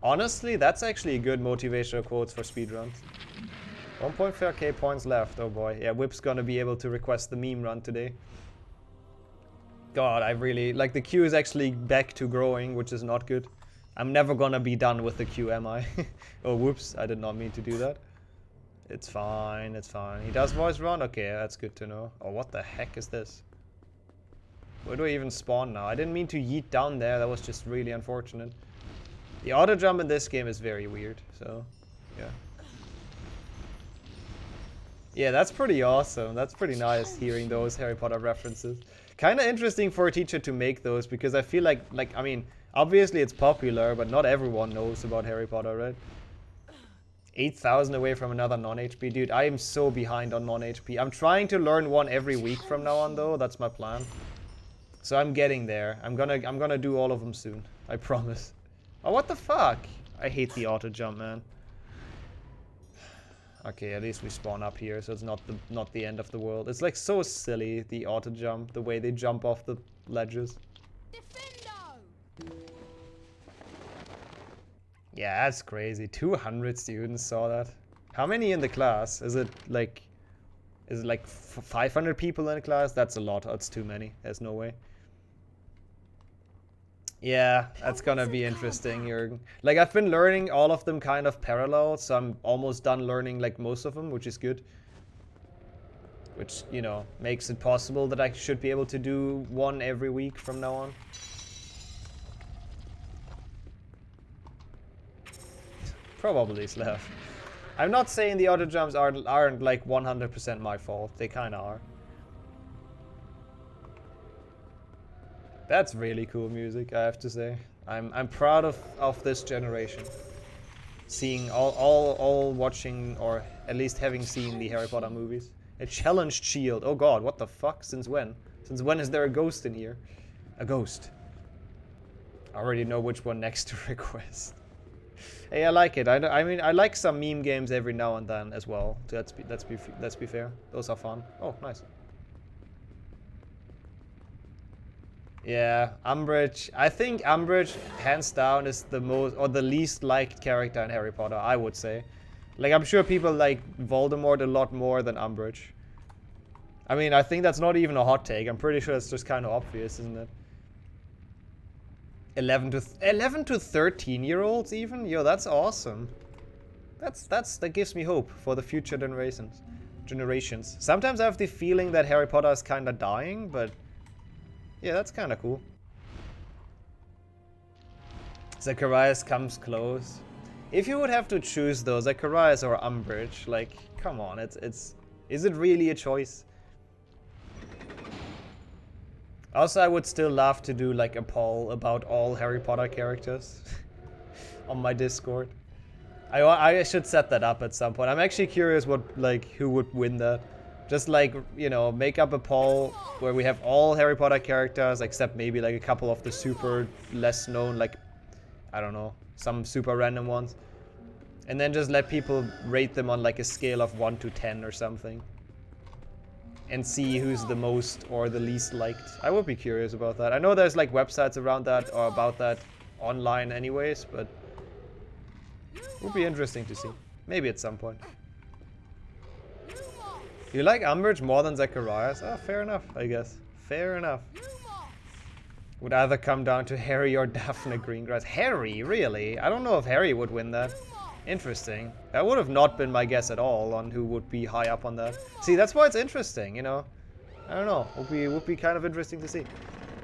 Honestly, that's actually a good motivational quote for speedruns. 1.4k points left, oh boy. Yeah, Whip's gonna be able to request the meme run today. God, I really... Like, the queue is actually back to growing, which is not good. I'm never gonna be done with the queue, am I? Oh, whoops, I did not mean to do that. It's fine, it's fine. He does voice run? Okay, that's good to know. Oh, what the heck is this? Where do I even spawn now? I didn't mean to yeet down there, that was just really unfortunate. The auto jump in this game is very weird, so, yeah. Yeah, that's pretty awesome. That's pretty nice hearing those Harry Potter references. Kind of interesting for a teacher to make those because I feel like, I mean, obviously it's popular, but not everyone knows about Harry Potter, right? 8,000 away from another non-HP. Dude, I am so behind on non-HP. I'm trying to learn one every week from now on, though. That's my plan. So I'm getting there. I'm gonna do all of them soon. I promise. Oh, what the fuck? I hate the auto jump, man. Okay, at least we spawn up here, so it's not the end of the world. It's like so silly, the auto jump, the way they jump off the ledges. Yeah, that's crazy. 200 students saw that. How many in the class? Is it like 500 people in the class? That's a lot. That's too many. There's no way. Yeah, that's gonna be interesting, Jürgen. Like, I've been learning all of them kind of parallel, so I'm almost done learning like most of them, which is good. Which, you know, makes it possible that I should be able to do one every week from now on. Probably, Slav. I'm not saying the auto jumps aren't like 100% my fault. They kind of are. That's really cool music, I have to say. I'm proud of this generation. Seeing all watching, or at least having seen the Harry Potter movies. A challenged shield. Oh god, what the fuck? Since when? Since when is there a ghost in here? A ghost. I already know which one next to request. Hey, I like it. I mean, I like some meme games every now and then as well. Let's be fair. Those are fun. Oh, nice. Yeah, Umbridge. I think Umbridge, hands down, is the most or the least liked character in Harry Potter, I would say. Like, I'm sure people like Voldemort a lot more than Umbridge. I mean, I think that's not even a hot take. I'm pretty sure it's just kind of obvious, isn't it? 11 to 13-year-olds even? Yo, that's awesome. That gives me hope for the future generations. Sometimes I have the feeling that Harry Potter is kind of dying, but yeah, that's kind of cool. Zacharias comes close. If you would have to choose though, Zacharias or Umbridge, like, come on, is it really a choice? Also, I would still love to do like a poll about all Harry Potter characters on my Discord. I should set that up at some point. I'm actually curious who would win that. Just like, you know, make up a poll where we have all Harry Potter characters except maybe like a couple of the super less known, like, I don't know, some super random ones. And then just let people rate them on like a scale of 1 to 10 or something. And see who's the most or the least liked. I would be curious about that. I know there's like websites around that or about that online anyways, but it would be interesting to see. Maybe at some point. You like Umbridge more than Zacharias? Oh, fair enough, I guess. Fair enough. Would either come down to Harry or Daphne Greengrass. Harry? Really? I don't know if Harry would win that. Interesting. That would have not been my guess at all on who would be high up on that. See, that's why it's interesting, you know? I don't know. Would be kind of interesting to see.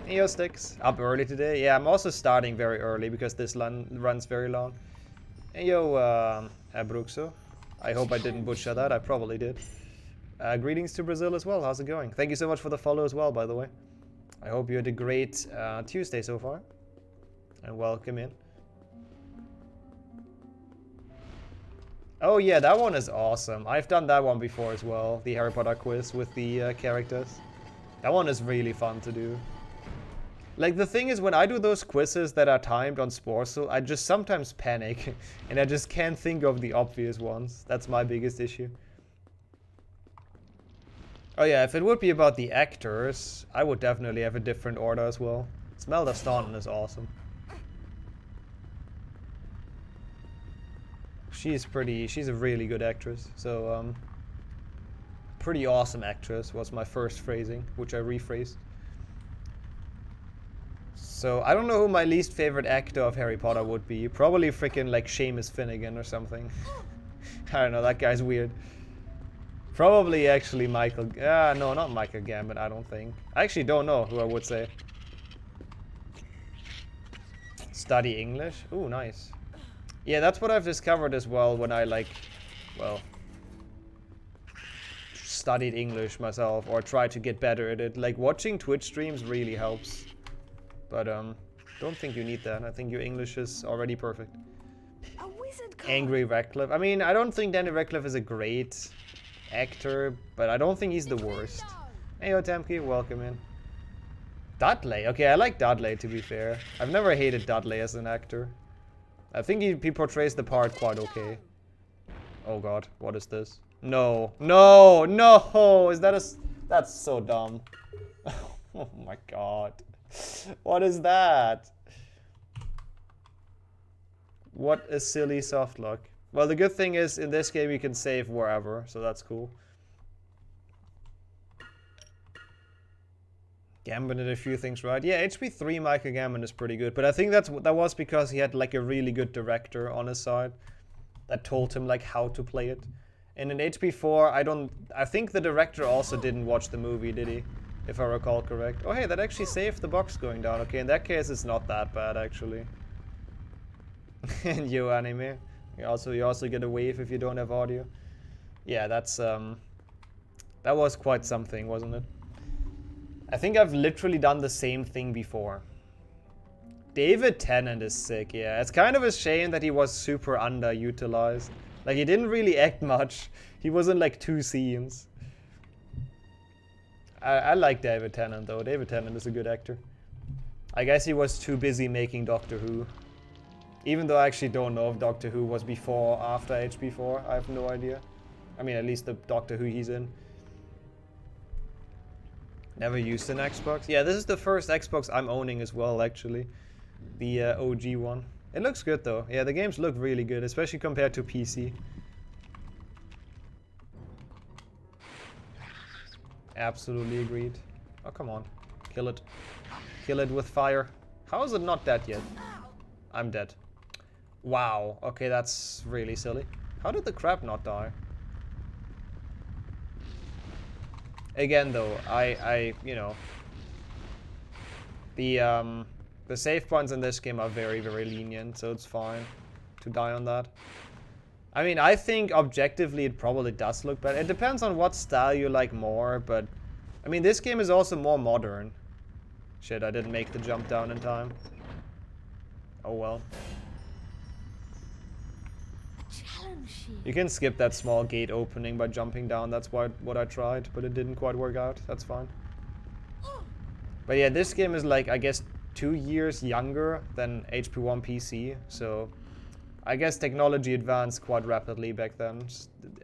Yo, Sticks. Up early today? Yeah, I'm also starting very early because this runs very long. Yo, Abruxo. I hope I didn't butcher that. I probably did. Greetings to Brazil as well. How's it going? Thank you so much for the follow as well, by the way. I hope you had a great Tuesday so far. And welcome in. Oh yeah, that one is awesome. I've done that one before as well. The Harry Potter quiz with the characters. That one is really fun to do. Like, the thing is, when I do those quizzes that are timed on Sporcel, I just sometimes panic. And I just can't think of the obvious ones. That's my biggest issue. Oh yeah, if it would be about the actors, I would definitely have a different order as well. Smelda Staunton is awesome. She's a really good actress. So, pretty awesome actress was my first phrasing, which I rephrased. So, I don't know who my least favorite actor of Harry Potter would be. Probably freaking like Seamus Finnegan or something. I don't know, that guy's weird. Probably actually Michael... no, not Michael Gambit, I don't think. I actually don't know who I would say. Study English? Ooh, nice. Yeah, that's what I've discovered as well when I like... Well... studied English myself or tried to get better at it. Like, watching Twitch streams really helps. But, don't think you need that. I think your English is already perfect. A wizard card. Angry Radcliffe. I mean, I don't think Danny Radcliffe is a great actor, but I don't think he's the worst. Hey, Otamki, welcome in. Dudley. Okay, I like Dudley, to be fair. I've never hated Dudley as an actor. I think he portrays the part quite okay. Oh god, what is this? No. No! No! Is that a... That's so dumb. Oh my god. What is that? What a silly softlock. Well, the good thing is, in this game you can save wherever, so that's cool. Gambit did a few things right. Yeah, HP 3 Michael Gambit is pretty good, but I think that was because he had like a really good director on his side that told him like how to play it. And in HP 4, I think the director also didn't watch the movie, did he? If I recall correct. Oh hey, that actually saved the box going down. Okay, in that case it's not that bad actually. And you anime. You also get a wave if you don't have audio. Yeah, that's that was quite something, wasn't it? I think I've literally done the same thing before. David Tennant is sick, yeah. It's kind of a shame that he was super underutilized. Like, he didn't really act much. He was in like 2 scenes. I like David Tennant though. David Tennant is a good actor. I guess he was too busy making Doctor Who. Even though I actually don't know if Doctor Who was before or after HP4. I have no idea. I mean, at least the Doctor Who he's in. Never used an Xbox. Yeah, this is the first Xbox I'm owning as well, actually. The OG one. It looks good though. Yeah, the games look really good, especially compared to PC. Absolutely agreed. Oh, come on. Kill it. Kill it with fire. How is it not dead yet? I'm dead. Wow. Okay, that's really silly. How did the crab not die? Again, though, you know, the save points in this game are very, very lenient, so it's fine to die on that. I mean, I think objectively it probably does look better. It depends on what style you like more, but I mean, this game is also more modern. Shit, I didn't make the jump down in time. Oh well. You can skip that small gate opening by jumping down. That's what I tried, but it didn't quite work out. That's fine. But yeah, this game is like, I guess, 2 years younger than HP1 PC, so I guess technology advanced quite rapidly back then.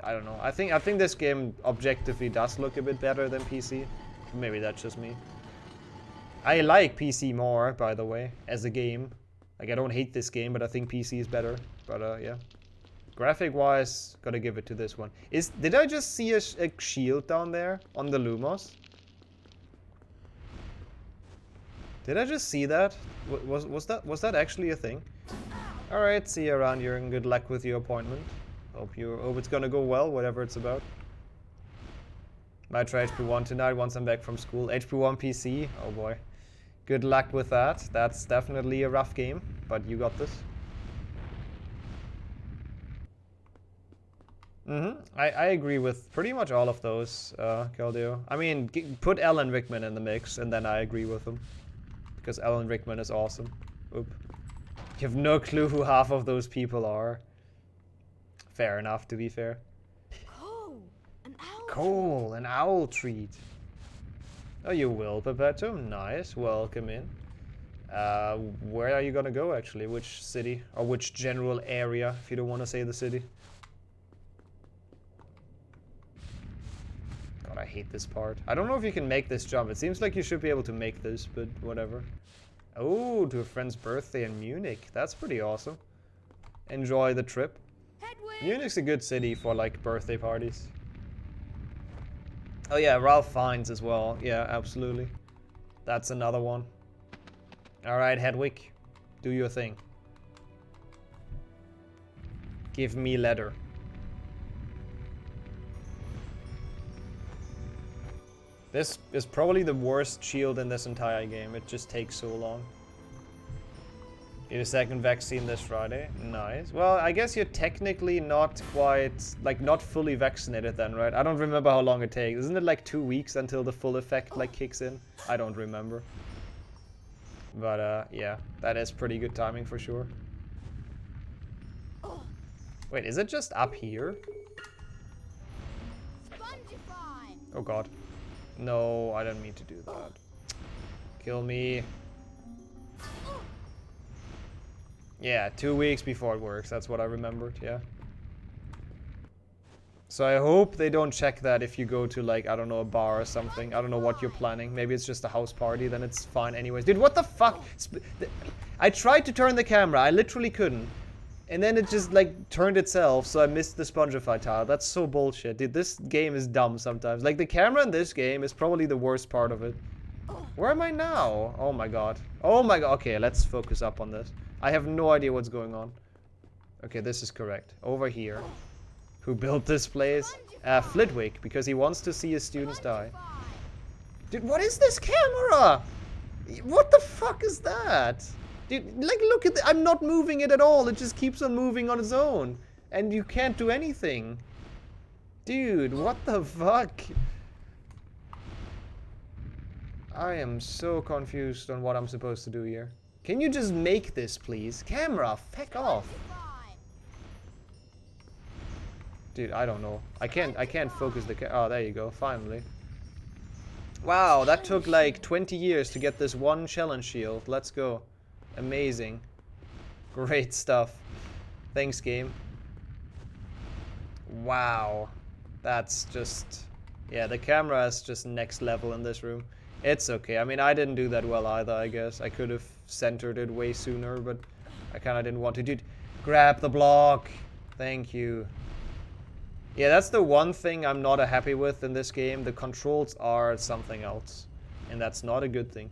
I don't know. I think this game objectively does look a bit better than PC. Maybe that's just me. I like PC more, by the way, as a game. Like, I don't hate this game, but I think PC is better. But yeah. Graphic-wise, gotta give it to this one. Did I just see a shield down there on the Lumos? Did I just see that? Was that actually a thing? All right, see you around here, and good luck with your appointment. Hope it's gonna go well, whatever it's about. Might try HP1 tonight once I'm back from school. HP1 PC, oh boy. Good luck with that. That's definitely a rough game, but you got this. I agree with pretty much all of those, Caldeo. I mean, put Alan Rickman in the mix, and then I agree with him. Because Alan Rickman is awesome. Oop. You have no clue who half of those people are. Fair enough, to be fair. Cool, an owl treat. Oh, you will, Pepetto? Nice, welcome in. Where are you gonna go, actually? Which city? Or which general area, if you don't want to say the city? God, I hate this part. I don't know if you can make this jump. It seems like you should be able to make this, but whatever. Oh, to a friend's birthday in Munich. That's pretty awesome. Enjoy the trip. Munich's a good city for, like, birthday parties. Oh yeah, Ralph Fiennes as well. Yeah, absolutely. That's another one. Alright, Hedwig. Do your thing. Give me letter. This is probably the worst shield in this entire game. It just takes so long. Need a second vaccine this Friday. Nice. Well, I guess you're technically not quite, like, not fully vaccinated then, right? I don't remember how long it takes. Isn't it like 2 weeks until the full effect, like, kicks in? I don't remember. But, yeah. That is pretty good timing for sure. Wait, is it just up here? Oh god. No, I don't mean to do that. Kill me. Yeah, 2 weeks before it works. That's what I remembered, yeah. So I hope they don't check that if you go to, like, I don't know, a bar or something. I don't know what you're planning. Maybe it's just a house party, then it's fine anyways. Dude, what the fuck? I tried to turn the camera. I literally couldn't. And then it just, like, turned itself, so I missed the Spongify tile. That's so bullshit. Dude, this game is dumb sometimes. Like, the camera in this game is probably the worst part of it. Where am I now? Oh my god. Oh my god. Okay, let's focus up on this. I have no idea what's going on. Okay, this is correct. Over here. Who built this place? Flitwick, because he wants to see his students die. Dude, what is this camera? What the fuck is that? Dude, like, look at I'm not moving it at all. It just keeps on moving on its own. And you can't do anything. Dude, what the fuck? I am so confused on what I'm supposed to do here. Can you just make this, please? Camera, feck off. Dude, I don't know. I can't focus the oh, there you go, finally. Wow, that took like 20 years to get this one challenge shield. Let's go. Amazing. Great stuff. Thanks, game. Wow. That's just... yeah, the camera is just next level in this room. It's okay. I mean, I didn't do that well either, I guess. I could have centered it way sooner, but I kind of didn't want to. Dude, grab the block. Thank you. Yeah, that's the one thing I'm not happy with in this game. The controls are something else. And that's not a good thing.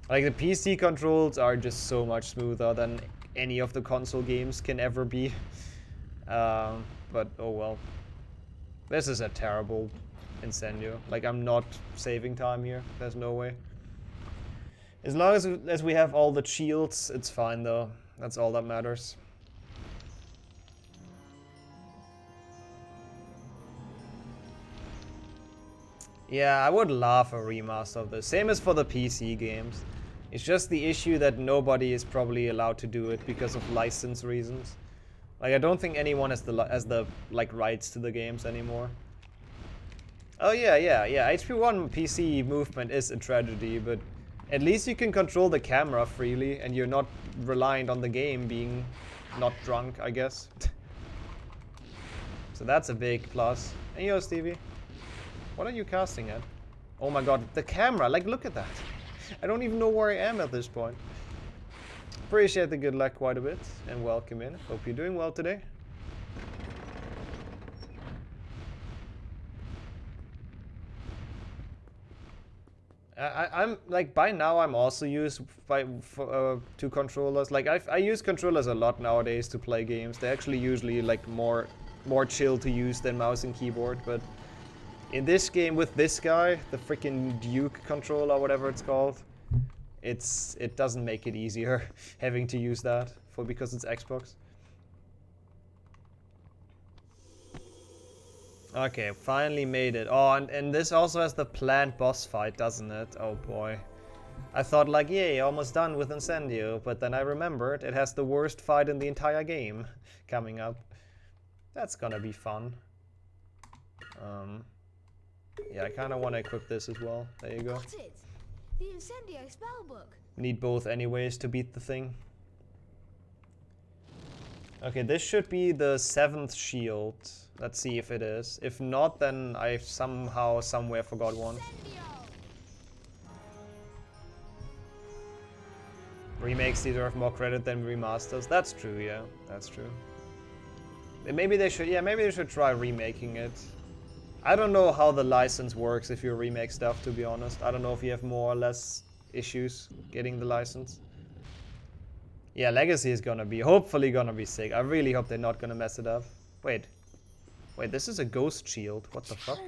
Like, the PC controls are just so much smoother than any of the console games can ever be. But, oh well. This is a terrible Incendio. Like, I'm not saving time here. There's no way. As long as we have all the shields, it's fine though. That's all that matters. Yeah, I would love a remaster of this. Same as for the PC games. It's just the issue that nobody is probably allowed to do it because of license reasons. Like, I don't think anyone has the like rights to the games anymore. Oh yeah. HP1 PC movement is a tragedy, but at least you can control the camera freely and you're not reliant on the game being not drunk, I guess. So that's a big plus. Hey yo, Stevie. What are you casting at? Oh my god, the camera, like, look at that. I don't even know where I am at this point. Appreciate the good luck quite a bit, and welcome in. Hope you're doing well today. I'm like, by now I'm also used to controllers. Like, I use controllers a lot nowadays to play games. They're actually usually like more chill to use than mouse and keyboard, but in this game with this guy, the freaking Duke controller, whatever it's called, it doesn't make it easier having to use that because it's Xbox. Okay, finally made it. Oh, and this also has the planned boss fight, doesn't it? Oh boy. I thought like, yay, almost done with Incendio, but then I remembered it has the worst fight in the entire game coming up. That's gonna be fun. Yeah, I kind of want to equip this as well. There you go. Got it! The Incendio spellbook. Need both anyways to beat the thing. Okay, this should be the 7th shield. Let's see if it is. If not, then I somehow, somewhere forgot one. Remakes deserve more credit than remasters. That's true, yeah. That's true. Maybe they should, yeah, maybe they should try remaking it. I don't know how the license works if you remake stuff, to be honest. I don't know if you have more or less issues getting the license. Yeah, Legacy is gonna be, hopefully gonna be sick. I really hope they're not gonna mess it up. Wait, this is a ghost shield. What the fuck?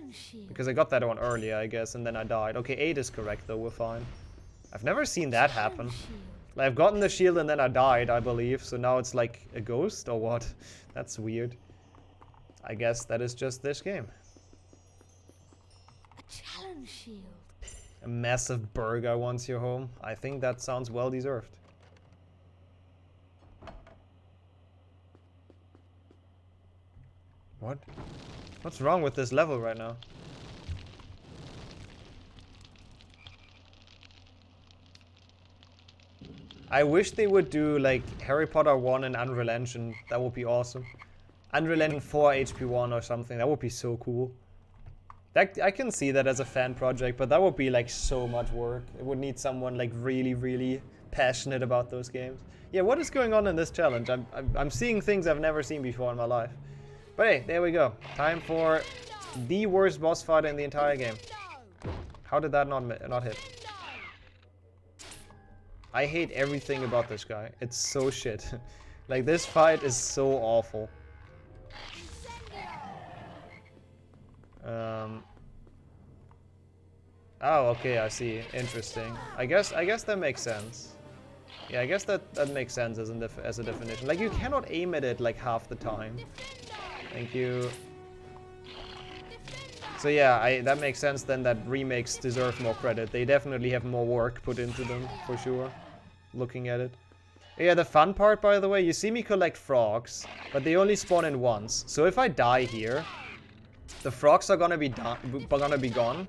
Because I got that one earlier, I guess, and then I died. Okay, 8 is correct though, we're fine. I've never seen that happen. Like, I've gotten the shield and then I died, I believe. So now it's like a ghost or what? That's weird. I guess that is just this game. A challenge shield. A massive burger wants your home. I think that sounds well deserved. What? What's wrong with this level right now? I wish they would do like Harry Potter 1 and Unreal Engine. That would be awesome. Unreal Engine 4 HP1 or something. That would be so cool. That, I can see that as a fan project, but that would be like so much work. It would need someone like really, really passionate about those games. Yeah, what is going on in this challenge? I'm seeing things I've never seen before in my life. But hey, there we go. Time for the worst boss fight in the entire game. How did that not hit? I hate everything about this guy. It's so shit. Like, this fight is so awful. Oh, okay, I see. Interesting. I guess that makes sense. Yeah, I guess that makes sense as a definition. Like, you cannot aim at it like half the time. Thank you. So yeah, that makes sense then that remakes deserve more credit. They definitely have more work put into them, for sure. Looking at it. Yeah, the fun part, by the way, you see me collect frogs, but they only spawn in once. So if I die here, the frogs are gonna be gone.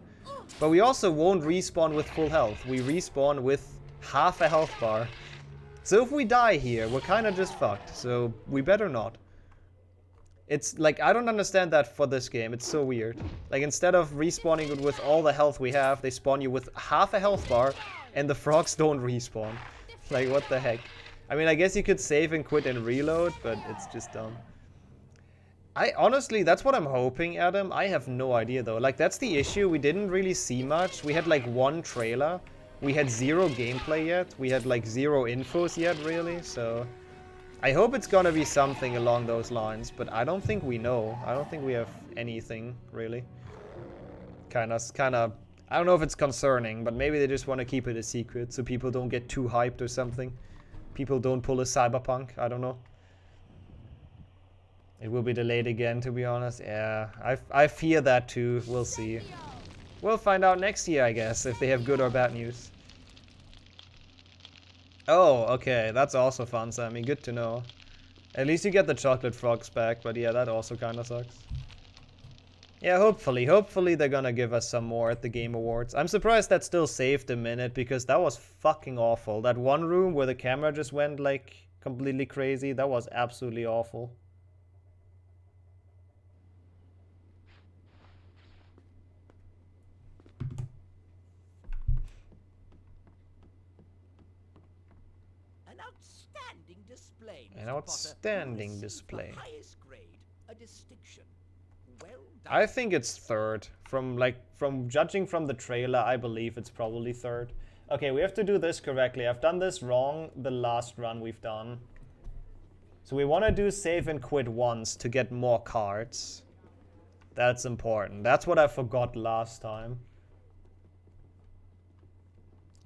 But we also won't respawn with full health. We respawn with half a health bar. So if we die here, we're kind of just fucked. So we better not. It's like, I don't understand that for this game. It's so weird. Like, instead of respawning with all the health we have, they spawn you with half a health bar and the frogs don't respawn. Like, what the heck? I mean, I guess you could save and quit and reload, but it's just dumb. Honestly, that's what I'm hoping, Adam. I have no idea, though. Like, that's the issue. We didn't really see much. We had, like, one trailer. We had zero gameplay yet. We had, like, zero infos yet, really. So, I hope it's gonna be something along those lines. But I don't think we know. I don't think we have anything, really. Kinda, I don't know if it's concerning, but maybe they just want to keep it a secret so people don't get too hyped or something. People don't pull a Cyberpunk, I don't know. It will be delayed again, to be honest. Yeah, I fear that too. We'll see. We'll find out next year, I guess, if they have good or bad news. Oh, okay, that's also fun, Sammy. Good to know. At least you get the chocolate frogs back, but yeah, that also kind of sucks. Yeah, hopefully they're gonna give us some more at the Game Awards. I'm surprised that still saved a minute, because that was fucking awful. That one room where the camera just went, like, completely crazy, that was absolutely awful. An outstanding display, Mr. An outstanding Potter. display. The highest grade, a distinction. Well done. I think it's third. From judging from the trailer, I believe it's probably third. Okay, we have to do this correctly. I've done this wrong the last run we've done. So we want to do save and quit once to get more cards. That's important. That's what I forgot last time.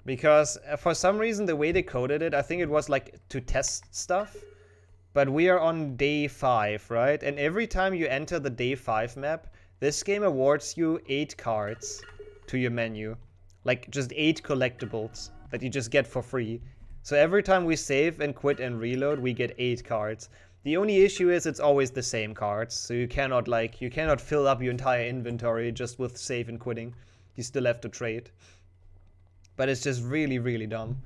Because for some reason, the way they coded it, I think it was like to test stuff. But we are on day 5, right? And every time you enter the day 5 map, this game awards you 8 cards to your menu. Like, just 8 collectibles that you just get for free. So every time we save and quit and reload, we get 8 cards. The only issue is it's always the same cards. So you cannot fill up your entire inventory just with save and quitting. You still have to trade. But it's just really, really dumb.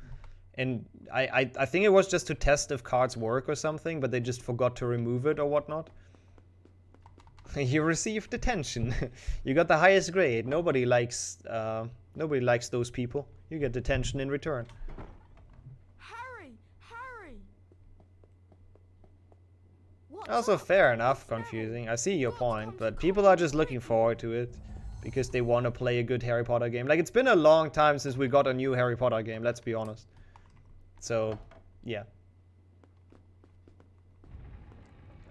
And I think it was just to test if cards work or something, but they just forgot to remove it or whatnot. You received detention. You got the highest grade. Nobody likes those people. You get detention in return. Harry! Also, fair enough, confusing. I see your point, but people are just looking forward to it because they want to play a good Harry Potter game. Like, it's been a long time since we got a new Harry Potter game, let's be honest. So, yeah.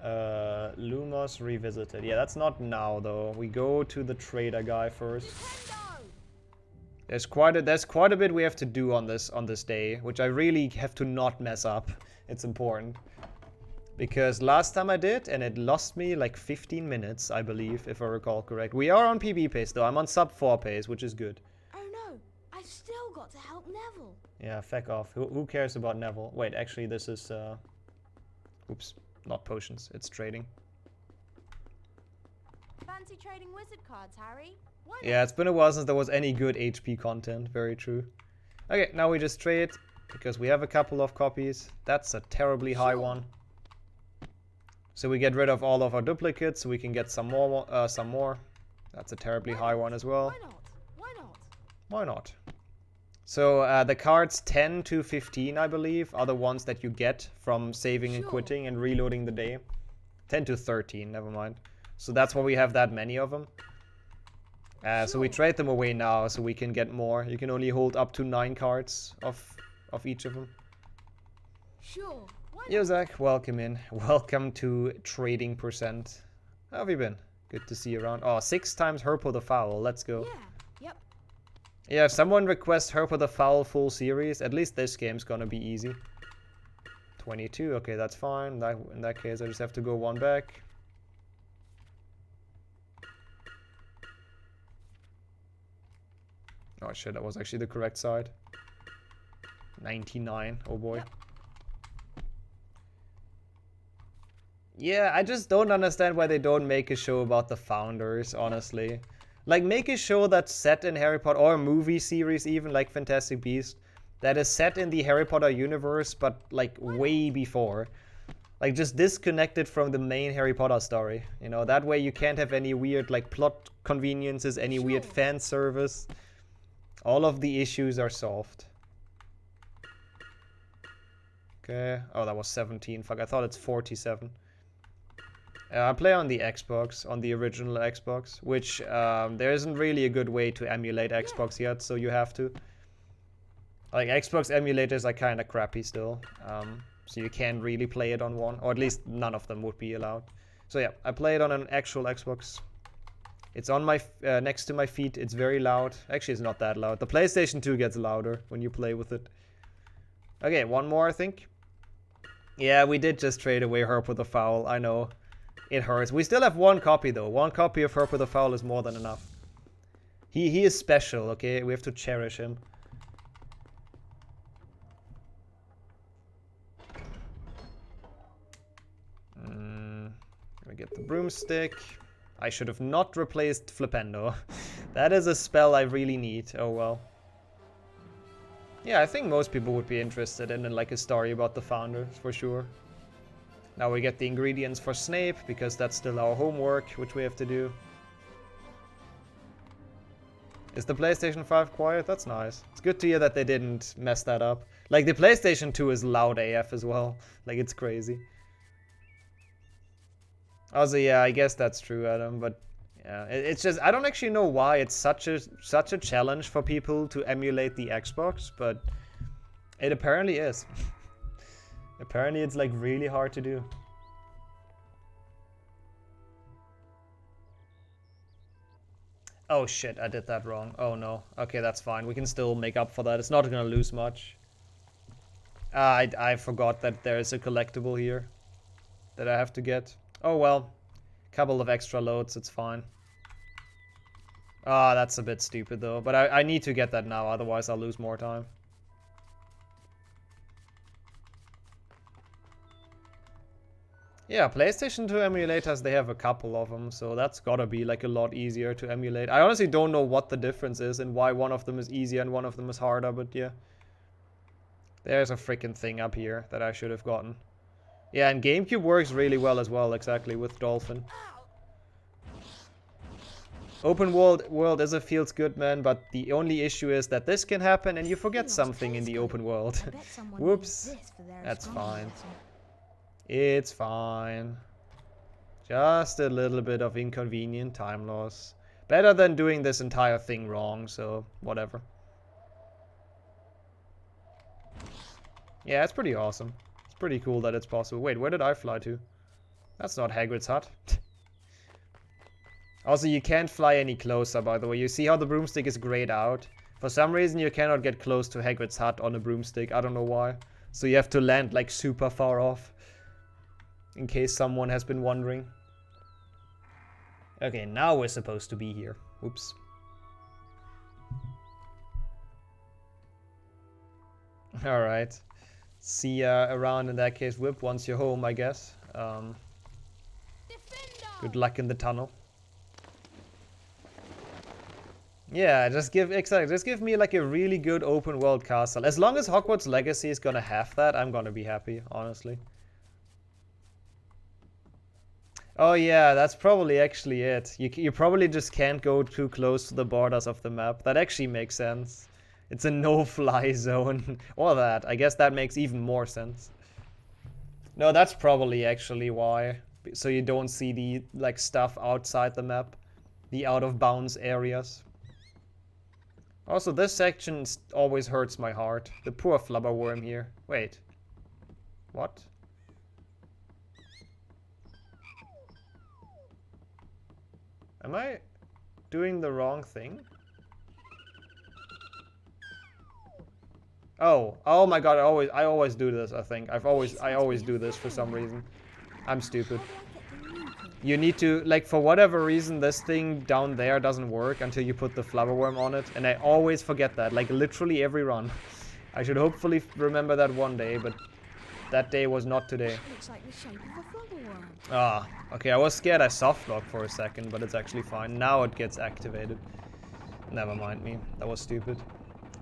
Lumos Revisited. Yeah, that's not now, though. We go to the trader guy first. There's quite a bit we have to do on this day, which I really have to not mess up. It's important. Because last time I did, and it lost me like 15 minutes, I believe, if I recall correct. We are on PB pace though. I'm on sub 4 pace, which is good. Oh no, I've still got to help Neville. Yeah, feck off. Who cares about Neville? Wait, actually this is oops, not potions, it's trading. Fancy trading wizard cards, Harry? Why not? Yeah, it's been a while since there was any good HP content, very true. Okay, now we just trade, because we have a couple of copies. That's a terribly high one. So we get rid of all of our duplicates, so we can get some more. That's a terribly high one as well. Why not? Why not? Why not? So the cards 10 to 15, I believe, are the ones that you get from saving and quitting and reloading the day. 10 to 13, never mind. So that's why we have that many of them. So we trade them away now, so we can get more. You can only hold up to 9 cards of each of them. Sure. Yo, Zach, welcome in. Welcome to Trading Percent. How have you been? Good to see you around. Oh, 6 times Herpo the Foul. Let's go. Yeah. Yep. Yeah, if someone requests Herpo the Foul full series, at least this game's gonna be easy. 22. Okay, that's fine. In that case, I just have to go 1 back. Oh shit, that was actually the correct side. 99. Oh boy. Yep. Yeah, I just don't understand why they don't make a show about the founders, honestly. Like, make a show that's set in Harry Potter, or a movie series even, like Fantastic Beasts, that is set in the Harry Potter universe, but, like, way before. Like, just disconnected from the main Harry Potter story. You know, that way you can't have any weird, like, plot conveniences, any weird fan service. All of the issues are solved. Okay. Oh, that was 17. Fuck, I thought it's 47. I play on the Xbox, on the original Xbox, which there isn't really a good way to emulate Xbox yet, so you have to. Like, Xbox emulators are kind of crappy still, so you can't really play it on one, or at least none of them would be allowed. So yeah, I play it on an actual Xbox. It's on my next to my feet. It's very loud. Actually, it's not that loud. The PlayStation 2 gets louder when you play with it. Okay, one more, I think. Yeah, we did just trade away Herpo the Foul. I know. It hurts. We still have 1 copy though. 1 copy of Herpo the Foul is more than enough. He is special, okay? We have to cherish him. Let me get the broomstick. I should have not replaced Flipendo. That is a spell I really need. Oh well. Yeah, I think most people would be interested in like a story about the founders, for sure. Now we get the ingredients for Snape, because that's still our homework, which we have to do. Is the PlayStation 5 quiet? That's nice. It's good to hear that they didn't mess that up. Like, the PlayStation 2 is loud AF as well. Like, it's crazy. Also, yeah, I guess that's true, Adam, but yeah, it's just, I don't actually know why it's such a challenge for people to emulate the Xbox, but it apparently is. Apparently it's like really hard to do. Oh shit, I did that wrong. Oh no. Okay, that's fine. We can still make up for that. It's not gonna lose much. I forgot that there is a collectible here that I have to get. Oh well. Couple of extra loads, it's fine. Ah, that's a bit stupid though. But I need to get that now, otherwise I'll lose more time. Yeah, PlayStation 2 emulators, they have a couple of them, so that's gotta be like a lot easier to emulate. I honestly don't know what the difference is and why one of them is easier and one of them is harder, but yeah. There's a freaking thing up here that I should have gotten. Yeah, and GameCube works really well as well, exactly, with Dolphin. Open world is a feels good, man, but the only issue is that this can happen and you forget something in the open world. Whoops. That's fine. It's fine. Just a little bit of inconvenient time loss. Better than doing this entire thing wrong, so whatever. Yeah, it's pretty awesome. It's pretty cool that it's possible. Wait, where did I fly to? That's not Hagrid's hut. Also, you can't fly any closer, by the way. You see how the broomstick is grayed out? For some reason you cannot get close to Hagrid's hut on a broomstick. I don't know why. So you have to land like super far off. In case someone has been wondering. Okay, now we're supposed to be here. Oops. Alright. See ya around in that case, Whip, once you're home, I guess. Good luck in the tunnel. Yeah, just give me like a really good open world castle. As long as Hogwarts Legacy is gonna have that, I'm gonna be happy, honestly. Oh yeah, that's probably actually it. You probably just can't go too close to the borders of the map. That actually makes sense. It's a no-fly zone. Or that. I guess that makes even more sense. No, that's probably actually why. So you don't see the like stuff outside the map. The out-of-bounds areas. Also, this section always hurts my heart. The poor flubberworm here. Wait. What? Am I doing the wrong thing? Oh my god, I always do this, I think. I always do this for some reason. I'm stupid. You need to, like, for whatever reason, this thing down there doesn't work until you put the flubberworm on it. And I always forget that, like, literally every run. I should hopefully remember that one day, but that day was not today. Looks like the shape of a flubberworm. Ah, okay, I was scared I softlocked for a second, but it's actually fine. Now it gets activated. Never mind me, that was stupid.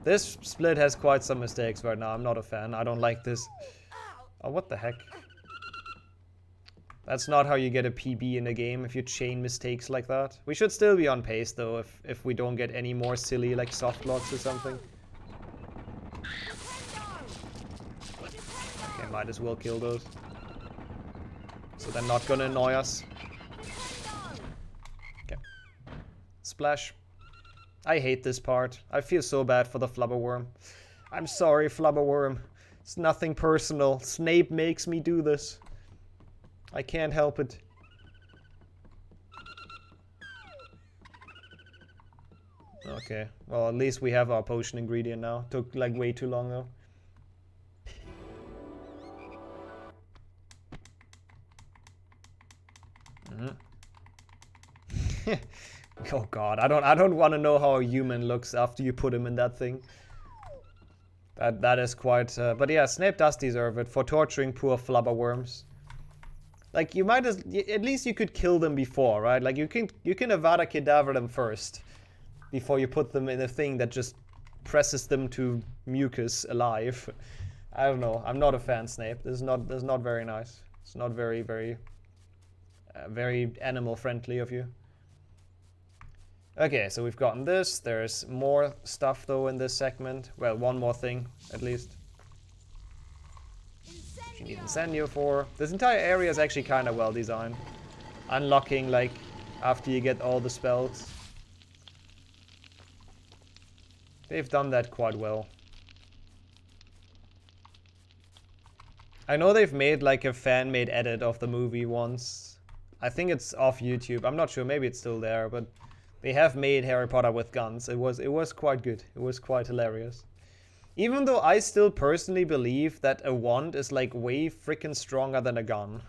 This split has quite some mistakes right now. I'm not a fan. I don't like this. Oh, what the heck? That's not how you get a PB in a game, if you chain mistakes like that. We should still be on pace, though, if we don't get any more silly, like, softlocks or something. Okay, might as well kill those. So they're not gonna annoy us. Okay. Splash. I hate this part. I feel so bad for the flubberworm. I'm sorry, flubberworm. It's nothing personal. Snape makes me do this. I can't help it. Okay, well, at least we have our potion ingredient now. Took like way too long though. Oh god, I don't want to know how a human looks after you put him in that thing. That is quite but yeah, Snape does deserve it for torturing poor flubberworms. Like, you might at least you could kill them before, right? Like, you can Avada Kedavra them first before you put them in a thing that just presses them to mucus alive. I don't know. I'm not a fan, Snape. This is not very nice. It's not very animal friendly of you. Okay, so we've gotten this. There's more stuff though in this segment. Well, one more thing at least. You need Incendio for. This entire area is actually kind of well designed. Unlocking, like, after you get all the spells. They've done that quite well. I know they've made, like, a fan-made edit of the movie once. I think it's off YouTube. I'm not sure. Maybe it's still there, but they have made Harry Potter with guns. It was quite good. It was quite hilarious. Even though I still personally believe that a wand is like way freaking stronger than a gun.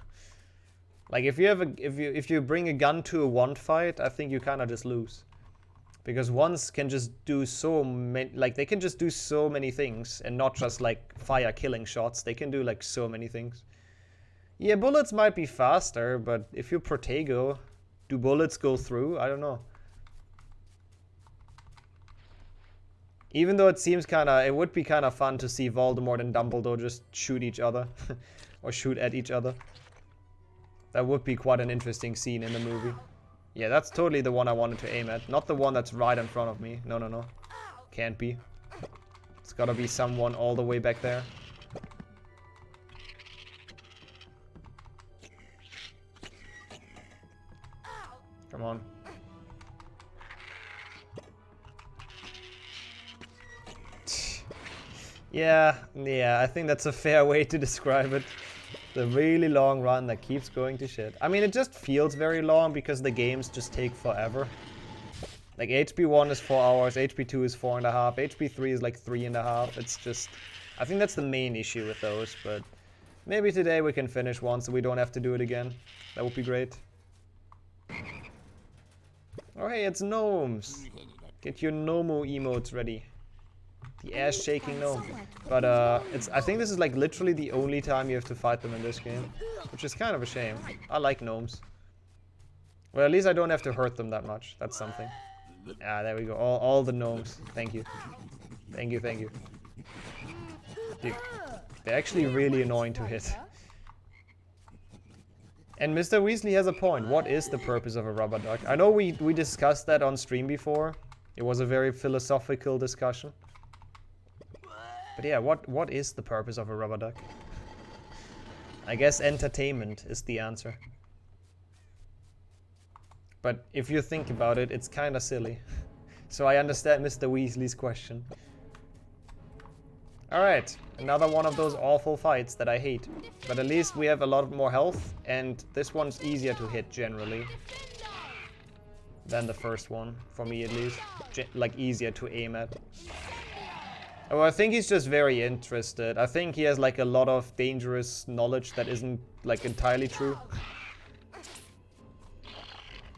Like if you bring a gun to a wand fight, I think you kind of just lose. Because wands can just do so many, like they can just do so many things and not just like fire killing shots. They can do like so many things. Yeah, bullets might be faster, but if you're Protego, do bullets go through? I don't know. Even though it would be kind of fun to see Voldemort and Dumbledore just shoot each other. Or shoot at each other. That would be quite an interesting scene in the movie. Yeah, that's totally the one I wanted to aim at. Not the one that's right in front of me. No. Can't be. It's gotta be someone all the way back there. Come on. Yeah, I think that's a fair way to describe it. The really long run that keeps going to shit. I mean, it just feels very long because the games just take forever. Like HP 1 is 4 hours, HP 2 is 4.5, HP 3 is like 3.5. It's just, I think that's the main issue with those, but maybe today we can finish one so we don't have to do it again. That would be great. Oh hey, it's gnomes. Get your Nomo emotes ready. The ass shaking gnome. But I think this is like literally the only time you have to fight them in this game, which is kind of a shame. I like gnomes. Well, at least I don't have to hurt them that much. That's something. Ah, there we go. All the gnomes. Thank you. Thank you, thank you. Dude, they're actually really annoying to hit. And Mr. Weasley has a point. What is the purpose of a rubber duck? I know we discussed that on stream before. It was a very philosophical discussion. But yeah, what is the purpose of a rubber duck? I guess entertainment is the answer. But if you think about it, it's kind of silly. So I understand Mr. Weasley's question. Alright, another one of those awful fights that I hate. But at least we have a lot more health, and this one's easier to hit generally than the first one, for me at least. Like easier to aim at. Oh, I think he's just very interested. I think he has like a lot of dangerous knowledge that isn't like entirely true.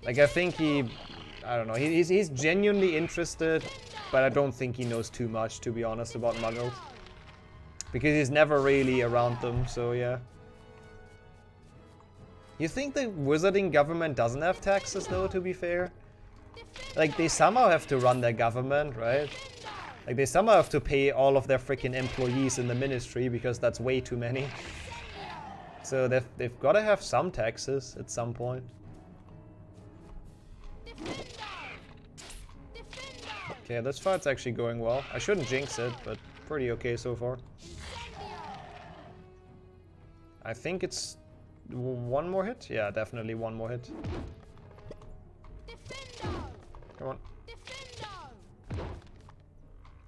Like I think I don't know, he's genuinely interested, but I don't think he knows too much, to be honest, about muggles. Because he's never really around them, so yeah. You think the wizarding government doesn't have taxes though, to be fair? Like they somehow have to run their government, right? Like they somehow have to pay all of their freaking employees in the ministry, because that's way too many. So they've got to have some taxes at some point. Okay, this fight's actually going well. I shouldn't jinx it, but pretty okay so far. I think it's one more hit? Yeah, definitely one more hit. Come on.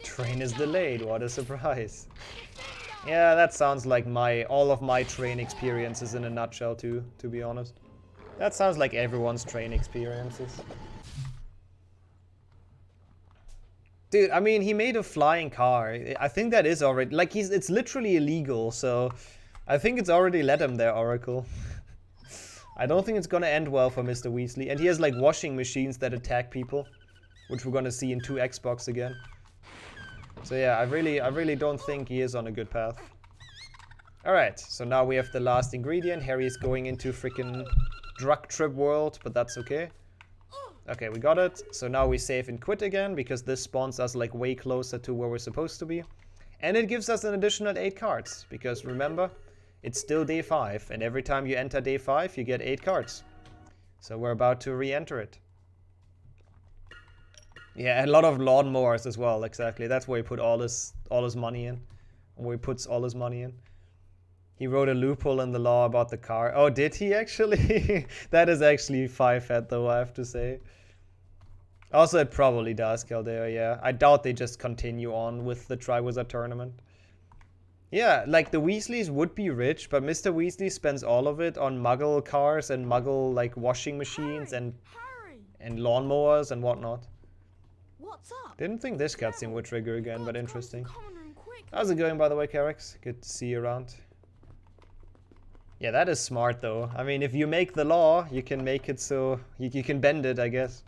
Train is delayed, what a surprise. Yeah, that sounds like all of my train experiences in a nutshell too, to be honest. That sounds like everyone's train experiences. Dude, I mean, he made a flying car. I think that is already, like, it's literally illegal, so I think it's already let him there, Oracle. I don't think it's gonna end well for Mr. Weasley. And he has, like, washing machines that attack people, which we're gonna see in 2 Xbox again. So yeah, I really don't think he is on a good path. Alright, so now we have the last ingredient. Harry's going into freaking drug trip world, but that's okay. Okay, we got it. So now we save and quit again, because this spawns us like way closer to where we're supposed to be. And it gives us an additional 8 cards, because remember, it's still day 5, and every time you enter day 5, you get 8 cards. So we're about to re-enter it. Yeah, a lot of lawnmowers as well, exactly. That's where he put all his money in. Where he puts all his money in. He wrote a loophole in the law about the car. Oh, did he actually? That is actually 5-head though, I have to say. Also, it probably does, Caldera, yeah. I doubt they just continue on with the Triwizard Tournament. Yeah, like the Weasleys would be rich, but Mr. Weasley spends all of it on muggle cars and muggle like washing machines and lawnmowers and whatnot. What's up? Didn't think this cutscene would trigger again, but interesting. How's it going, by the way, Carix? Good to see you around. Yeah, that is smart, though. I mean, if you make the law, you can make it so... You can bend it, I guess.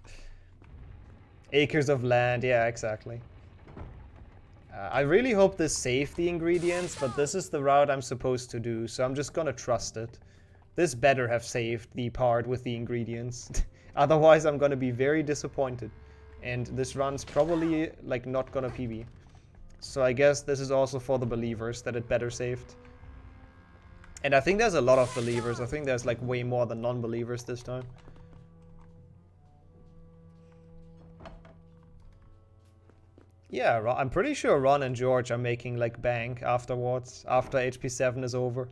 Acres of land, yeah, exactly. I really hope this saved the ingredients, but this is the route I'm supposed to do, so I'm just gonna trust it. This better have saved the part with the ingredients. Otherwise, I'm gonna be very disappointed. And this run's probably, like, not gonna PB. So I guess this is also for the believers, that it better saved. And I think there's a lot of believers. I think there's, like, way more than non-believers this time. Yeah, I'm pretty sure Ron and George are making, like, bank afterwards, after HP 7 is over.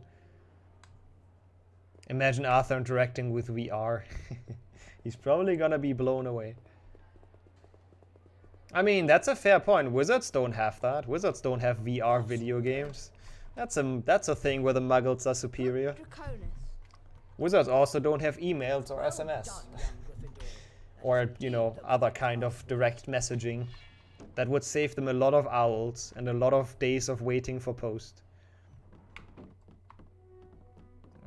Imagine Arthur interacting with VR. He's probably gonna be blown away. I mean, that's a fair point. Wizards don't have that. Wizards don't have VR video games. That's a thing where the muggles are superior. Wizards also don't have emails or SMS. Or, you know, other kind of direct messaging. That would save them a lot of owls and a lot of days of waiting for post.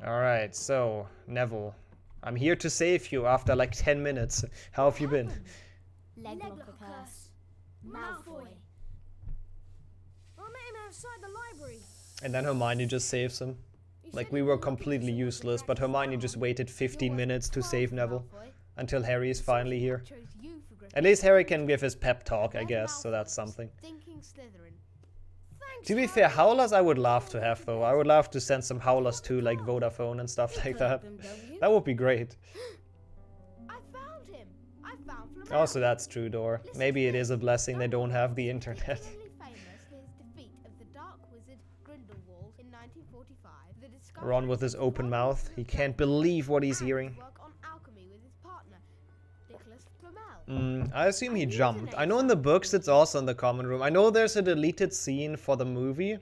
Alright, so, Neville. I'm here to save you after like 10 minutes. How have you been? Leglocker curse. Malfoy. I met him outside the library. And then Hermione just saves him. Like, we were completely useless, but Hermione just waited 15 minutes to save Neville. Until Harry is finally here. At least Harry can give his pep talk, I guess, so that's something. To be fair, Howlers I would love to have, though. I would love to send some Howlers to, like, Vodafone and stuff like that. That would be great. I found him. I found Flamel. Also, that's true, Dor. Maybe it is a blessing they don't have the internet. Particularly famous for his defeat of the Dark Wizard Grindelwald in 1945. The discovery Ron with his open mouth. He can't believe what he's hearing. work on alchemy with his partner, Nicholas Flamel. I assume he jumped. I know in the books it's also in the common room. I know there's a deleted scene for the movie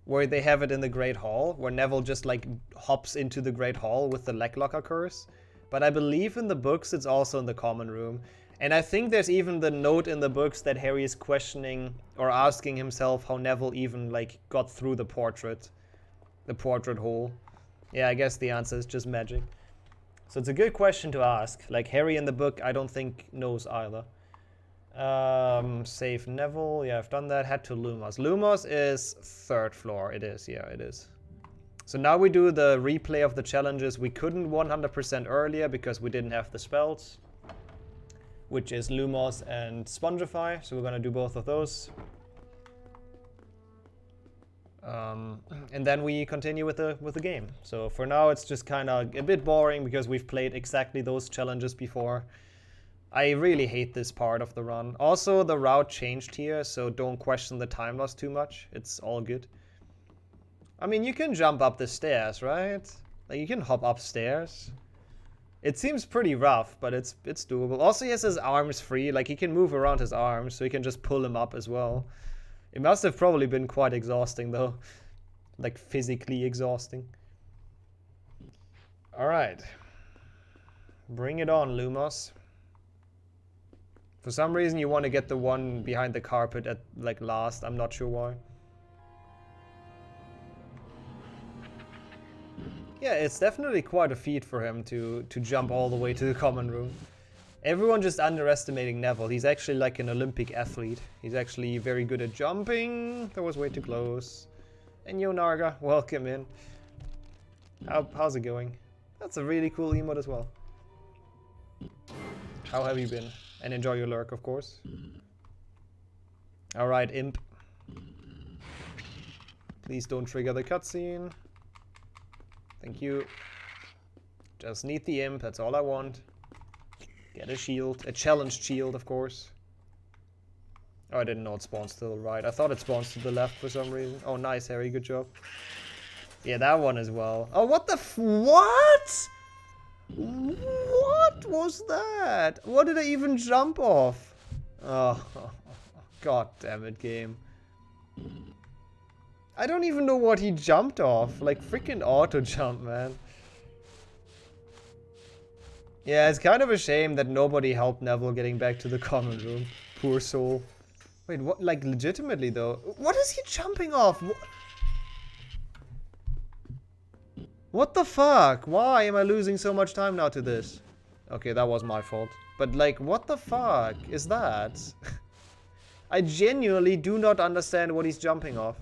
where they have it in the Great Hall, where Neville just like hops into the Great Hall with the Leglocker curse. But I believe in the books it's also in the common room. And I think there's even the note in the books that Harry is questioning or asking himself how Neville even like got through the portrait hole. Yeah, I guess the answer is just magic. So it's a good question to ask. Like, Harry in the book, I don't think knows either. Save Neville. Yeah, I've done that. Head to Lumos. Lumos is 3rd floor. It is. Yeah, it is. So now we do the replay of the challenges we couldn't 100% earlier because we didn't have the spells. Which is Lumos and Spongify. So we're going to do both of those. And then we continue with the game. So for now it's just kind of a bit boring because we've played exactly those challenges before. I really hate this part of the run. Also, the route changed here, so don't question the time loss too much. It's all good. I mean, you can jump up the stairs, right? Like, you can hop upstairs. It seems pretty rough, but it's doable. Also, he has his arms free. Like, he can move around his arms, so you can just pull him up as well. It must have probably been quite exhausting, though. Like, physically exhausting. Alright. Bring it on, Lumos. For some reason, you want to get the one behind the carpet at, like, last. I'm not sure why. Yeah, it's definitely quite a feat for him to jump all the way to the common room. Everyone just underestimating Neville. He's actually like an Olympic athlete. He's actually very good at jumping. That was way too close. And yo, Narga, welcome in. How's it going? That's a really cool emote as well. How have you been? And enjoy your lurk, of course. Alright, Imp. Please don't trigger the cutscene. Thank you. Just need the Imp, that's all I want. Get a shield. A challenged shield, of course. Oh, I didn't know it spawns to the right. I thought it spawns to the left for some reason. Oh, nice, Harry. Good job. Yeah, that one as well. Oh, what the what? What was that? What did I even jump off? Oh, god damn it, game. I don't even know what he jumped off. Like, freaking auto jump, man. Yeah, it's kind of a shame that nobody helped Neville getting back to the common room. Poor soul. Wait, what? Like, legitimately, though. What is he jumping off? What the fuck? Why am I losing so much time now to this? Okay, that was my fault. But, like, what the fuck is that? I genuinely do not understand what he's jumping off.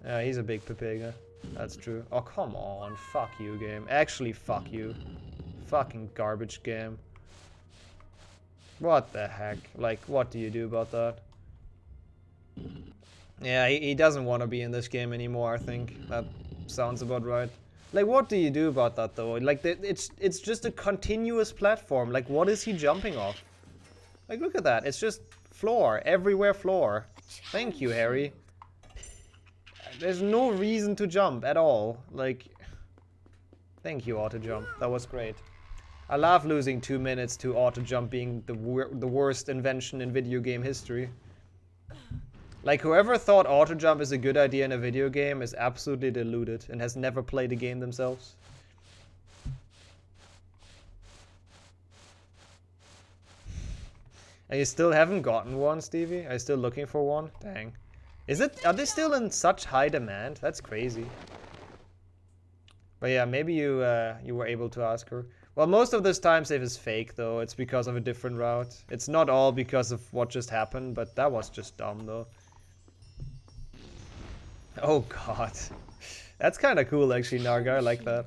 Yeah, he's a big Pepega. That's true. Oh, come on. Fuck you, game. Actually, fuck you. Fucking garbage game. What the heck? Like, what do you do about that? Yeah, he doesn't want to be in this game anymore, I think. That sounds about right. Like, what do you do about that, though? Like, it's just a continuous platform. Like, what is he jumping off? Like, look at that. It's just floor. Everywhere floor. Thank you, Harry. There's no reason to jump at all. Like, thank you, auto jump. That was great. I love losing 2 minutes to auto jump being the worst invention in video game history. Like, whoever thought auto jump is a good idea in a video game is absolutely deluded and has never played the game themselves. And you still haven't gotten one, Stevie? Are you still looking for one? Dang. Are they still in such high demand? That's crazy. But yeah, maybe you were able to ask her. Well, most of this time save is fake, though. It's because of a different route. It's not all because of what just happened, but that was just dumb, though. Oh, God. That's kind of cool, actually, Narga. I like that.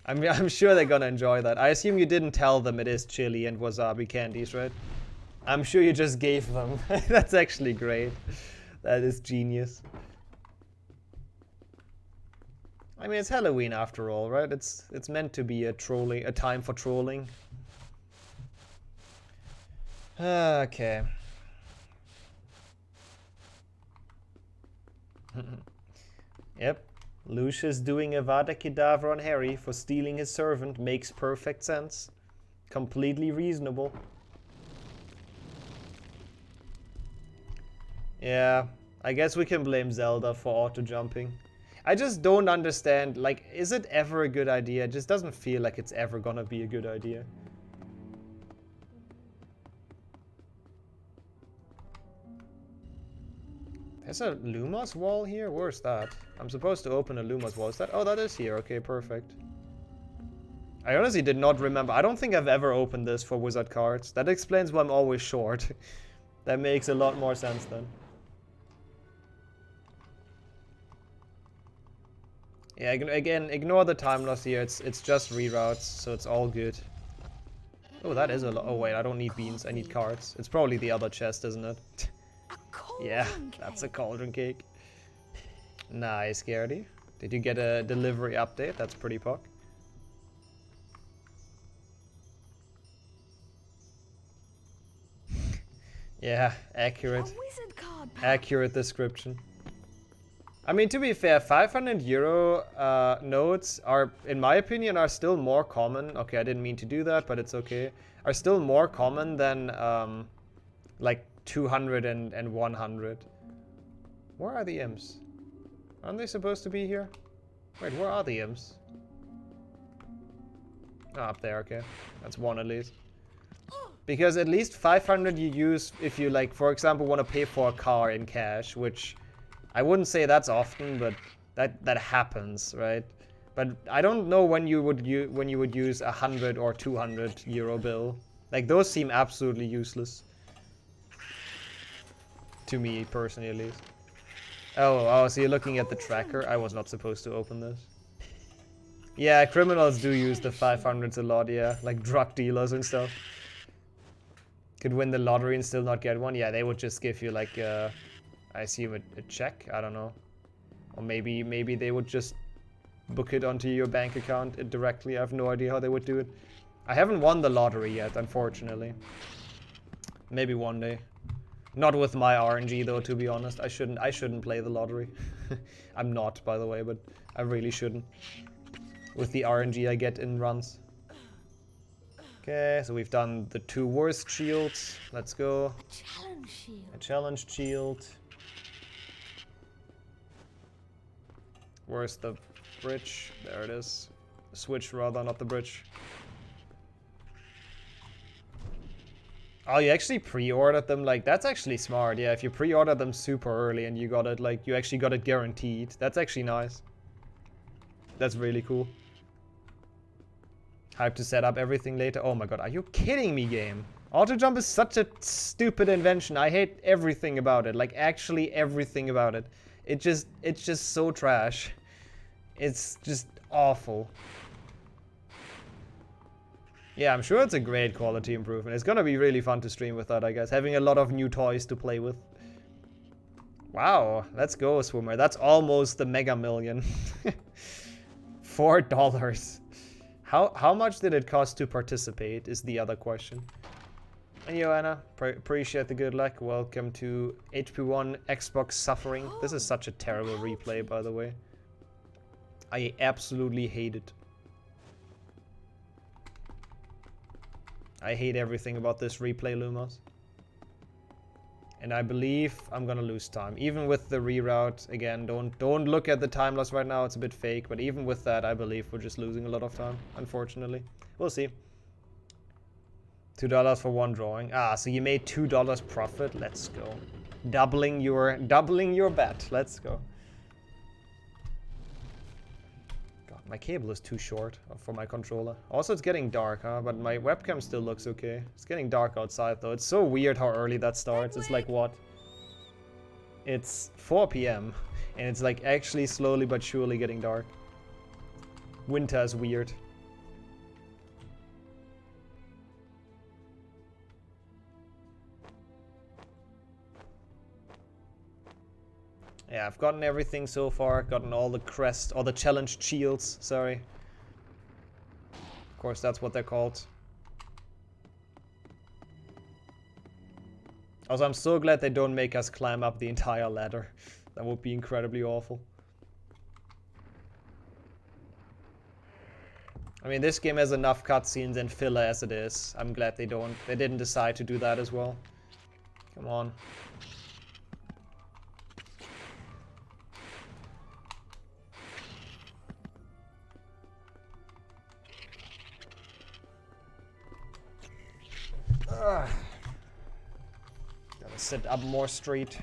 I'm sure they're gonna enjoy that. I assume you didn't tell them it is chili and wasabi candies, right? I'm sure you just gave them. That's actually great. That is genius. I mean, it's Halloween after all, right? It's meant to be a time for trolling. Okay. Yep. Lucius doing Avada Kedavra on Harry for stealing his servant makes perfect sense. Completely reasonable. Yeah, I guess we can blame Zelda for auto-jumping. I just don't understand, like, is it ever a good idea? It just doesn't feel like it's ever gonna be a good idea. There's a Lumos wall here? Where's that? I'm supposed to open a Lumos wall. Is that? Oh, that is here. Okay, perfect. I honestly did not remember. I don't think I've ever opened this for wizard cards. That explains why I'm always short. That makes a lot more sense then. Yeah, again, ignore the time loss here. It's just reroutes, so it's all good. Oh, that is a lot. Oh, wait, I don't need beans. I need cards. It's probably the other chest, isn't it? Yeah, that's a cauldron cake. Nice, Garrity. Did you get a delivery update? That's pretty puck. Yeah, accurate. Accurate description. I mean, to be fair, 500 euro notes are, in my opinion, are still more common. Okay, I didn't mean to do that, but it's okay. Are still more common than, like, 200 and 100. Where are the imps? Aren't they supposed to be here? Wait, where are the imps? Oh, up there, okay. That's one at least. Because at least 500 you use if you, like, for example, want to pay for a car in cash, which I wouldn't say that's often, but that happens, right? But I don't know when you would use a 100 or 200 euro bill. Like, those seem absolutely useless. To me, personally, at least. Oh, so you're looking at the tracker? I was not supposed to open this. Yeah, criminals do use the 500s a lot, yeah. Like drug dealers and stuff. Could win the lottery and still not get one. Yeah, they would just give you, like, I assume a check? I don't know. Or maybe they would just book it onto your bank account directly. I have no idea how they would do it. I haven't won the lottery yet, unfortunately. Maybe one day. Not with my RNG though, to be honest. I shouldn't play the lottery. I'm not, by the way, but I really shouldn't. With the RNG I get in runs. Okay, so we've done the 2 worst shields. Let's go. A challenge shield. Where's the bridge? There it is. The switch rather, not the bridge. Oh, you actually pre-ordered them? Like, that's actually smart. Yeah, if you pre-ordered them super early and you got it, like, you actually got it guaranteed. That's actually nice. That's really cool. Hype to set up everything later. Oh my god, are you kidding me, game? Auto jump is such a stupid invention. I hate everything about it. Like, actually everything about it. It's just so trash. It's just awful. Yeah, I'm sure it's a great quality improvement. It's gonna be really fun to stream with that, I guess. Having a lot of new toys to play with. Wow, let's go, Swimmer. That's almost the Mega Million. $4. How much did it cost to participate is the other question. And Joanna, appreciate the good luck. Welcome to HP1 Xbox Suffering. This is such a terrible replay, by the way. I absolutely hate it. I hate everything about this replay, Lumos. And I believe I'm gonna lose time. Even with the reroute, again, don't look at the time loss right now, it's a bit fake. But even with that, I believe we're just losing a lot of time, unfortunately. We'll see. $2 for one drawing. Ah, so you made $2 profit. Let's go. Doubling your bet. Let's go. God, my cable is too short for my controller. Also, it's getting dark, huh? But my webcam still looks okay. It's getting dark outside, though. It's so weird how early that starts. It's like, what? It's 4 p.m. And it's like actually slowly but surely getting dark. Winter is weird. Yeah, I've gotten everything so far. Gotten all the crest, all the challenge shields, sorry. Of course, that's what they're called. Also, I'm so glad they don't make us climb up the entire ladder. That would be incredibly awful. I mean, this game has enough cutscenes and filler as it is. I'm glad they didn't decide to do that as well. Come on. Gotta set up more street.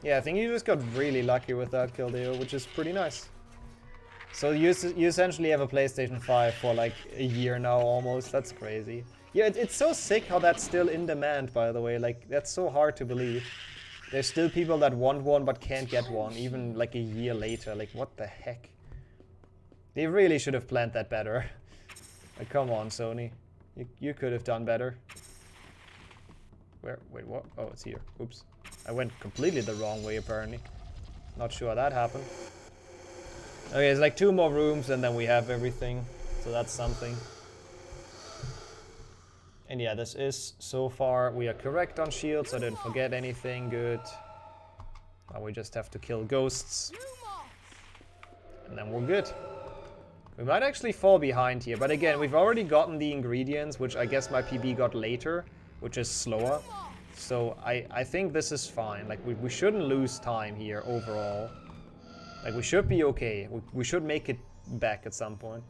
Yeah, I think you just got really lucky with that kill, Deo, which is pretty nice. So you essentially have a PlayStation 5 for like a year now almost. That's crazy. Yeah, it's so sick how that's still in demand, by the way. Like, that's so hard to believe. There's still people that want one but can't get one, even like a year later. Like, what the heck? They really should have planned that better. Like, come on, Sony. You could have done better. Where? Wait, what? Oh, it's here. Oops. I went completely the wrong way, apparently. Not sure how that happened. Okay, it's like 2 more rooms and then we have everything. So that's something. And yeah, this is, so far, we are correct on shields. I didn't forget anything. Good. Now we just have to kill ghosts. And then we're good. We might actually fall behind here. But again, we've already gotten the ingredients, which I guess my PB got later, which is slower. So I think this is fine. Like, we shouldn't lose time here overall. Like, we should be okay. We should make it back at some point.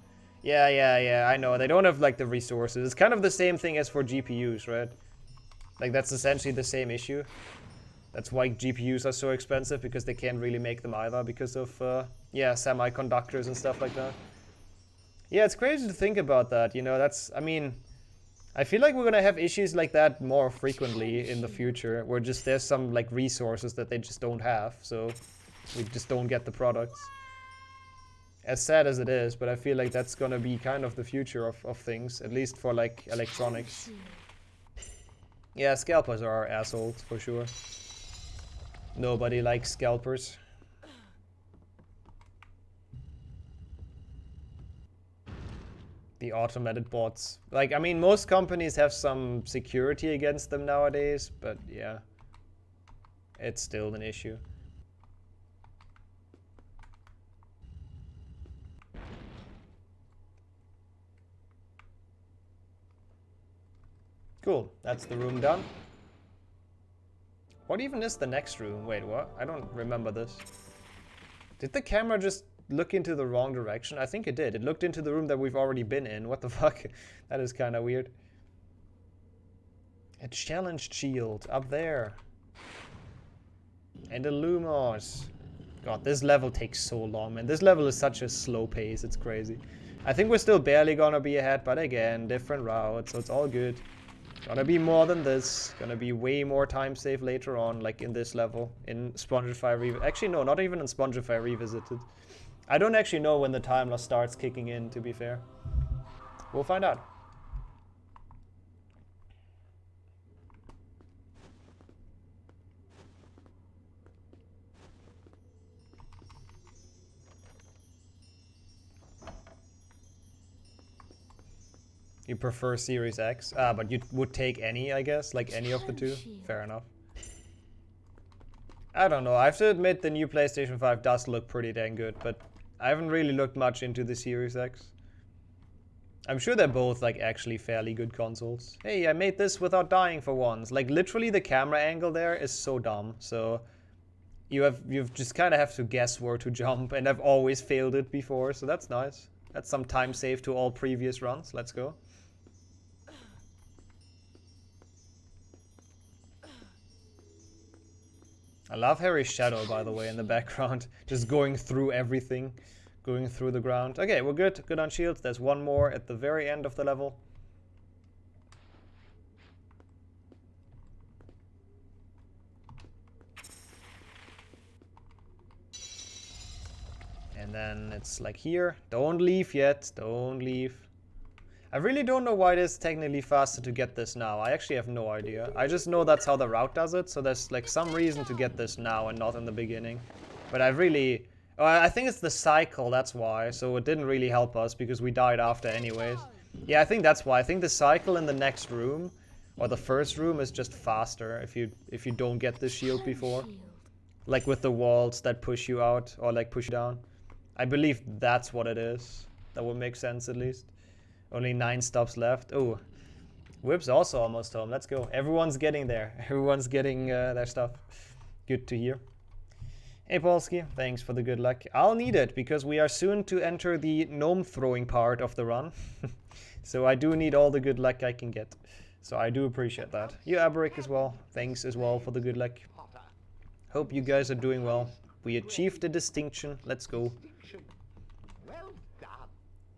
Yeah, I know. They don't have, like, the resources. It's kind of the same thing as for GPUs, right? Like, that's essentially the same issue. That's why GPUs are so expensive, because they can't really make them either because of, yeah, semiconductors and stuff like that. Yeah, it's crazy to think about that, you know, that's, I mean, I feel like we're gonna have issues like that more frequently in the future, where just there's some, like, resources that they just don't have, so we just don't get the products. As sad as it is, but I feel like that's gonna be kind of the future of things, at least for, like, electronics. Yeah, scalpers are assholes, for sure. Nobody likes scalpers. The automated bots. Like, I mean, most companies have some security against them nowadays, but yeah. It's still an issue. Cool, that's the room done. What even is the next room? Wait, what? I don't remember this. Did the camera just look into the wrong direction? I think it did. It looked into the room that we've already been in. What the fuck? That is kind of weird. A challenged shield up there. And a Lumos. God, this level takes so long, man. This level is such a slow pace. It's crazy. I think we're still barely gonna be ahead, but again, different routes, so it's all good. Gonna be more than this. Gonna be way more time save later on, like in this level. In Spongify Revisited. Actually, no, not even in Spongify Revisited. I don't actually know when the timer starts kicking in, to be fair. We'll find out. You prefer Series X? Ah, but you would take any, I guess? Like any of the two? Fair enough. I don't know. I have to admit the new PlayStation 5 does look pretty dang good, but I haven't really looked much into the Series X. I'm sure they're both, like, actually fairly good consoles. Hey, I made this without dying for once. Like, literally the camera angle there is so dumb, so you've just kind of have to guess where to jump, and I've always failed it before, so that's nice. That's some time saved to all previous runs. Let's go. I love Harry's shadow, by the way, in the background. Just going through everything. Going through the ground. Okay, we're good. Good on shields. There's one more at the very end of the level. And then it's like here. Don't leave yet. Don't leave. I really don't know why it is technically faster to get this now. I actually have no idea. I just know that's how the route does it. So there's like some reason to get this now and not in the beginning. But I really... Oh, I think it's the cycle, that's why. So it didn't really help us because we died after anyways. Yeah, I think that's why. I think the cycle in the next room or the first room is just faster if you don't get the shield before. Like with the walls that push you out or like push you down. I believe that's what it is. That would make sense at least. Only 9 stops left. Oh, Whip's also almost home. Let's go. Everyone's getting there. Everyone's getting their stuff. Good to hear. Hey Polsky, thanks for the good luck. I'll need it because we are soon to enter the gnome throwing part of the run. So I do need all the good luck I can get. So I do appreciate that. You Aberic as well. Thanks as well for the good luck. Hope you guys are doing well. We achieved the distinction. Let's go. Well done.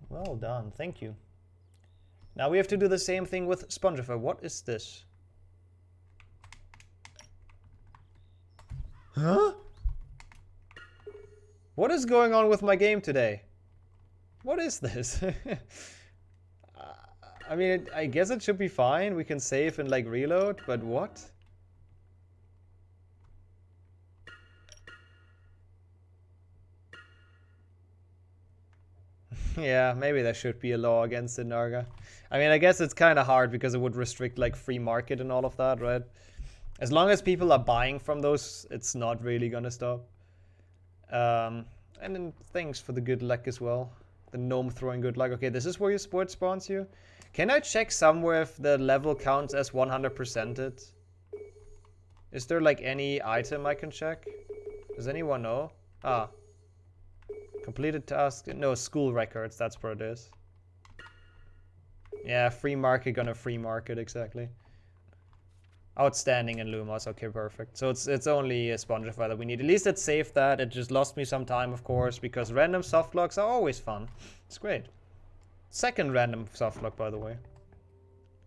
Well done. Thank you. Now we have to do the same thing with Spongify. What is this? Huh? What is going on with my game today? What is this? I mean, I guess it should be fine. We can save and like reload, but what? Yeah, maybe there should be a law against it, Narga. I mean, I guess it's kind of hard because it would restrict like free market and all of that, right? As long as people are buying from those, it's not really gonna stop. And then thanks for the good luck as well. The gnome throwing good luck. Okay, this is where your sport spawns you. Can I check somewhere if the level counts as 100%ed? Is there like any item I can check? Does anyone know? Ah. Completed task. No, school records. That's what it is. Yeah, free market gonna free market, exactly. Outstanding in Lumos. Okay, perfect. So it's only a Spongify that we need. At least it saved that. It just lost me some time, of course, because random softlocks are always fun. It's great. Second random softlock, by the way.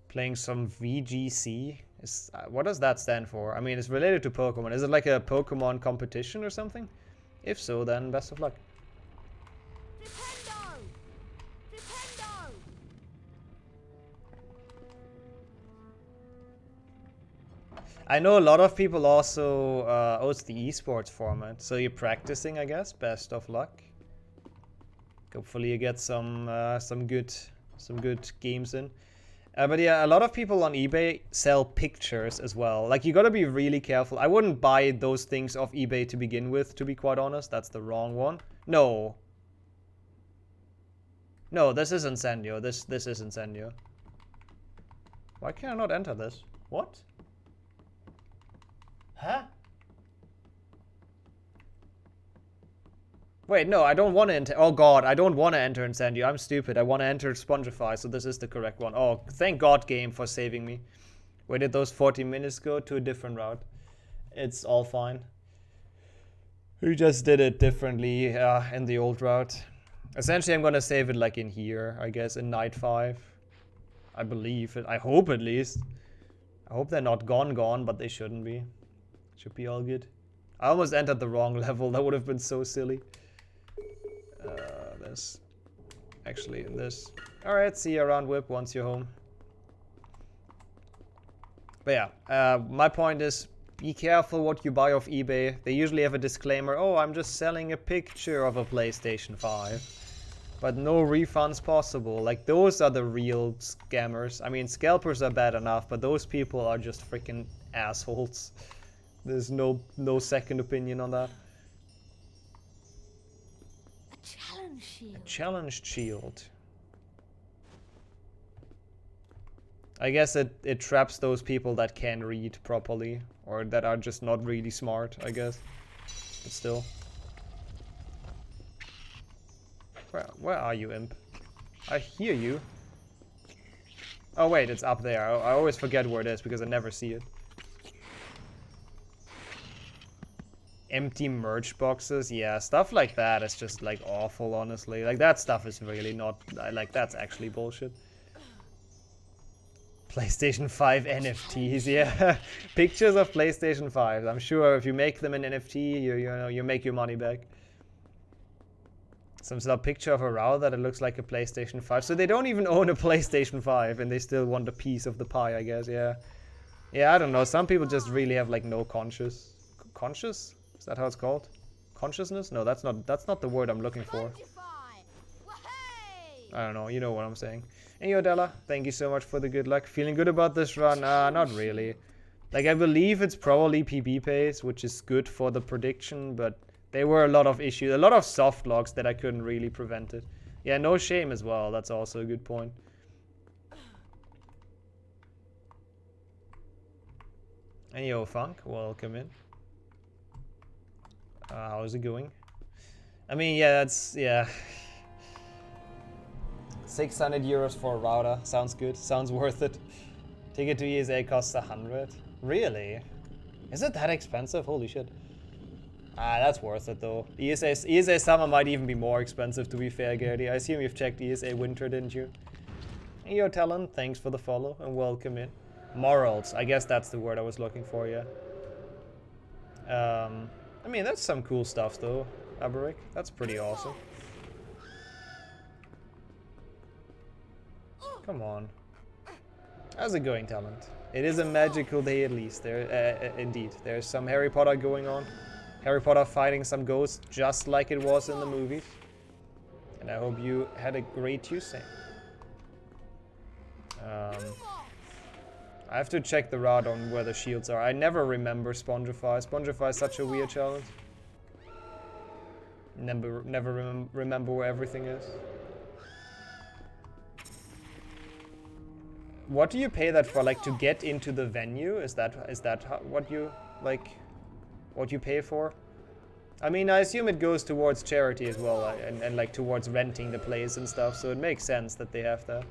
Playing some VGC. What does that stand for? I mean, it's related to Pokemon. Is it like a Pokemon competition or something? If so, then best of luck. I know a lot of people also, oh, it's the esports format. So you're practicing, I guess. Best of luck. Hopefully you get some good games in. But yeah, a lot of people on eBay sell pictures as well. Like, you gotta be really careful. I wouldn't buy those things off eBay to begin with, to be quite honest. That's the wrong one. No. No, this is Incendio. This is Incendio. Why can I not enter this? What? Huh? Wait, no, I don't want to enter. Oh god, I don't want to enter Incendio. I'm stupid. I want to enter Spongify, so this is the correct one. Oh, thank god, game, for saving me. Where did those 40 minutes go? To a different route. It's all fine. We just did it differently in the old route. Essentially, I'm gonna save it like in here, I guess, in night 5. I believe it. I hope at least. I hope they're not gone, but they shouldn't be. Should be all good. I almost entered the wrong level. That would have been so silly. This. Actually, this. Alright, see you around Whip once you're home. But yeah, my point is, be careful what you buy off eBay. They usually have a disclaimer, oh, I'm just selling a picture of a PlayStation 5. But no refunds possible. Like, those are the real scammers. I mean, scalpers are bad enough, but those people are just freaking assholes. There's no second opinion on that. A challenge shield. A challenged shield. I guess it traps those people that can read properly, or that are just not really smart, I guess. But still. Where are you, imp? I hear you. Oh wait, it's up there. I always forget where it is because I never see it. Empty merch boxes, yeah, stuff like that is just like awful, honestly. Like that stuff is really not, like that's actually bullshit. PlayStation 5 NFTs, yeah. Pictures of PlayStation 5s. I'm sure if you make them in NFT, you make your money back. Some sort of picture of a router that it looks like a PlayStation 5. So they don't even own a PlayStation 5 and they still want a piece of the pie, I guess, yeah. Yeah, I don't know. Some people just really have like no conscious. Conscious? Is that how it's called? Consciousness? No, that's not the word I'm looking for. I don't know, you know what I'm saying. Hey Odella, thank you so much for the good luck. Feeling good about this run? Not really. Like, I believe it's probably PB pace, which is good for the prediction, but there were a lot of issues, a lot of soft locks that I couldn't really prevent it. Yeah, no shame as well, that's also a good point. And yo, Funk, welcome in. How's it going? I mean, yeah, that's, yeah. 600 euros for a router. Sounds good. Sounds worth it. Ticket to ESA costs 100. Really? Is it that expensive? Holy shit. That's worth it though. ESA summer might even be more expensive, to be fair, Gertie. I assume you've checked ESA winter, didn't you? Yo, Talon, thanks for the follow and welcome in. Morals. I guess that's the word I was looking for, yeah. I mean, that's some cool stuff though, Aberic. That's pretty awesome. Come on. How's it going, Talent? It is a magical day at least. There, indeed. There's some Harry Potter going on. Harry Potter fighting some ghosts just like it was in the movies. And I hope you had a great Tuesday. I have to check the route on where the shields are. I never remember Spongify. Spongify is such a weird challenge. Never remember where everything is. What do you pay that for? Like to get into the venue? Is that what you like? What you pay for? I mean, I assume it goes towards charity as well, and like towards renting the place and stuff. So it makes sense that they have that.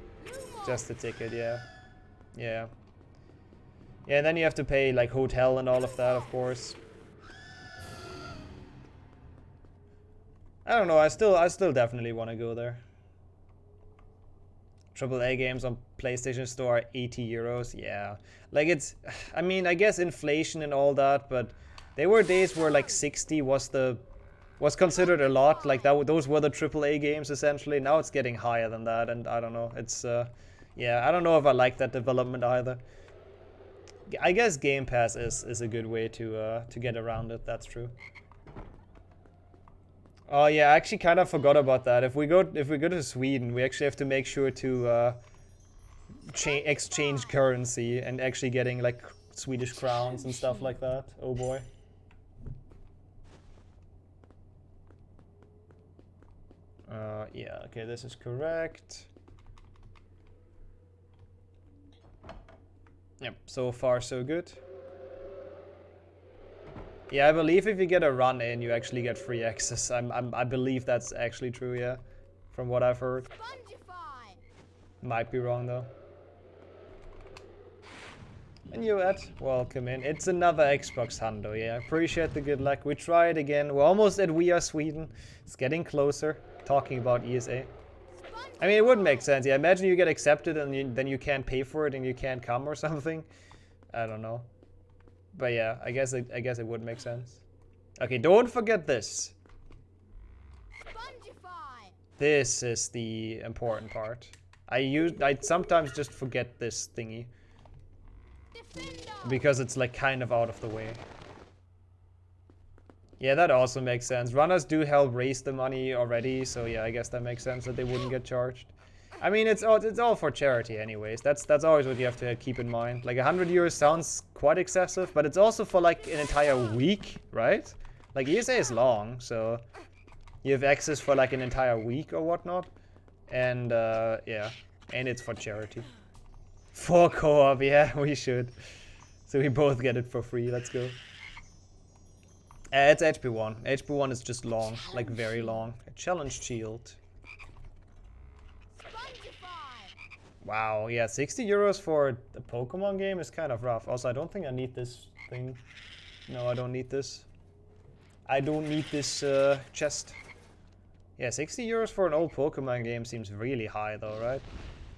Just the ticket, yeah, yeah. Yeah, and then you have to pay like hotel and all of that, of course. I don't know. I still definitely want to go there. AAA games on PlayStation Store are 80 euros. Yeah, like it's. I mean, I guess inflation and all that, but there were days where like 60 was considered a lot. Like those were the AAA games essentially. Now it's getting higher than that, and I don't know. It's yeah, I don't know if I like that development either. I guess Game Pass is a good way to get around it. That's true. Oh yeah, I actually kind of forgot about that. If we go to Sweden, we actually have to make sure to exchange currency and actually getting like Swedish crowns and stuff like that. Oh boy. Yeah, okay, this is correct. Yep, so far so good. Yeah, I believe if you get a run in, you actually get free access. I believe that's actually true, yeah. From what I've heard. Might be wrong though. And you, Ed, welcome in. It's another Xbox hundo, yeah. Appreciate the good luck. We try it again. We're almost at We Are Sweden. It's getting closer. Talking about ESA. I mean, it would make sense. Yeah, imagine you get accepted and then you can't pay for it and you can't come or something. I don't know. But yeah, I guess it would make sense. Okay, don't forget this. This is the important part. I sometimes just forget this thingy. Because it's like kind of out of the way. Yeah, that also makes sense. Runners do help raise the money already, so yeah, I guess that makes sense that they wouldn't get charged. I mean, it's all for charity anyways. That's always what you have to keep in mind. Like 100 euros sounds quite excessive, but it's also for like an entire week, right? Like ESA is long, so you have access for like an entire week or whatnot. And yeah, and it's for charity. For co-op, yeah, we should. So we both get it for free. Let's go. It's HP1. HP1 is just long, like very long. A challenge shield. Wow, yeah, 60 euros for a Pokemon game is kind of rough. Also, I don't think I need this thing. No, I don't need this. I don't need this chest. Yeah, 60 euros for an old Pokemon game seems really high though, right?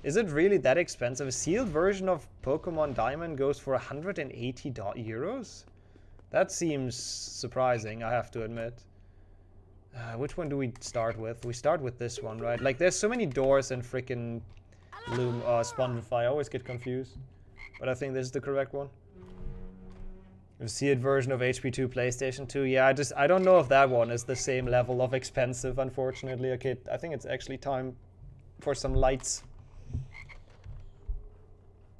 Is it really that expensive? A sealed version of Pokemon Diamond goes for 180 euros? That seems surprising, I have to admit. Which one do we start with? We start with this one, right? Like, there's so many doors and freaking Spongify. I always get confused. But I think this is the correct one. A sealed version of HP2 PlayStation 2. Yeah, I don't know if that one is the same level of expensive, unfortunately. Okay, I think it's actually time for some lights.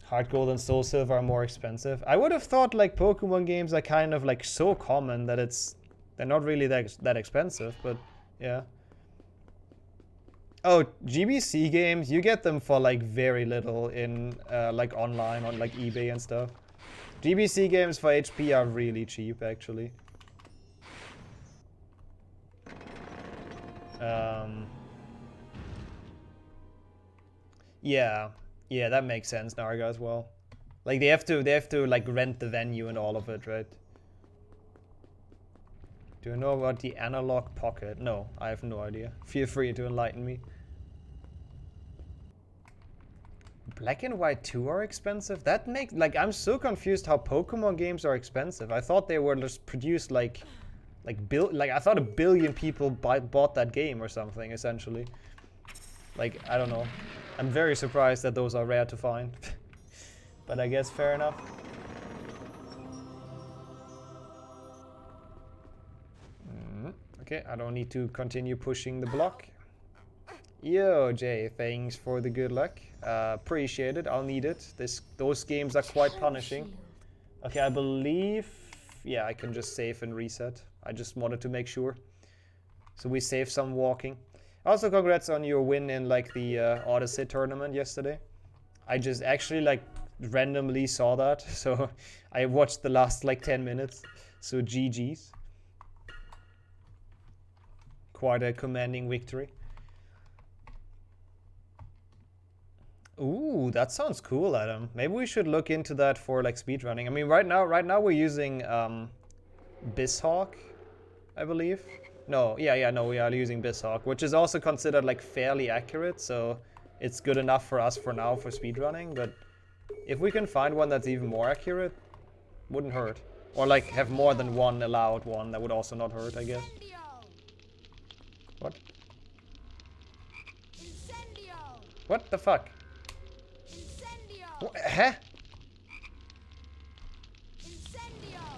Heart Gold and Soul Silver are more expensive. I would have thought like Pokemon games are kind of like so common that they're not really that expensive, but yeah. Oh, GBC games, you get them for like very little in like online on like eBay and stuff. GBC games for HP are really cheap actually. Yeah, that makes sense, Narga, as well. Like they have to like rent the venue and all of it, right? Do you know about the analog pocket? No, I have no idea. Feel free to enlighten me. Black and White 2 are expensive? That makes like I'm so confused how Pokemon games are expensive. I thought they were just produced like I thought 1 billion people bought that game or something essentially. Like, I don't know. I'm very surprised that those are rare to find. But I guess fair enough. Okay, I don't need to continue pushing the block. Yo, Jay, thanks for the good luck. Appreciate it, I'll need it. Those games are quite punishing. Okay, I believe... Yeah, I can just save and reset. I just wanted to make sure. So we save some walking. Also, congrats on your win in like the Odyssey tournament yesterday. I just actually like randomly saw that, so I watched the last like 10 minutes. So GG's. Quite a commanding victory. Ooh, that sounds cool, Adam. Maybe we should look into that for like speedrunning. I mean, right now we're using Bisshawk, I believe. No, no, we are using Bisshawk, which is also considered like fairly accurate, so it's good enough for us for now for speedrunning, but if we can find one that's even more accurate, wouldn't hurt. Or like have more than one allowed one, that would also not hurt, I guess. What? What the fuck? Huh?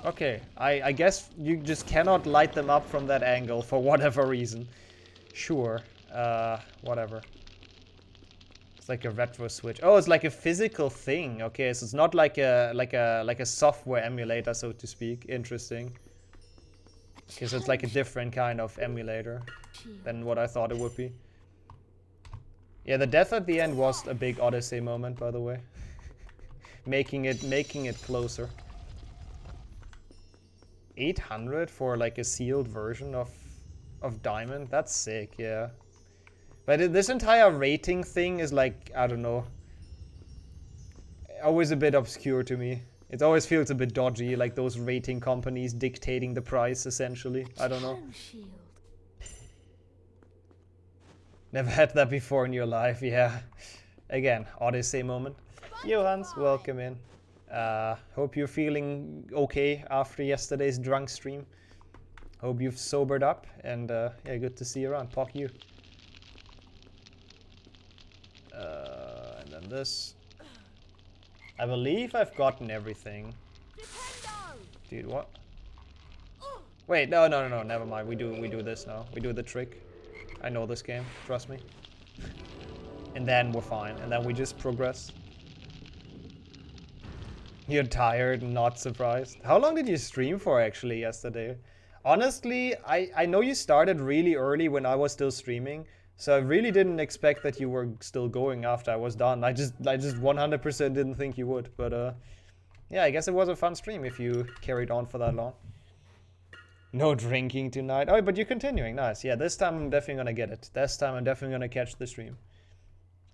Okay, I guess you just cannot light them up from that angle for whatever reason. Sure, whatever. It's like a retro switch. Oh, it's like a physical thing. Okay, so it's not like a software emulator, so to speak. Interesting. Okay, so it's like a different kind of emulator than what I thought it would be. Yeah, the death at the end was a big Odyssey moment, by the way. making it closer. 800 for like a sealed version of Diamond? That's sick, yeah. But this entire rating thing is like, I don't know, always a bit obscure to me. It always feels a bit dodgy, like those rating companies dictating the price, essentially. I don't know. Never had that before in your life, yeah. Again, Odyssey moment. Johans, welcome in. Hope you're feeling okay after yesterday's drunk stream. Hope you've sobered up, and yeah, good to see you around. Pock you. And then this. I believe I've gotten everything. Dude, what? Wait, no, never mind. We do this now. We do the trick. I know this game, trust me. And then we're fine, and then we just progress. You're tired and not surprised. How long did you stream for actually yesterday? Honestly, I know you started really early when I was still streaming, so I really didn't expect that you were still going after I was done. I just 100% didn't think you would, but yeah, I guess it was a fun stream if you carried on for that long. No drinking tonight. Oh, but you're continuing. Nice. Yeah, this time I'm definitely gonna get it. This time I'm definitely gonna catch the stream.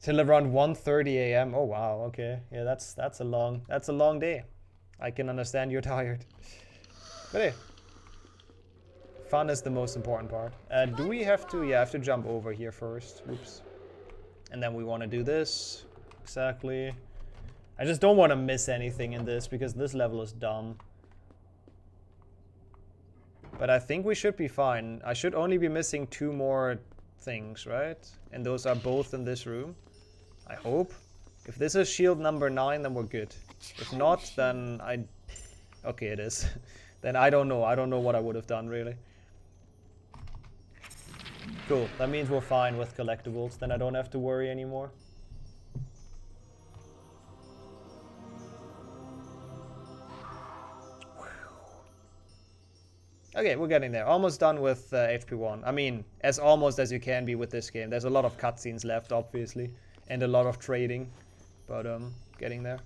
Till around 1:30 a.m. Oh wow. Okay. Yeah, that's a long day. I can understand you're tired. But hey, Fun is the most important part. Do we have to? Yeah, I have to jump over here first. Oops. And then we want to do this. Exactly. I just don't want to miss anything in this because this level is dumb. But I think we should be fine. I should only be missing 2 more things, right? And those are both in this room. I hope. If this is shield number 9, then we're good. If not, then I... Okay, it is. Then I don't know. I don't know what I would have done, really. Cool. That means we're fine with collectibles. Then I don't have to worry anymore. Okay, we're getting there. Almost done with HP1. I mean, as almost as you can be with this game. There's a lot of cutscenes left, obviously. And a lot of trading. But, getting there.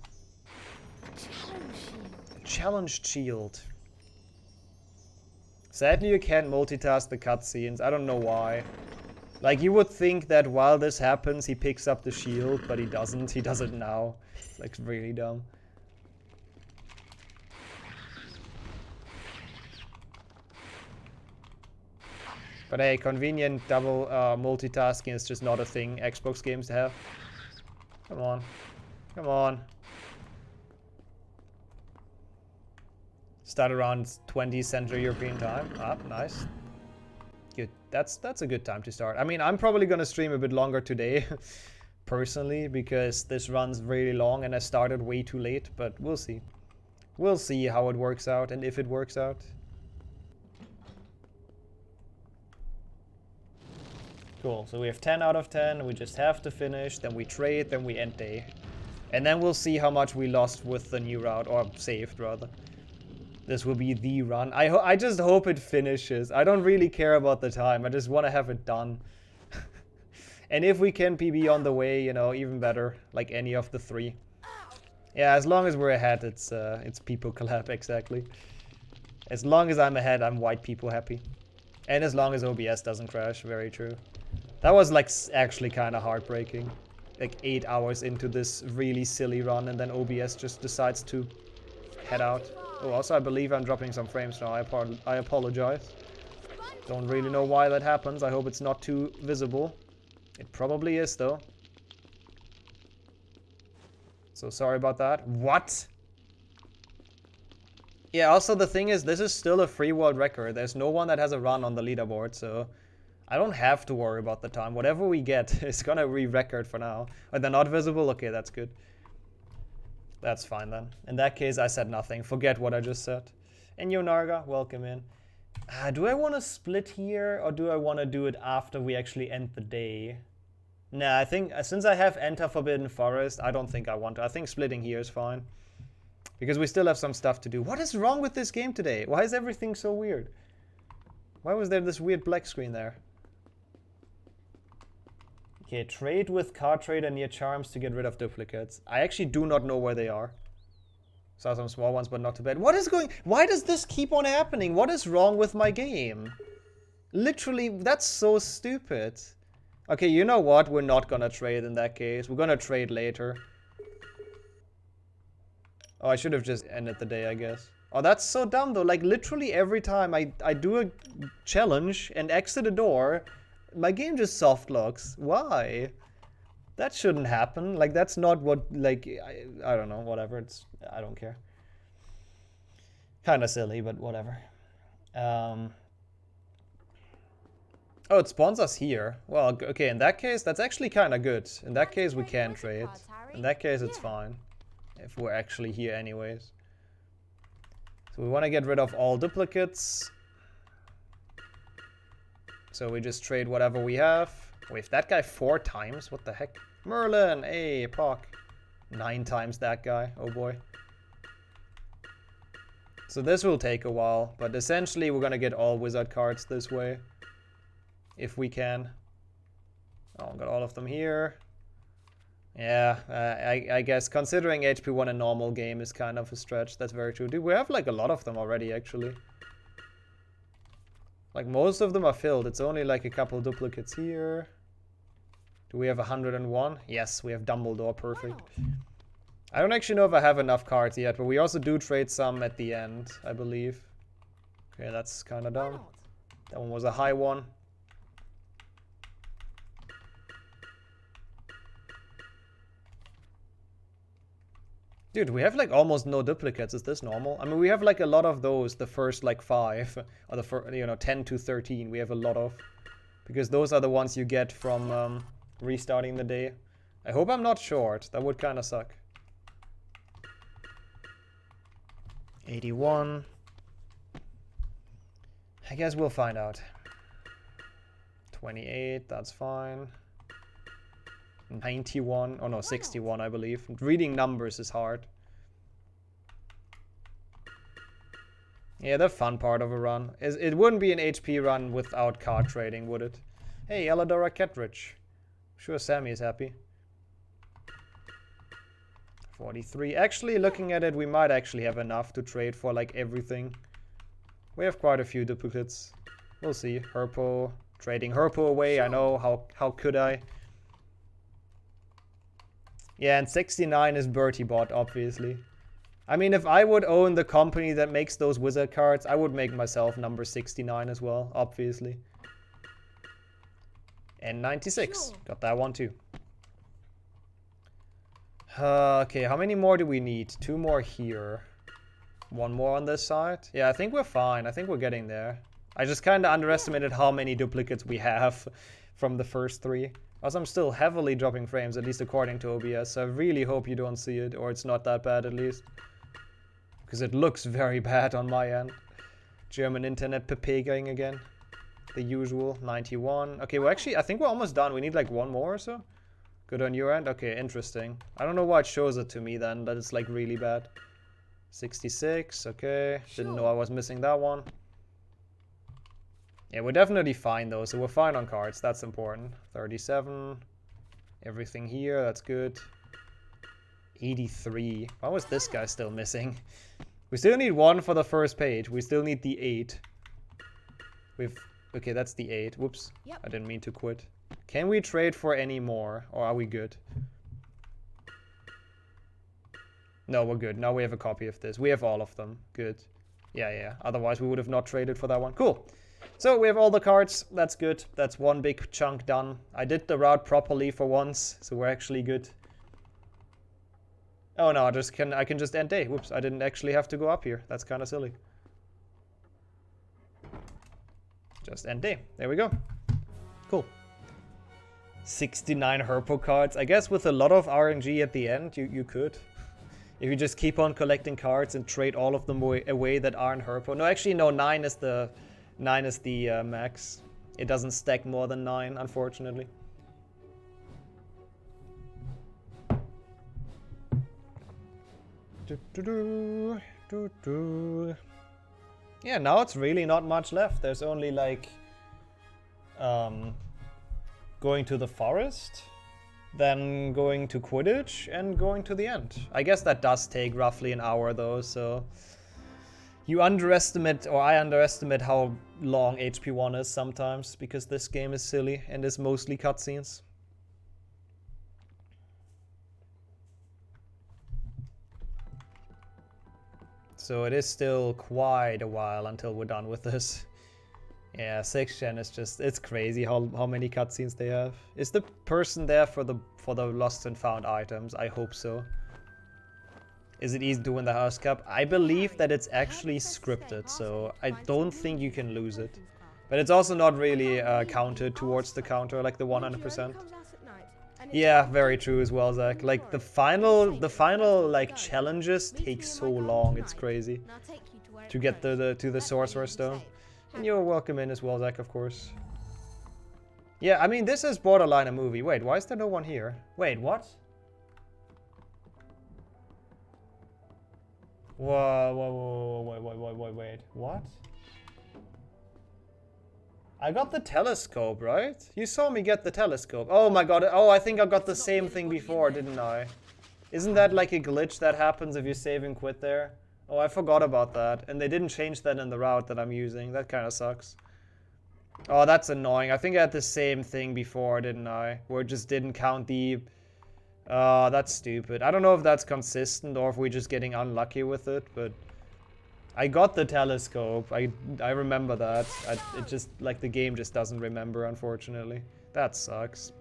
Challenged shield. Sadly, you can't multitask the cutscenes. I don't know why. Like, you would think that while this happens, he picks up the shield, but he doesn't. He does it now. It's, like, really dumb. But hey, convenient double multitasking is just not a thing Xbox games have. Come on. Come on. Start around 20th Central European time. Ah, nice. Good. That's a good time to start. I mean, I'm probably gonna stream a bit longer today, personally, because this runs really long and I started way too late, but we'll see. We'll see how it works out and if it works out. Cool, so we have 10 out of 10, we just have to finish, then we trade, then we end day. And then we'll see how much we lost with the new route, or saved rather. This will be the run. I just hope it finishes. I don't really care about the time, I just want to have it done. And if we can PB on the way, you know, even better, like any of the 3. Yeah, as long as we're ahead, it's people collab, exactly. As long as I'm ahead, I'm white people happy. And as long as OBS doesn't crash, very true. That was like actually kind of heartbreaking. Like 8 hours into this really silly run and then OBS just decides to head out. Oh, also I believe I'm dropping some frames now. I apologize. Don't really know why that happens. I hope it's not too visible. It probably is though. So sorry about that. What? Yeah, also the thing is, this is still a free world record. There's no one that has a run on the leaderboard, so I don't have to worry about the time. Whatever we get is gonna re-record for now. Are they not visible? Okay, that's good. That's fine then. In that case, I said nothing. Forget what I just said. And yo, Narga, welcome in. Do I want to split here, or do I want to do it after we actually end the day? Nah, I think, since I have Enter Forbidden Forest, I don't think I want to. I think splitting here is fine. Because we still have some stuff to do. What is wrong with this game today? Why is everything so weird? Why was there this weird black screen there? Okay, trade with card trader near charms to get rid of duplicates. I actually do not know where they are. Saw some small ones, but not too bad. What is going... Why does this keep on happening? What is wrong with my game? Literally, that's so stupid. Okay, you know what? We're not gonna trade in that case. We're gonna trade later. Oh, I should have just ended the day, I guess. Oh, that's so dumb, though. Like, literally every time I do a challenge and exit a door, my game just softlocks. Why? That shouldn't happen. Like, that's not what, like, I don't know, whatever. I don't care. Kind of silly, but whatever. Oh, it spawns us here. Well, okay, in that case, that's actually kind of good. In that case, we can trade. In that case, it's fine. If we're actually here anyways. So we want to get rid of all duplicates. So we just trade whatever we have. Wait, that guy 4 times? What the heck? Merlin! Hey, Pock. 9 times that guy. Oh boy. So this will take a while. But essentially we're gonna get all wizard cards this way. If we can. Oh, got all of them here. Yeah, I guess considering HP1 a normal game is kind of a stretch. That's very true. Dude, we have like a lot of them already, actually. Like most of them are filled. It's only like a couple duplicates here. Do we have 101? Yes, we have Dumbledore. Perfect. I don't actually know if I have enough cards yet, but we also do trade some at the end, I believe. Okay, that's kind of dumb. That one was a high one. Dude, we have like almost no duplicates. Is this normal? I mean, we have like a lot of those, the first like 5, or the first, you know, 10 to 13. We have a lot of, because those are the ones you get from restarting the day. I hope I'm not short. That would kind of suck. 81. I guess we'll find out. 28, that's fine. 91, oh no, 61 I believe. Reading numbers is hard. Yeah, the fun part of a run. It wouldn't be an HP run without card trading, would it? Hey, Eladora Kettridge. Sure Sammy is happy. 43. Actually, looking at it, we might actually have enough to trade for like everything. We have quite a few duplicates. We'll see. Herpo. Trading Herpo away, I know. How could I? Yeah, and 69 is Bertie Bot, obviously. I mean, if I would own the company that makes those wizard cards, I would make myself number 69 as well, obviously. And 96. Got that one too. Okay, how many more do we need? 2 more here. 1 more on this side. Yeah, I think we're fine. I think we're getting there. I just kind of underestimated how many duplicates we have from the first 3. Also, I'm still heavily dropping frames, at least according to OBS, so I really hope you don't see it, or it's not that bad at least. Because it looks very bad on my end. German internet pepegaing again. The usual, 91. Okay, well actually, I think we're almost done. We need like 1 more or so. Good on your end? Okay, interesting. I don't know why it shows it to me then, that it's like really bad. 66, okay. Didn't know I was missing that one. Yeah, we're definitely fine though, so we're fine on cards, that's important. 37, everything here, that's good. 83, why was this guy still missing? We still need 1 for the first page, we still need the 8. Okay, that's the 8, whoops, yep. I didn't mean to quit. Can we trade for any more, or are we good? No, we're good, now we have a copy of this, we have all of them, good. Yeah, otherwise we would have not traded for that one, cool. So we have all the cards, that's good, that's 1 big chunk done. I did the route properly for once, so we're actually good. Oh no, I can just end day, whoops, I didn't actually have to go up here, that's kind of silly. Just end day, there we go. Cool. 69 Herpo cards, I guess with a lot of RNG at the end, you could. If you just keep on collecting cards and trade all of them away that aren't Herpo. No, actually no, 9 is the max. It doesn't stack more than 9, unfortunately. Yeah, now it's really not much left. There's only like going to the forest, then going to Quidditch, and going to the end. I guess that does take roughly an hour though, so you underestimate, or I underestimate how long HP1 is sometimes, because this game is silly and is mostly cutscenes. So it is still quite a while until we're done with this. Yeah, 6th gen is just, it's crazy how many cutscenes they have. Is the person there for the lost and found items? I hope so. Is it easy to win the House Cup? I believe that it's actually scripted, so I don't think you can lose it. But it's also not really counted towards the counter, like the 100%. Yeah, very true as well, Zach. Like the final like challenges take so long, it's crazy. To get to the Sorcerer's Stone. And you're welcome in as well, Zach, of course. Yeah, I mean this is borderline a movie. Wait, why is there no one here? Wait, what? Whoa, wait, what? I got the telescope, right? You saw me get the telescope. Oh my god, oh, I think I got the same thing before, didn't I? Isn't that like a glitch that happens if you save and quit there? Oh, I forgot about that. And they didn't change that in the route that I'm using. That kind of sucks. Oh, that's annoying. I think I had the same thing before, didn't I? Where it just didn't count the... that's stupid. I don't know if that's consistent or if we're just getting unlucky with it, but... I got the telescope. I remember that. It just, like, the game just doesn't remember, unfortunately. That sucks.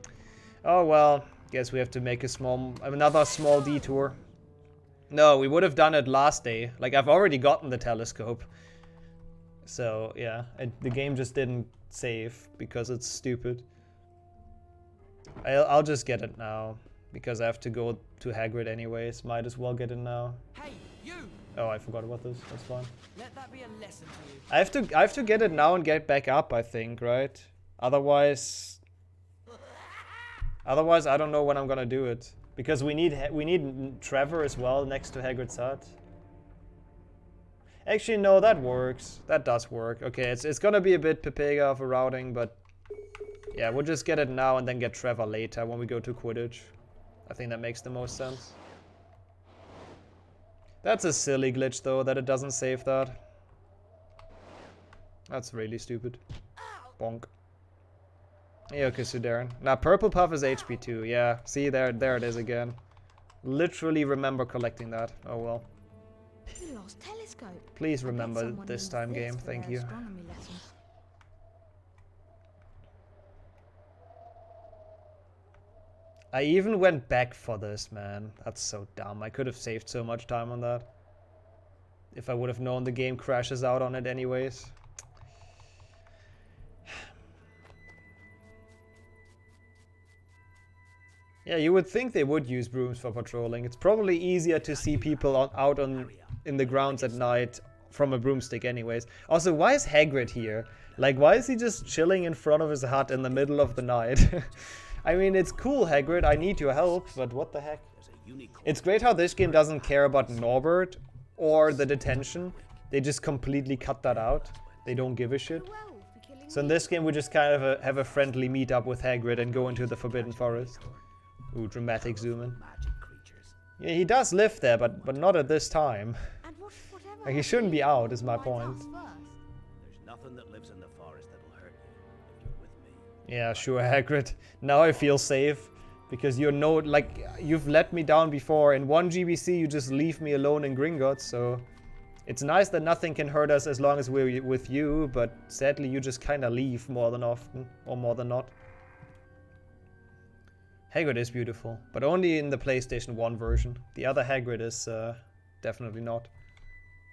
Oh well, guess we have to make another small detour. No, we would have done it last day. Like, I've already gotten the telescope. So, yeah, the game just didn't save because it's stupid. I'll just get it now because I have to go to Hagrid anyways. Might as well get it now. Hey, you! Oh, I forgot about this. That's fine. Let that be a lesson to you. I have to get it now and get back up, I think, right? Otherwise I don't know when I'm gonna do it because we need Trevor as well next to Hagrid's hut. Actually, no, that works. That does work. Okay, it's gonna be a bit Pepega of a routing, but yeah, we'll just get it now and then get Trevor later when we go to Quidditch. I think that makes the most sense. That's a silly glitch, though, that it doesn't save that. That's really stupid. Bonk. Yeah, okay, Sudarin. Now, Purple Puff is HP 2. Yeah, see, there it is again. Literally remember collecting that. Oh, well. Who lost telescope? Please remember this time, game. Thank you. I even went back for this, man. That's so dumb. I could have saved so much time on that. If I would have known the game crashes out on it anyways. Yeah, you would think they would use brooms for patrolling. It's probably easier to see people out in the grounds at night from a broomstick anyways. Also, why is Hagrid here? Like, why is he just chilling in front of his hut in the middle of the night? I mean, it's cool, Hagrid, I need your help, but what the heck? It's great how this game doesn't care about Norbert or the detention. They just completely cut that out. They don't give a shit. So in this game, we just kind of have a friendly meetup with Hagrid and go into the Forbidden Forest. Ooh, dramatic zoom in. Yeah, he does live there, but not at this time. Like, he shouldn't be out, is my point. There's nothing that lives in the forest that'll hurt you if you're with me. Yeah, sure, Hagrid. Now I feel safe. Because you've let me down before. In one GBC, you just leave me alone in Gringotts, so... It's nice that nothing can hurt us as long as we're with you, but sadly you just kinda leave more than often, or more than not. Hagrid is beautiful, but only in the PlayStation 1 version. The other Hagrid is definitely not.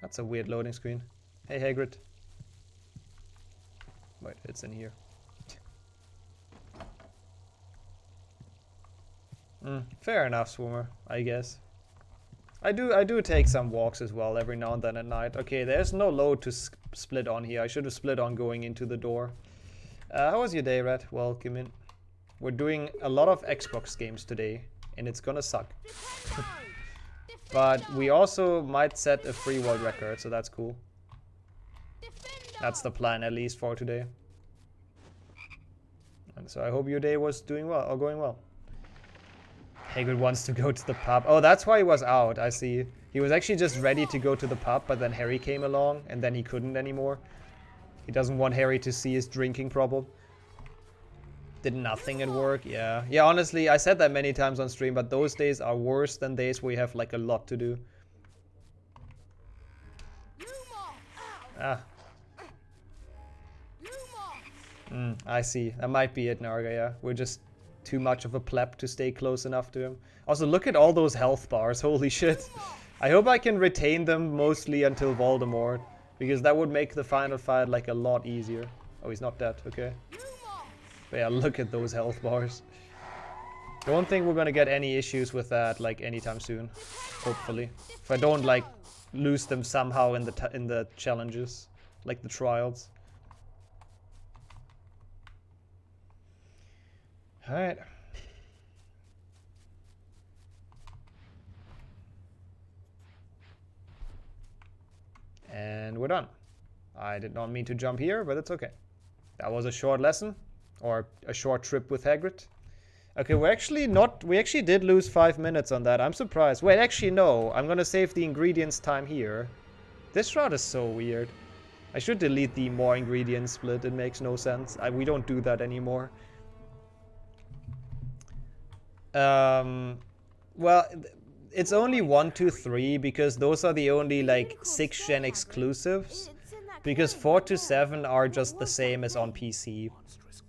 That's a weird loading screen. Hey Hagrid. Wait, it's in here. Fair enough, Swimmer, I guess. I do take some walks as well every now and then at night. Okay, there's no load to split on here. I should have split on going into the door. How was your day, Red? Welcome in. We're doing a lot of Xbox games today, and it's gonna suck. But we also might set a free world record, so that's cool. That's the plan, at least for today. And so I hope your day was doing well, or going well. Hagrid wants to go to the pub. Oh, that's why he was out, I see. He was actually just ready to go to the pub, but then Harry came along, and then he couldn't anymore. He doesn't want Harry to see his drinking problem. Did nothing at work, yeah. Yeah, honestly, I said that many times on stream, but those days are worse than days where you have, like, a lot to do. Ah. I see. That might be it, Narga, yeah. We're just too much of a pleb to stay close enough to him. Also, look at all those health bars. Holy shit. I hope I can retain them mostly until Voldemort, because that would make the final fight, like, a lot easier. Oh, he's not dead. Okay. But yeah, look at those health bars. Don't think we're gonna get any issues with that, like, anytime soon. Hopefully. If I don't, like, lose them somehow in the challenges, like the trials. Alright. And we're done. I did not mean to jump here, but it's okay. That was a short lesson. Or a short trip with Hagrid. Okay, we actually did lose 5 minutes on that. I'm surprised. Wait, actually no. I'm gonna save the ingredients time here. This route is so weird. I should delete the more ingredients split. It makes no sense. We don't do that anymore. Well, it's only 1, 2, 3 because those are the only like 6th gen exclusives. Because 4 to 7 are just the same as on PC.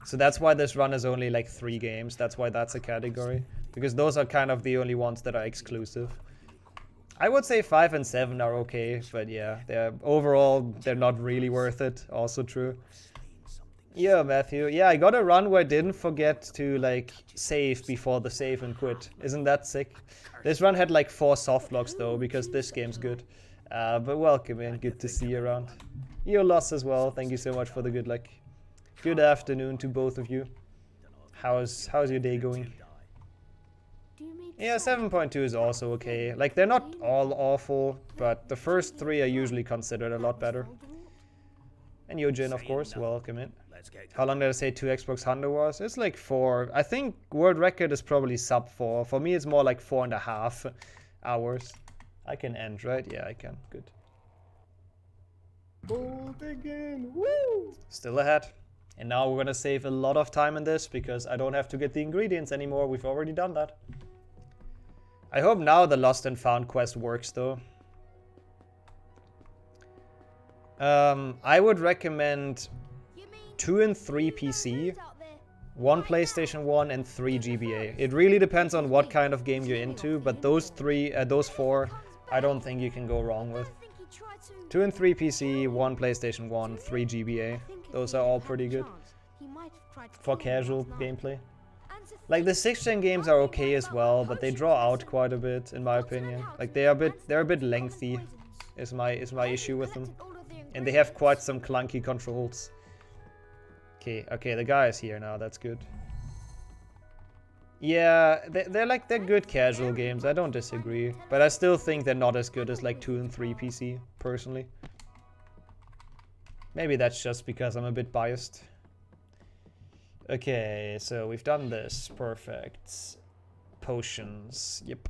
So that's why this run is only like 3 games. That's why that's a category. Because those are kind of the only ones that are exclusive. I would say 5 and 7 are okay, but yeah, overall they're not really worth it. Also true. Yeah, Matthew. Yeah, I got a run where I didn't forget to like save before the save and quit. Isn't that sick? This run had like 4 softlocks though, because this game's good. But welcome in, good to see you around. You're lost as well. Thank you so much for the good luck. Good afternoon to both of you. How's your day going? Yeah, 7.2 is also okay. Like, they're not all awful, but the first 3 are usually considered a lot better. And Yojin, of course, welcome in. How long did I say 2 Xbox Hundo was? It's like 4. I think world record is probably sub 4. For me, it's more like 4.5 hours. I can end, right? Yeah, I can. Good. Bolt again. Woo! Still ahead. And now we're gonna save a lot of time in this because I don't have to get the ingredients anymore. We've already done that. I hope now the Lost and Found quest works though. I would recommend 2 and 3 PC, 1 PlayStation 1 and 3 GBA. It really depends on what kind of game you're into, but those 4, I don't think you can go wrong with. 2 and 3 PC, 1 PlayStation 1, 3 GBA. Those are all pretty good for casual gameplay. Like the 6th gen games are okay as well, but they draw out quite a bit in my opinion. Like they're a bit lengthy is my issue with them. And they have quite some clunky controls. Okay, the guy is here now, that's good. Yeah, they're good casual games, I don't disagree. But I still think they're not as good as like 2 and 3 PC, personally. Maybe that's just because I'm a bit biased. Okay, so we've done this, perfect. Potions, yep.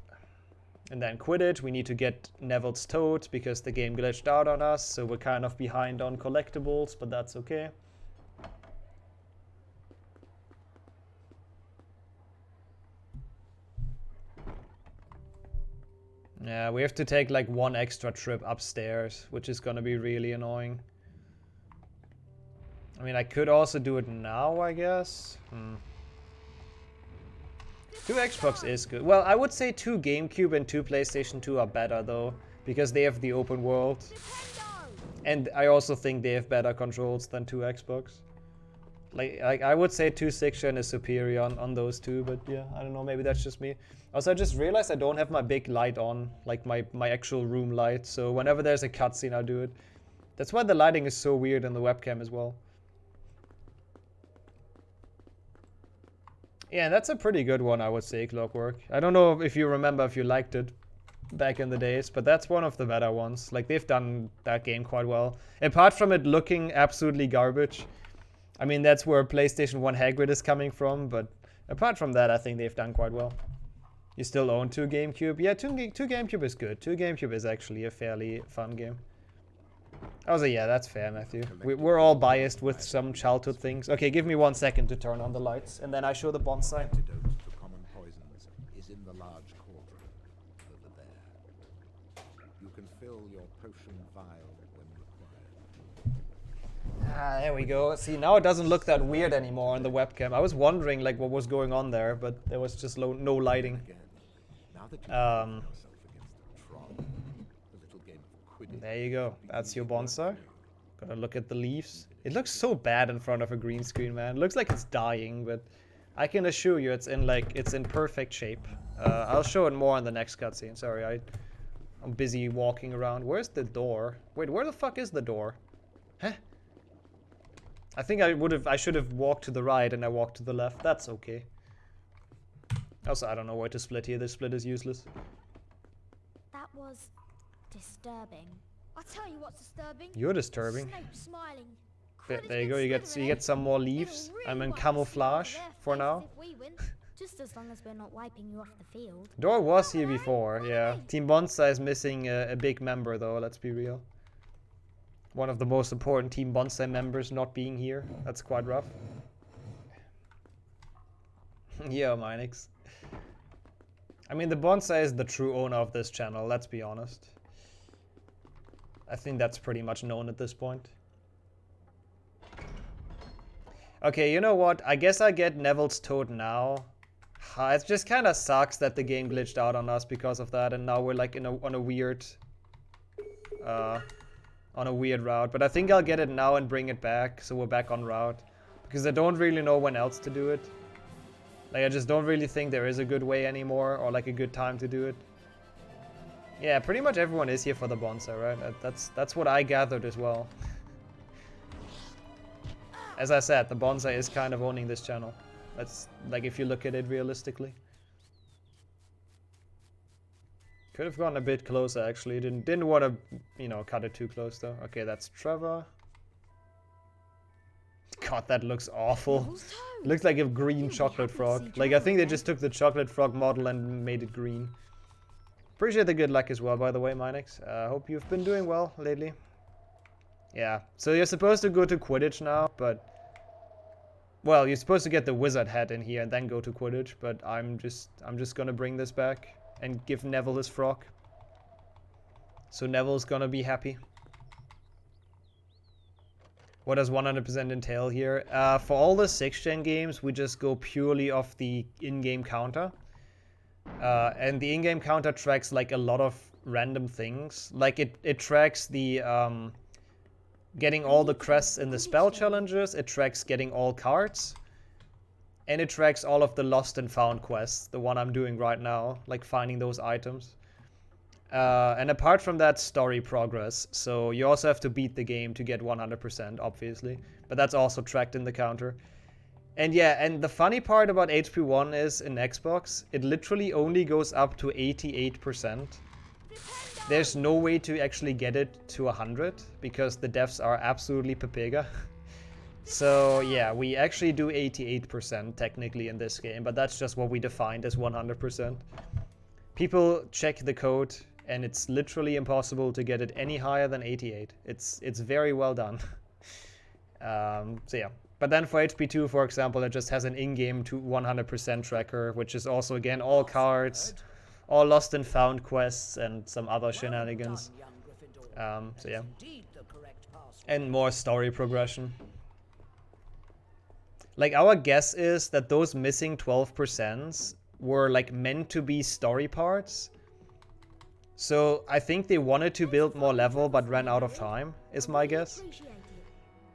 And then Quidditch, we need to get Neville's Toad because the game glitched out on us, so we're kind of behind on collectibles, but that's okay. Yeah, we have to take like 1 extra trip upstairs, which is gonna be really annoying. I mean, I could also do it now, I guess. 2 Xbox is good. Well, I would say 2 GameCube and 2 PlayStation 2 are better though, because they have the open world. And I also think they have better controls than 2 Xbox. Like I would say 2 6th gen is superior on those 2, but yeah, I don't know, maybe that's just me. Also, I just realized I don't have my big light on, like my actual room light, so whenever there's a cutscene, I'll do it. That's why the lighting is so weird in the webcam as well. Yeah, that's a pretty good one, I would say, Clockwork. I don't know if you remember if you liked it back in the days, but that's one of the better ones. Like, they've done that game quite well. Apart from it looking absolutely garbage. I mean, that's where PlayStation 1 Hagrid is coming from, but apart from that, I think they've done quite well. You still own 2 GameCube? Yeah, 2 GameCube is good. 2 GameCube is actually a fairly fun game. Also, yeah, that's fair, Matthew. We're all biased with some childhood things. Okay, give me 1 second to turn on the lights, and then I show the bonsai. Antidote to common poisons is in the large cauldron over there. You can fill your potion vial when required. Ah, there we go. See, now it doesn't look that weird anymore on the webcam. I was wondering, like, what was going on there, but there was just no lighting. Now that you yourself against a troll, a little game of Quidditch. There you go. That's your bonsai. Gotta look at the leaves. It looks so bad in front of a green screen, man. It looks like it's dying, but I can assure you it's in perfect shape. I'll show it more in the next cutscene. Sorry, I'm busy walking around. Where's the door? Wait, where the fuck is the door? Huh? I think I should have walked to the right and I walked to the left. That's okay. Also, I don't know where to split here. This split is useless. That was disturbing. I tell you what's disturbing. You're disturbing. Snape smiling. There you go. You get some more leaves. I'm in camouflage for now. Just as long as we're not wiping you off the field. Door was here before. Yeah. Team Bonsai is missing a big member though. Let's be real. One of the most important Team Bonsai members not being here. That's quite rough. Yeah, Minix. I mean, the bonsai is the true owner of this channel, let's be honest. I think that's pretty much known at this point. Okay, you know what? I guess I get Neville's Toad now. It just kind of sucks that the game glitched out on us because of that, and now we're like on a weird route. But I think I'll get it now and bring it back, so we're back on route. Because I don't really know when else to do it. Like, I just don't really think there is a good way anymore, or like a good time to do it. Yeah, pretty much everyone is here for the bonsai, right? That's what I gathered as well. As I said, the bonsai is kind of owning this channel. That's like if you look at it realistically. Could have gone a bit closer actually. Didn't want to, you know, cut it too close though. Okay, that's Trevor. God, that looks awful. Looks like a green chocolate frog. Like, I think they just took the chocolate frog model and made it green. Appreciate the good luck as well, by the way, Minex. Hope you've been doing well lately. Yeah, so you're supposed to go to Quidditch now, but... Well, you're supposed to get the wizard hat in here and then go to Quidditch, but I'm just gonna bring this back and give Neville his frog. So Neville's gonna be happy. What does 100% entail here? For all the 6th gen games, we just go purely off the in-game counter. And the in-game counter tracks like a lot of random things. Like it tracks the getting all the crests in the spell challenges, it tracks getting all cards, and it tracks all of the lost and found quests, the one I'm doing right now, like finding those items. And apart from that, story progress. So you also have to beat the game to get 100%, obviously. But that's also tracked in the counter. And yeah, and the funny part about HP1 is, in Xbox, it literally only goes up to 88%. There's no way to actually get it to 100, because the devs are absolutely papega. So yeah, we actually do 88% technically in this game, but that's just what we defined as 100%. People check the code, and it's literally impossible to get it any higher than 88. It's very well done. So yeah. But then for HP2, for example, it just has an in-game to 100% tracker, which is also, again, all cards, all lost and found quests, and some other shenanigans. So yeah. And more story progression. Like, our guess is that those missing 12% were, like, meant to be story parts. So I think they wanted to build more level, but ran out of time, is my guess.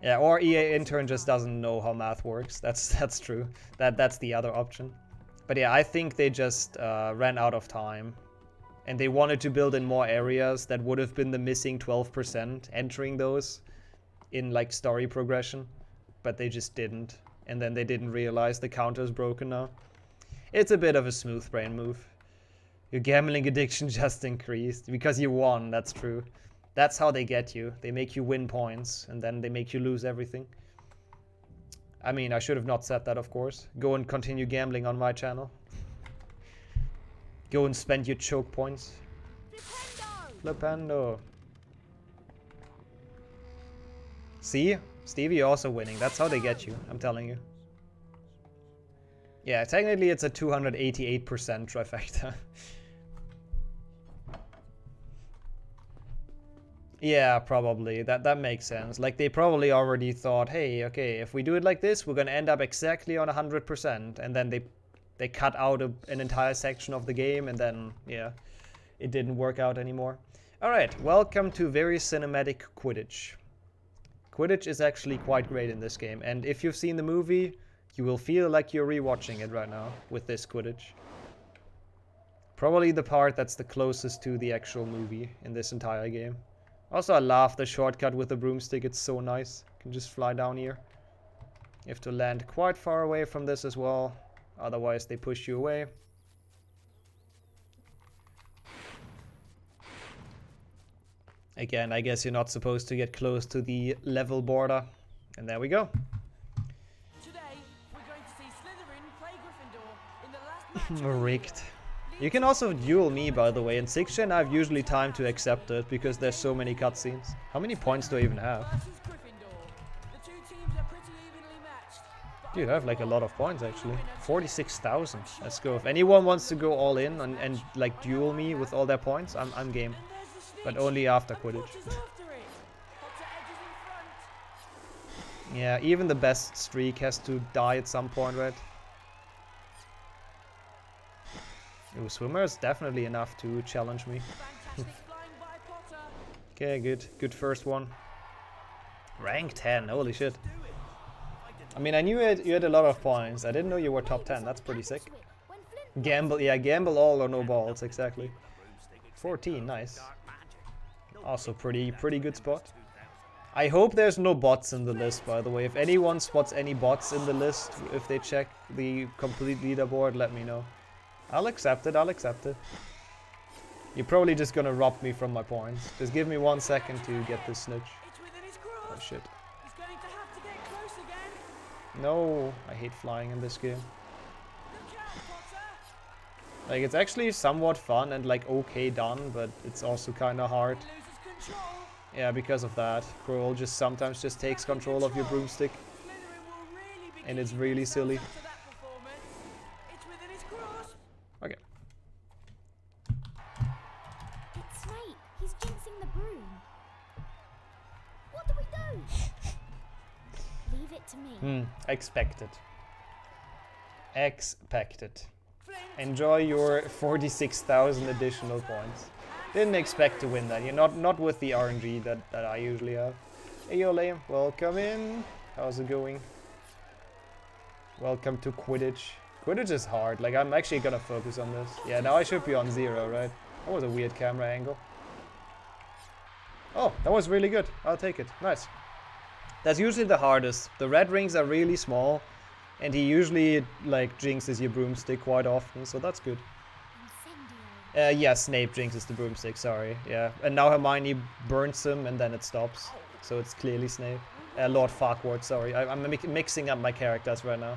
Yeah, or EA intern just doesn't know how math works. That's true. That's the other option. But yeah, I think they just ran out of time. And they wanted to build in more areas that would have been the missing 12%, entering those in like story progression. But they just didn't. And then they didn't realize the counter's broken now. It's a bit of a smooth brain move. Your gambling addiction just increased. Because you won, that's true. That's how they get you. They make you win points, and then they make you lose everything. I mean, I should have not said that, of course. Go and continue gambling on my channel. Go and spend your choke points. Flipendo. See? Stevie, you're also winning. That's how they get you, I'm telling you. Yeah, technically it's a 288% trifecta. Yeah, probably. That makes sense. Like, they probably already thought, hey, okay, if we do it like this, we're gonna end up exactly on 100%. And then they cut out an entire section of the game, and then, yeah, it didn't work out anymore. Alright, welcome to very cinematic Quidditch. Quidditch is actually quite great in this game, and if you've seen the movie, you will feel like you're rewatching it right now with this Quidditch. Probably the part that's the closest to the actual movie in this entire game. Also, I love the shortcut with the broomstick, it's so nice. You can just fly down here. You have to land quite far away from this as well, otherwise they push you away. Again, I guess you're not supposed to get close to the level border. And there we go. Today, we're going to see Slytherin play Gryffindor in the last match. Rigged. You can also duel me, by the way. In 6th gen, I have usually time to accept it because there's so many cutscenes. How many points do I even have? Versus Gryffindor. The two teams are pretty evenly matched, but Dude, I have like a lot of points actually. 46,000. Let's go. If anyone wants to go all in and like duel me with all their points, I'm game. But only after Quidditch. Yeah, even the best streak has to die at some point, right? Ooh, swimmer is definitely enough to challenge me. Okay, good. Good first one. Rank 10, holy shit. I mean, I knew you had a lot of points. I didn't know you were top 10. That's pretty sick. Gamble, yeah, gamble all or no balls, exactly. 14, nice. Also pretty good spot. I hope there's no bots in the list, by the way. If anyone spots any bots in the list, if they check the complete leaderboard, let me know. I'll accept it, I'll accept it. You're probably just gonna rob me from my points. Just give me 1 second to get this snitch. Oh shit. No, I hate flying in this game. Like, it's actually somewhat fun and like okay done, but it's also kinda hard. Yeah, because of that. Kroll just sometimes just takes control of your broomstick. And it's really silly. Okay. It's Snape. He's jinxing the broom. What do we do? Leave it to me. Expected. Expected. Enjoy your 46,000 additional points. Didn't expect to win that. You're not with the RNG that I usually have. Hey Ole, welcome in. How's it going? Welcome to Quidditch. Quidditch is hard. Like, I'm actually gonna focus on this. Yeah, now I should be on 0, right? That was a weird camera angle. Oh, that was really good. I'll take it. Nice. That's usually the hardest. The red rings are really small, and he usually like jinxes your broomstick quite often, so that's good. Yeah, Snape jinxes the broomstick, sorry. Yeah, and now Hermione burns him and then it stops. So it's clearly Snape. Lord Farquaad, sorry. I'm mixing up my characters right now.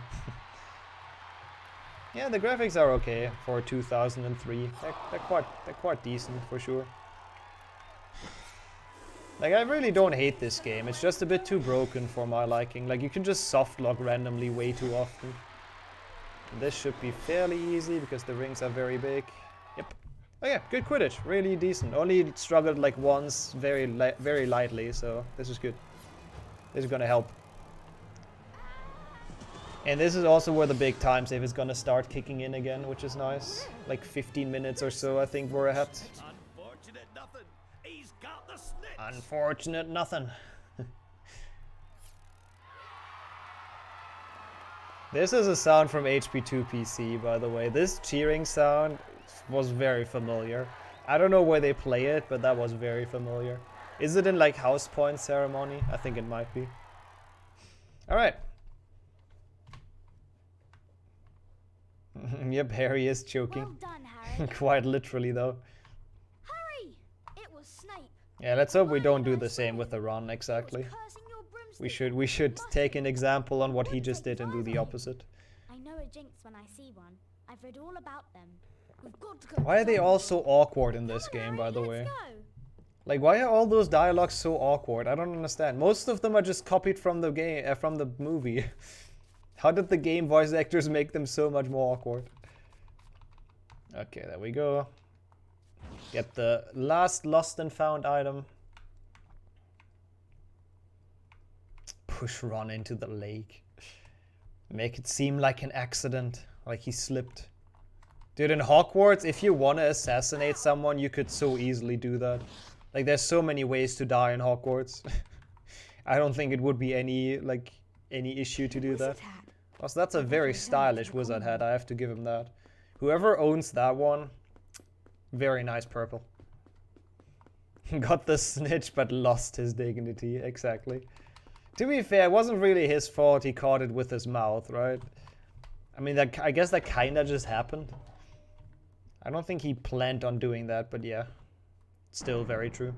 Yeah, the graphics are okay for 2003. They're quite decent for sure. Like, I really don't hate this game. It's just a bit too broken for my liking. Like, you can just softlock randomly way too often. And this should be fairly easy because the rings are very big. Yep. Oh yeah, good Quidditch. Really decent. Only struggled like once very lightly, so this is good. This is gonna help. And this is also where the big time save is gonna start kicking in again, which is nice. Like 15 minutes or so, I think we're ahead. Unfortunate nothing. He's got the snitch. Unfortunate nothing. This is a sound from HP2 PC, by the way. This cheering sound was very familiar. I don't know where they play it, but that was very familiar. Is it in like house point ceremony? I think it might be. Alright. Yep, Harry is choking. Well done, Harry. Quite literally though. Harry! It was Snape. Yeah, let's hope we don't do the same with the run, exactly. We should take an example on what he just did and do the opposite. I know a jinx when I see one. I've read all about them. We've got to go. Why are they all so awkward in this game, by the way? Like, why are all those dialogues so awkward? I don't understand. Most of them are just copied from the game, from the movie. How did the game voice actors make them so much more awkward? Okay, there we go. Get the last lost and found item. Push Ron into the lake. Make it seem like an accident, like he slipped. Dude, in Hogwarts, if you want to assassinate someone, you could so easily do that. Like, there's so many ways to die in Hogwarts. I don't think it would be any issue to do that. Also, that's a very stylish wizard hat, I have to give him that. Whoever owns that one, very nice purple. Got the snitch, but lost his dignity, exactly. To be fair, it wasn't really his fault he caught it with his mouth, right? I mean, I guess that kinda just happened. I don't think he planned on doing that, but yeah. Still very true.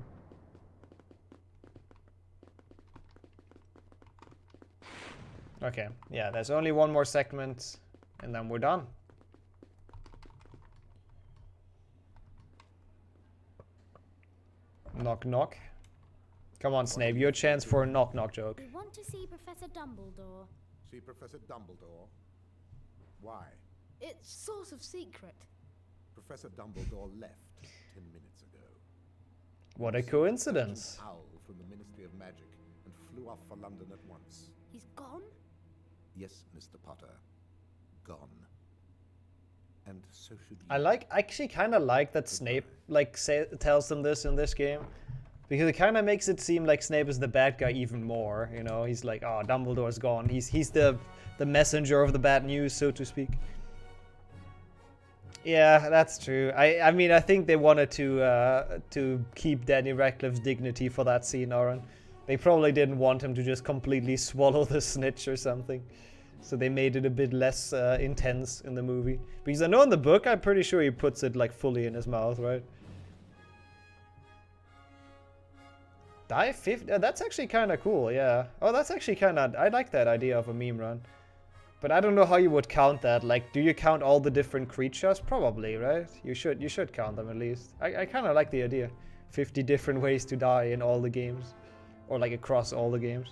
Okay, yeah, there's only one more segment, and then we're done. Knock knock. Come on, Snape, your chance for a knock knock joke. We want to see Professor Dumbledore. See Professor Dumbledore? Why? It's sort of secret. Professor Dumbledore left 10 minutes ago. What a coincidence. Owl from the Ministry of Magic and flew off for London at once. He's gone? Yes, Mr. Potter. Gone. And so should you. I actually kind of like that Snape tells them this in this game, because it kind of makes it seem like Snape is the bad guy even more. You know, he's like, oh, Dumbledore's gone. He's the messenger of the bad news, so to speak. Yeah, that's true. I mean, I think they wanted to keep Danny Radcliffe's dignity for that scene, Aaron. They probably didn't want him to just completely swallow the snitch or something. So they made it a bit less intense in the movie. Because I know in the book, I'm pretty sure he puts it like fully in his mouth, right? Die 50? That's actually kind of cool, yeah. Oh, that's actually kind of... I like that idea of a meme run. But I don't know how you would count that. Like, do you count all the different creatures? Probably, right? You should count them at least. I kind of like the idea. 50 different ways to die in all the games. Or like across all the games.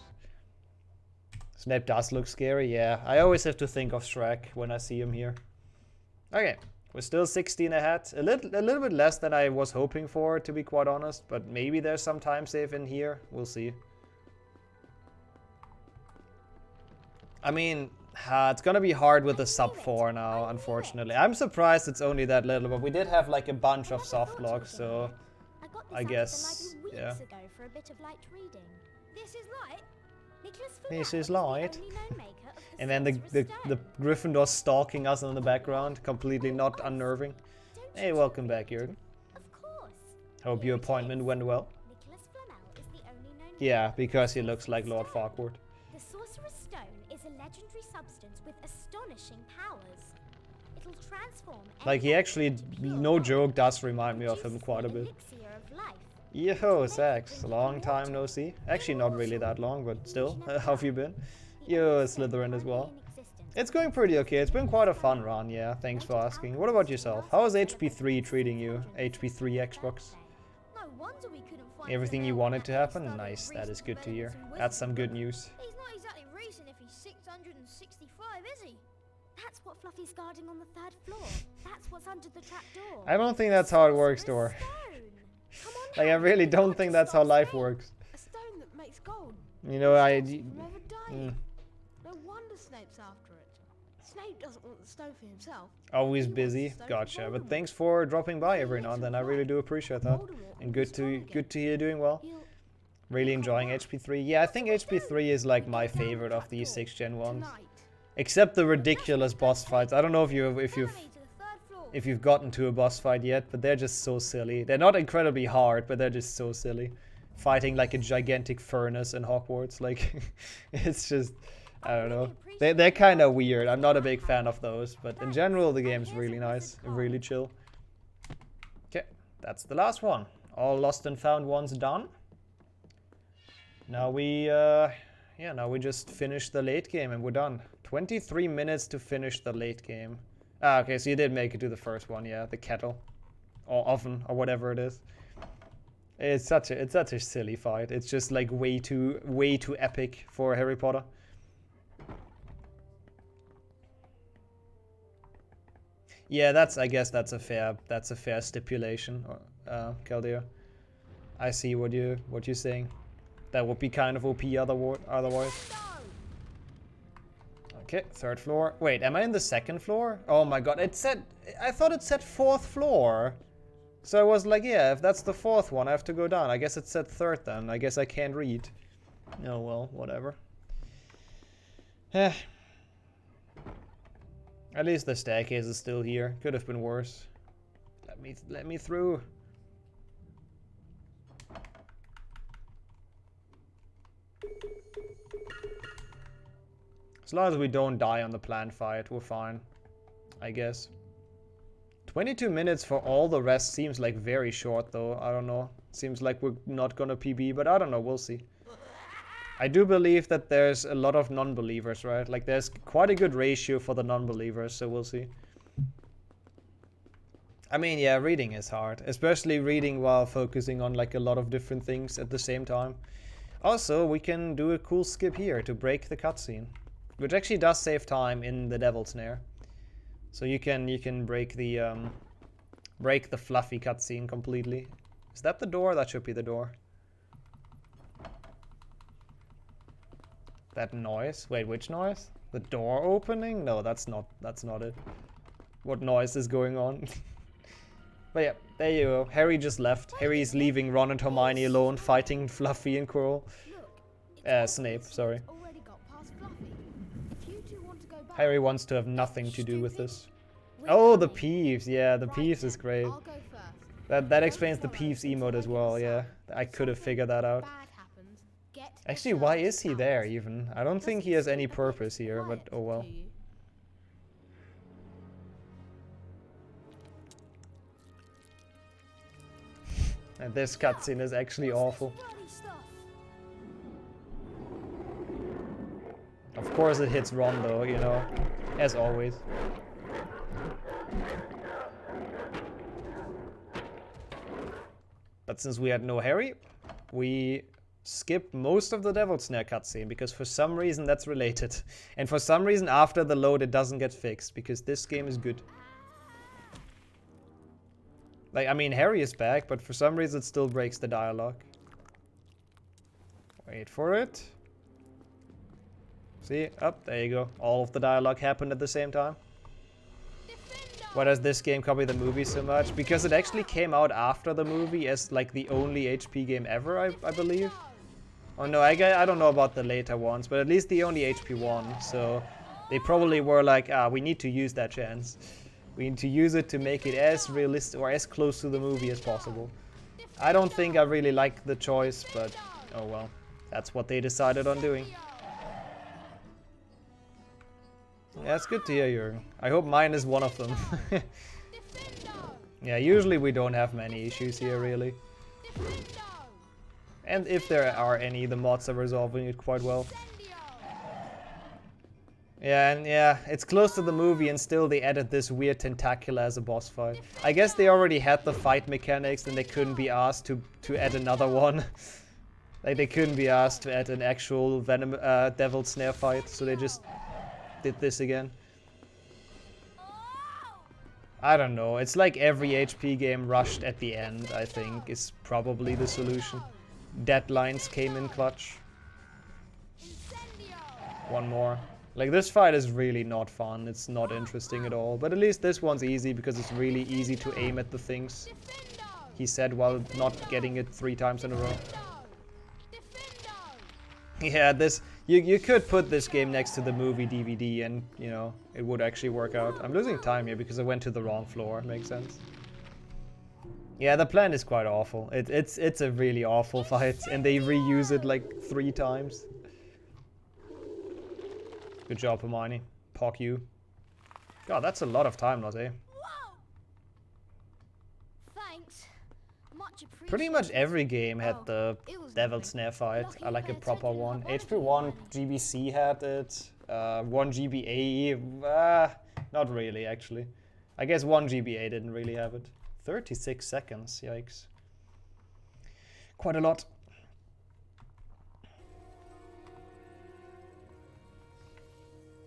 Snape does look scary, yeah. I always have to think of Shrek when I see him here. Okay, we're still 16 ahead. A little bit less than I was hoping for, to be quite honest. But maybe there's some time save in here. We'll see. I mean... it's gonna be hard with the sub 4 now, unfortunately. I'm surprised it's only that little, but we did have like a bunch of softlocks, so I guess, yeah. For a bit of light reading. This is light. This is light. And then the Gryffindor stalking us in the background, completely not unnerving. Hey, welcome back, Jürgen. Of course. Hope your appointment went well. Yeah, because he looks like Lord Farquaad. The Sorcerer's Stone is a legendary substance with astonishing powers. It'll transform. Like, he actually, no joke, does remind me of him quite a bit. Yo, Sax, long time no see. Actually, not really that long, but still. How have you been? Yo, Slytherin as well. It's going pretty okay. It's been quite a fun run, yeah. Thanks for asking. What about yourself? How is HP3 treating you? HP3 Xbox? Everything you wanted to happen? Nice, that is good to hear. That's some good news. He's not exactly racing if he's 665, is he? That's what Fluffy's guarding on the 3rd floor. That's what's under the trapdoor. I don't think that's how it works, Dor. Like, I really don't think that's how life works. A stone that makes gold. You know, No wonder Snape's after it. Snape doesn't want the stone for himself. Always busy. Gotcha. But thanks for dropping by every now and then. I really do appreciate that. And good to hear you're doing well. Really enjoying HP3. Yeah, I think HP3 is like my favorite of these 6th gen ones. Except the ridiculous boss fights. I don't know if you've gotten to a boss fight yet, but they're just so silly. They're not incredibly hard, but they're just so silly. Fighting like a gigantic furnace in Hogwarts, like it's just, I don't know. They're kind of weird. I'm not a big fan of those, but in general the game's really nice and really chill. Okay, that's the last one. All lost and found ones done. Now we just finish the late game and we're done. 23 minutes to finish the late game. Ah, okay, so you did make it to the first one, yeah, the kettle or oven or whatever it is. It's such a silly fight. It's just like way too epic for Harry Potter. Yeah, I guess that's a fair stipulation, Caldea. I see what you're saying. That would be kind of OP otherwise. Okay, 3rd floor. Wait, am I in the 2nd floor? Oh my god, I thought it said 4th floor. So I was like, yeah, if that's the 4th one, I have to go down. I guess it said 3rd then. I guess I can't read. Oh well, whatever. At least the staircase is still here. Could have been worse. Let me through. As long as we don't die on the planned fight, we're fine. I guess. 22 minutes for all the rest seems like very short though. I don't know. Seems like we're not gonna PB, but I don't know. We'll see. I do believe that there's a lot of non-believers, right? Like there's quite a good ratio for the non-believers, so we'll see. I mean, yeah, reading is hard. Especially reading while focusing on like a lot of different things at the same time. Also, we can do a cool skip here to break the cutscene. which actually does save time in the Devil Snare. So you can break the fluffy cutscene completely. Is that the door? That should be the door. That noise? Wait, which noise? The door opening? No, that's not it. What noise is going on? But yeah, there you go. Harry just left. Harry's leaving Ron and Hermione alone, fighting Fluffy and Quirrell. Snape, sorry. Harry wants to have nothing to do with this. Oh, the Peeves. Yeah, the Peeves is great. That explains the Peeves emote as well, yeah. I could have figured that out. Actually, why is he there even? I don't think he has any purpose here, but oh well. And this cutscene is actually awful. Of course it hits Ron though, you know, as always. But since we had no Harry, we skipped most of the Devil Snare cutscene because for some reason that's related. And for some reason after the load it doesn't get fixed because this game is good. Like, I mean, Harry is back, but for some reason it still breaks the dialogue. Wait for it. See? Up, there you go. All of the dialogue happened at the same time. Why does this game copy the movie so much? Because it actually came out after the movie as, like, the only HP game ever, I believe. Oh no, I don't know about the later ones, but at least the only HP one. So they probably were like, we need to use that chance. We need to use it to make it as realistic or as close to the movie as possible. I don't think I really like the choice, but oh well. That's what they decided on doing. Yeah, it's good to hear, Jürgen. I hope mine is one of them. Yeah, usually we don't have many issues here, really. And if there are any, the mods are resolving it quite well. Yeah, and yeah, it's close to the movie and still they added this weird tentacular as a boss fight. I guess they already had the fight mechanics and they couldn't be asked to add another one. Like, they couldn't be asked to add an actual Devil Snare fight, so they just did this again. I don't know, it's like every HP game rushed at the end, I think, is probably the solution. Deadlines came in clutch. One more. Like, this fight is really not fun, it's not interesting at all, but at least this one's easy because it's really easy to aim at the things he said while not getting it 3 times in a row. Yeah, this you could put this game next to the movie DVD and, you know, it would actually work out. I'm losing time here because I went to the wrong floor, makes sense. Yeah, the plan is quite awful. It's a really awful fight and they reuse it like 3 times. Good job, Hermione. Pock you. God, that's a lot of time loss, eh? Thanks. Much appreciated. Pretty much every game had the Devil Snare fight. I like a proper one. HP1 GBC had it. 1 GBA. Not really, actually. I guess 1 GBA didn't really have it. 36 seconds, yikes. Quite a lot.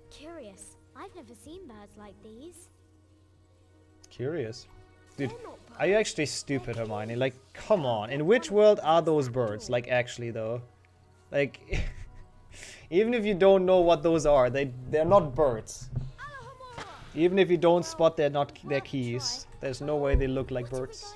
Curious. I've never seen birds like these. Curious. Dude, are you actually stupid, Hermione? Like, come on. In which world are those birds? Like, actually, though. Like, even if you don't know what those are, they're not birds. Even if you don't spot their keys, there's no way they look like birds.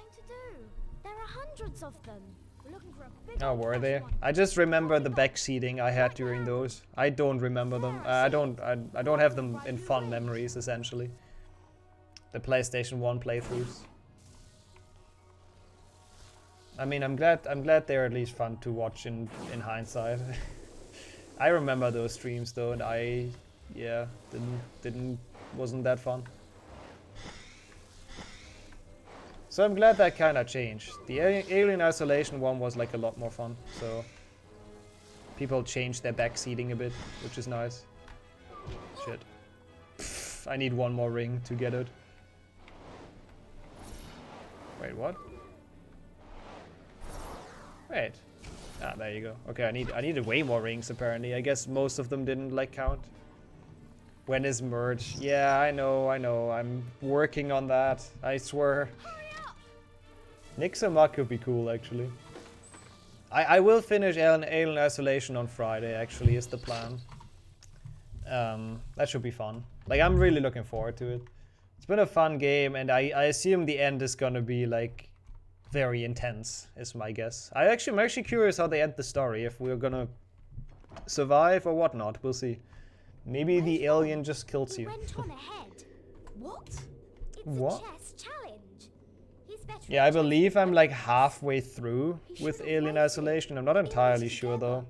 There are hundreds of them. We're looking for a big Oh, were they? I just remember the backseating I had during those. I don't remember them. I don't have them in fun memories, essentially. The PlayStation 1 playthroughs. I mean, I'm glad they're at least fun to watch in hindsight. I remember those streams though, and yeah, wasn't that fun. So I'm glad that kind of changed. The Alien Isolation one was like a lot more fun, so people changed their backseating a bit, which is nice. Shit. Pff, I need one more ring to get it. Wait, what? Wait. Ah, there you go. Okay, I needed way more rings apparently. I guess most of them didn't like count. When is merge? Yeah, I know. I'm working on that. I swear. Nixamak could be cool, actually. I will finish Alien Isolation on Friday, actually, is the plan. That should be fun. Like, I'm really looking forward to it. It's been a fun game, and I assume the end is gonna be, like, very intense, is my guess. I'm actually curious how they end the story, if we're gonna survive or whatnot. We'll see. Maybe the alien just kills you. Went on ahead. What? It's What? a chess challenge. He's better Yeah, I at chess believe than I'm like halfway through with Alien Isolation. I'm not entirely sure though.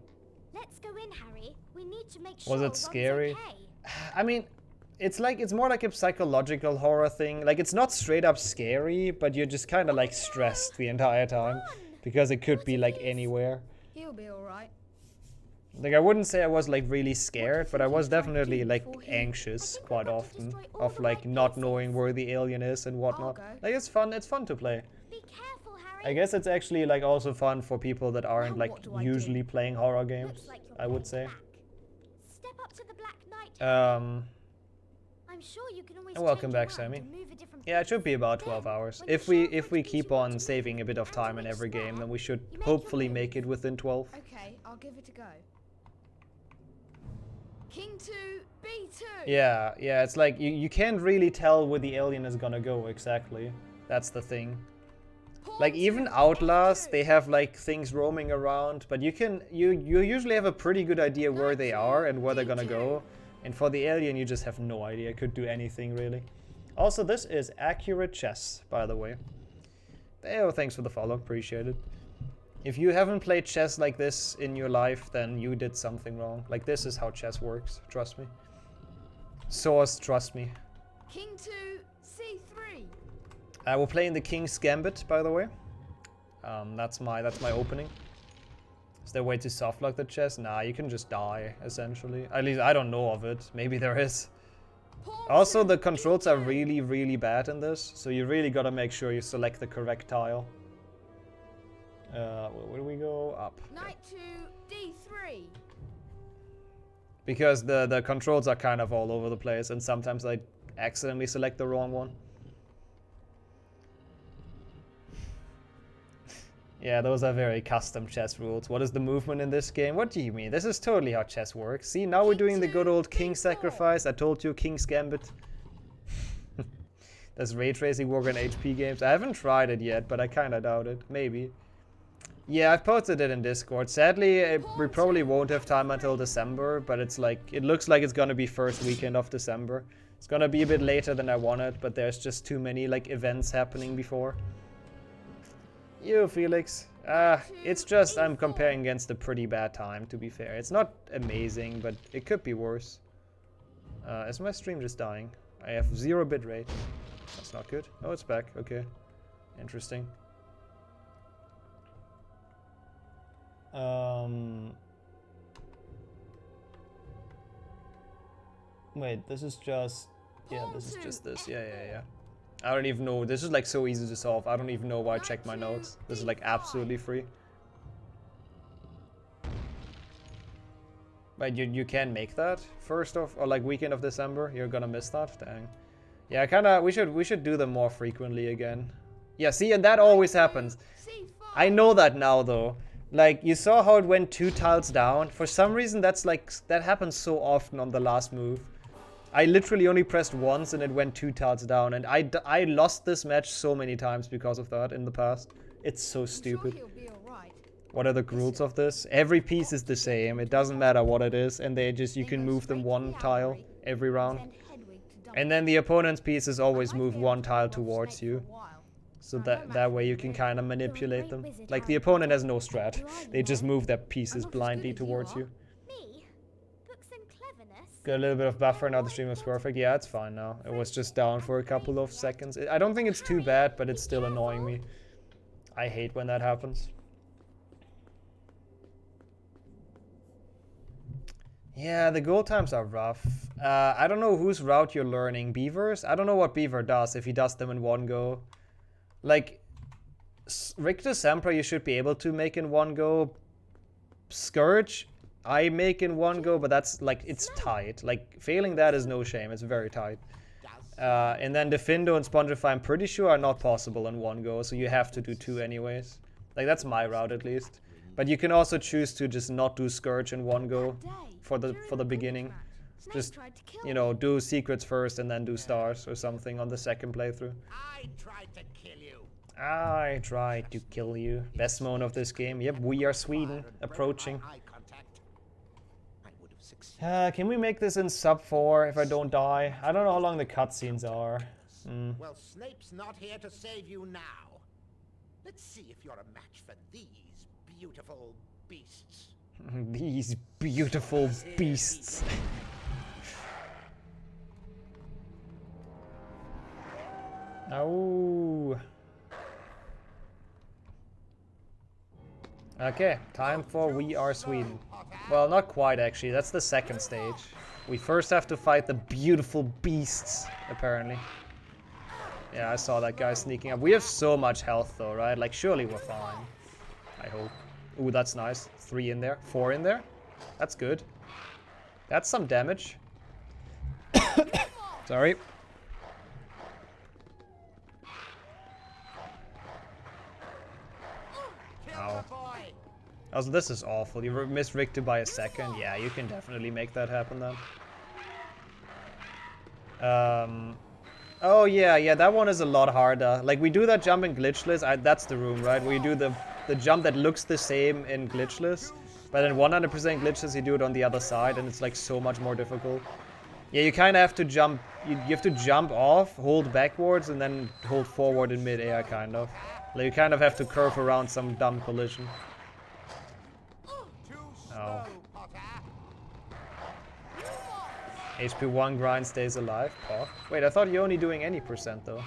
Let's go in, Harry. We need to make sure Was it Ron's scary? okay. I mean, it's more like a psychological horror thing. Like, it's not straight up scary, but you're just kind of like stressed the entire time because it could be like anywhere. He'll be alright. Like, I wouldn't say I was like really scared, but I was definitely like anxious quite often of like not knowing where the alien is and whatnot. Like, it's fun to play. Be careful, Harry. I guess it's actually like also fun for people that aren't like what do I usually playing horror games, Looks like you're I would say. playing black. Step up to the Black Knight. I'm sure you can always Welcome change back, around Sammy. and move a different Yeah, it should be place. about 12 Then, hours. when you If we show if we which piece keep you want on to saving a move bit of and time in which every game, square, then we should you make hopefully your make it within 12. Okay, I'll give it a go. King 2, B2. Yeah, it's like you can't really tell where the alien is gonna go exactly. That's the thing. Like, even Outlast, they have like things roaming around, but you usually have a pretty good idea where they are and where they're gonna go. And for the alien, you just have no idea. It could do anything really. Also, this is accurate chess, by the way. Oh, thanks for the follow, appreciate it. If you haven't played chess like this in your life, then you did something wrong. Like, this is how chess works, trust me. Source, trust me. King 2, C3. We're playing the King's Gambit, by the way. That's my opening. Is there a way to softlock the chess? Nah, you can just die, essentially. At least I don't know of it. Maybe there is. Also, the controls are really, really bad in this, so you really gotta make sure you select the correct tile. Where do we go? Up. Knight 2, D3. Because the controls are kind of all over the place, and sometimes I accidentally select the wrong one. Yeah, those are very custom chess rules. What is the movement in this game? What do you mean? This is totally how chess works. See, now we're doing the good old king sacrifice. I told you, King's Gambit. Does ray tracing work on HP games? I haven't tried it yet, but I kind of doubt it. Maybe. Yeah, I've posted it in Discord. Sadly, we probably won't have time until December, but it's like, it looks like it's gonna be first weekend of December. It's gonna be a bit later than I wanted, but there's just too many like events happening before. You, Felix. It's just I'm comparing against a pretty bad time, to be fair. It's not amazing, but it could be worse. Is my stream just dying? I have 0 bitrate. That's not good. Oh, it's back. Okay. Interesting. Wait, this is just... Yeah, this is just this. Yeah. I don't even know. This is like so easy to solve. I don't even know why I checked my notes. This is like absolutely free. Wait, you can make that first of, or like weekend of December? You're gonna miss that? Dang. Yeah, we should do them more frequently again. Yeah, see, and that always happens. I know that now though. Like, you saw how it went 2 tiles down. For some reason, that happens so often on the last move. I literally only pressed once and it went 2 tiles down, and I lost this match so many times because of that in the past. It's so stupid. Sure, he'll be alright. What are the rules of this? Every piece is the same. It doesn't matter what it is, and you can move them 1 tile every round. And then the opponent's pieces always move 1 tile towards you. So that way you can kind of manipulate them. Like, the opponent has no strat. They just move their pieces blindly towards you. Got a little bit of buffer, now the stream was perfect. Yeah, it's fine now. It was just down for a couple of seconds. I don't think it's too bad, but it's still annoying me. I hate when that happens. Yeah, the goal times are rough. I don't know whose route you're learning. Beaver's? I don't know what Beaver does, if he does them in 1 go. Like, Richter Sempra you should be able to make in 1 go. Scourge, I make in one go, but that's like, it's tight. Like, failing that is no shame. It's very tight. And then Defindo and Spongify, I'm pretty sure, are not possible in one go, so you have to do 2 anyways. Like, that's my route at least. But you can also choose to just not do Scourge in one go for the beginning. Just, you know, do secrets first and then do stars or something on the second playthrough. I tried to kill you. I tried to kill you. Best moment of this game. Yep, we are Sweden. Approaching. Can we make this in sub 4 if I don't die? I don't know how long the cutscenes are. Well, Snape's not here to save you now. Let's see if you're a match for these beautiful beasts. These beautiful beasts. Oh. Okay, time for We Are Sweden. Well, not quite actually, that's the second stage. We first have to fight the beautiful beasts, apparently. Yeah, I saw that guy sneaking up. We have so much health though, right? Like, surely we're fine. I hope. Ooh, that's nice. 3 in there, 4 in there. That's good. That's some damage. Sorry. Ow. Also, this is awful. You missed Richter by a second. Yeah, you can definitely make that happen then. Oh yeah, that one is a lot harder. Like, we do that jump in glitchless. That's the room, right? Where you do the jump that looks the same in glitchless, but in 100% glitchless you do it on the other side, and it's like so much more difficult. Yeah, you kind of have to jump. You have to jump off, hold backwards, and then hold forward in mid-air, kind of. Like, you kind of have to curve around some dumb collision. Oh. HP 1 grind stays alive. Oh. Wait, I thought you're only doing any percent though.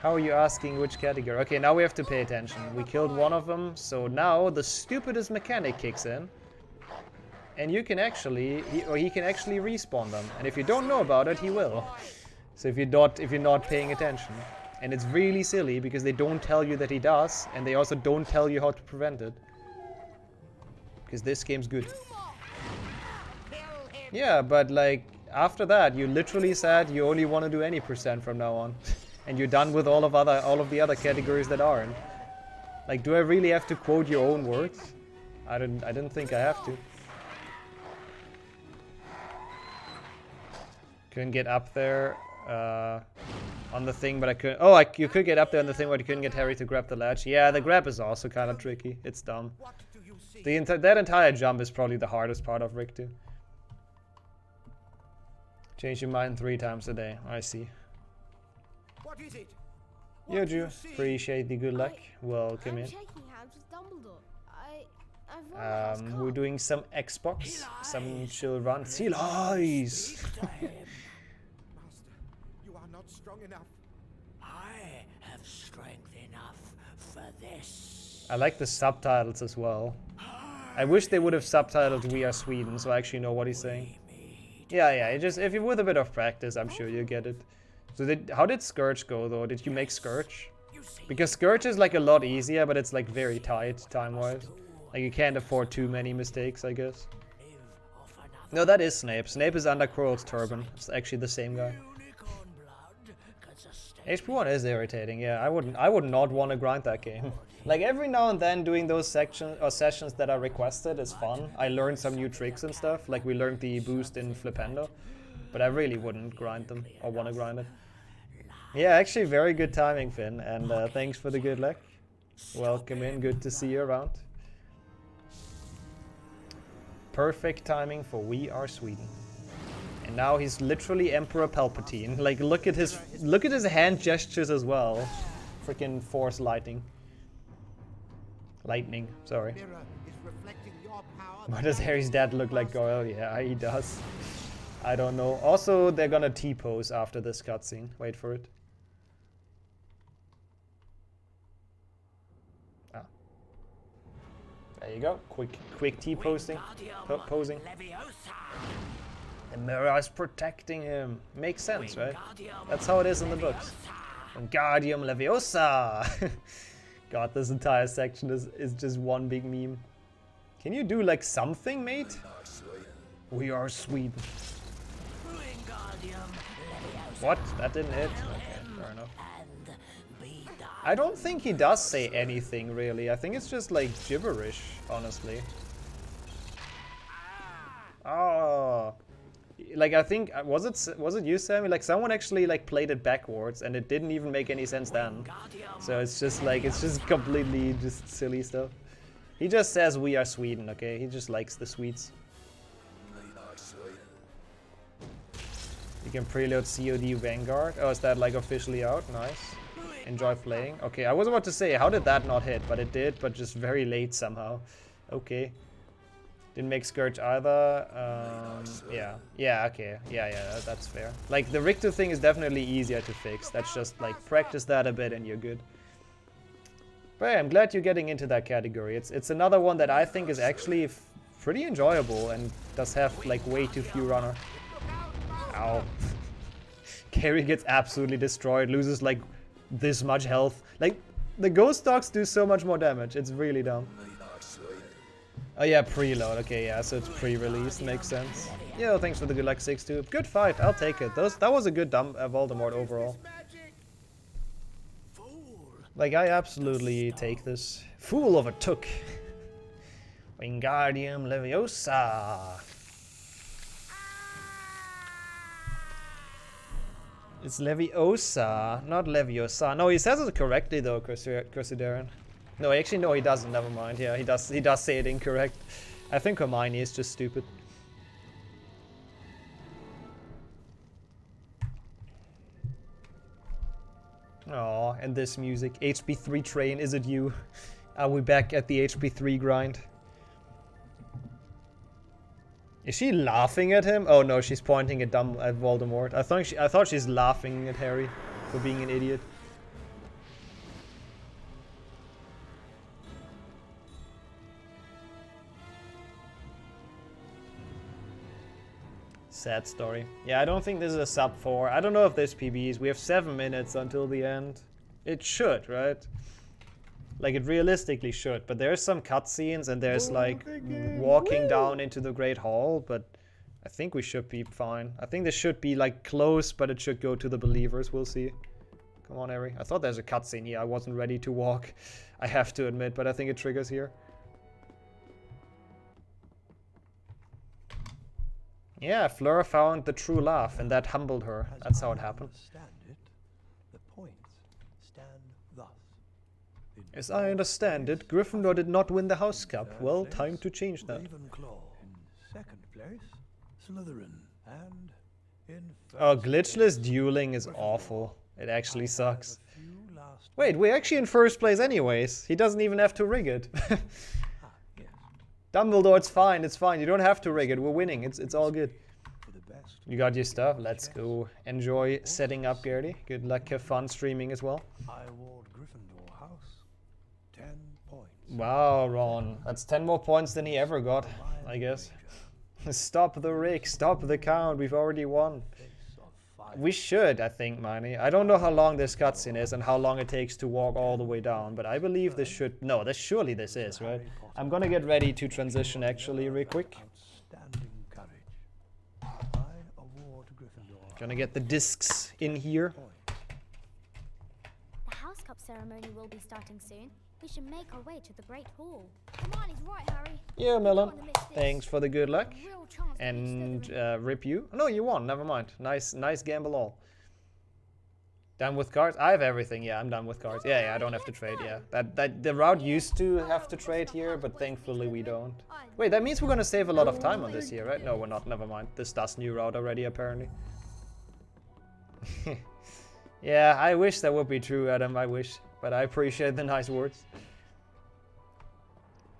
How are you asking which category? Okay, now we have to pay attention. We killed one of them, so now the stupidest mechanic kicks in. And you can actually, he can actually respawn them. And if you don't know about it, he will. So if you're not paying attention. And it's really silly because they don't tell you that he does, and they also don't tell you how to prevent it. Because this game's good. Yeah, but like, after that, you literally said you only want to do any percent from now on. And you're done with all of the other categories that aren't. Like, do I really have to quote your own words? I didn't think I have to. Couldn't get up there on the thing, but I could. Oh, you could get up there on the thing, but you couldn't get Harry to grab the ledge. Yeah, the grab is also kind of tricky. It's dumb. That entire jump is probably the hardest part of Richter. Change your mind 3 times a day. I see. What is it? Yoju, appreciate the good luck. Welcome in. We're doing some Xbox, some chill run. Sea lies. Master, you are not strong enough. I have strength enough for this. I like the subtitles as well. I wish they would have subtitled "We Are Sweden" so I actually know what he's saying. Yeah. If you with a bit of practice, I'm sure you get it. So how did Scourge go though? Did you make Scourge? Because Scourge is like a lot easier, but it's like very tight time-wise. Like, you can't afford too many mistakes, I guess. No, that is Snape. Snape is under Quirrell's turban. It's actually the same guy. HP 1 is irritating, yeah. I would not want to grind that game. Like, every now and then doing those sections or sessions that are requested is fun. I learned some new tricks and stuff. Like, we learned the boost in Flipendo. But I really wouldn't grind them or want to grind it. Yeah, actually very good timing, Finn. And thanks for the good luck. Welcome in. Good to see you around. Perfect timing for We Are Sweden. And now he's literally Emperor Palpatine. Like, look at his hand gestures as well. Freaking Force lightning. Lightning, sorry. Why does Harry's dad look like Goyle? Yeah, he does. I don't know. Also, they're gonna T-pose after this cutscene. Wait for it. Ah. There you go. Quick T-posing. Posing. The mirror is protecting him. Makes sense, right? That's how it is in the books. Wingardium Leviosa! God, this entire section is just one big meme. Can you do like something, mate? We are Sweden. What? That didn't hit? Okay, fair enough. I don't think he does say anything, really. I think it's just like gibberish, honestly. Oh. Like, I think, was it you, Sammy? Like, someone actually like played it backwards and it didn't even make any sense then. So it's just like, it's just completely just silly stuff. He just says we are Sweden, okay? He just likes the Swedes. You can preload COD Vanguard. Oh, is that like officially out? Nice. Enjoy playing. Okay, I was about to say, how did that not hit? But it did, but just very late somehow. Okay. Didn't make Scourge either. Yeah. Yeah, okay. Yeah, that's fair. Like, the Richter thing is definitely easier to fix. That's just, like, practice that a bit and you're good. But yeah, I'm glad you're getting into that category. It's another one that I think is actually pretty enjoyable and does have, like, way too few runner. Ow. Carry gets absolutely destroyed, loses, like, this much health. Like, the ghost dogs do so much more damage. It's really dumb. Oh yeah, preload. Okay, yeah, so it's pre-release. Makes sense. Yeah, thanks for the good luck 6-2. Good fight. I'll take it. That was a good Voldemort overall. Like, I absolutely take this. Fool overtook. Wingardium Leviosa. It's Leviosa, not Leviosa. No, he says it correctly though, Crusadarian. No, actually, no, he doesn't. Never mind. Yeah, he does say it incorrect. I think Hermione is just stupid. Oh, and this music. HP3 train, is it you? Are we back at the HP3 grind? Is she laughing at him? Oh no, she's pointing at Voldemort. I thought she's laughing at Harry for being an idiot. Sad story. Yeah, I don't think this is a sub 4. I don't know if there's PBs. We have 7 minutes until the end. It should, right? Like, it realistically should. But there's some cutscenes and there's, like, walking down into the Great Hall. But I think we should be fine. I think this should be, like, close, but it should go to the believers. We'll see. Come on, Harry. I thought there's a cutscene here. I wasn't ready to walk. I have to admit, but I think it triggers here. Yeah, Fleur found the true love, and that humbled her. That's how it happened. The points stand thus. As I understand it, Gryffindor did not win the House Cup. Well, time to change that. Ravenclaw. In second place, Slytherin. And in Oh, glitchless dueling is awful. It actually sucks. Wait, we're actually in first place anyways. He doesn't even have to rig it. Dumbledore, it's fine, it's fine. You don't have to rig it. We're winning. It's all good. You got your stuff? Let's go. Enjoy setting up, Gertie. Good luck. Have fun streaming as well. I award Gryffindor House 10 points. Wow, Ron. That's 10 more points than he ever got, I guess. Stop the rig. Stop the count. We've already won. We should, I think, Miney. I don't know how long this cutscene is and how long it takes to walk all the way down, but I believe this should... No, surely this is, right? I'm gonna get ready to transition, actually, real quick. Gonna get the discs in here. The House Cup ceremony will be starting soon. We should make our way to the Great Hall. Hermione's right, Harry. Yeah, Melon. Thanks for the good luck. And rip you. Oh, no, you won. Never mind. Nice gamble all. Done with cards? I have everything. Yeah, I'm done with cards. Yeah, I don't have to trade. Yeah, that the route used to have to trade here, but thankfully we don't. Wait, that means we're gonna save a lot of time on this here, right? No, we're not. Never mind. This does new route already, apparently. Yeah, I wish that would be true, Adam. I wish, but I appreciate the nice words.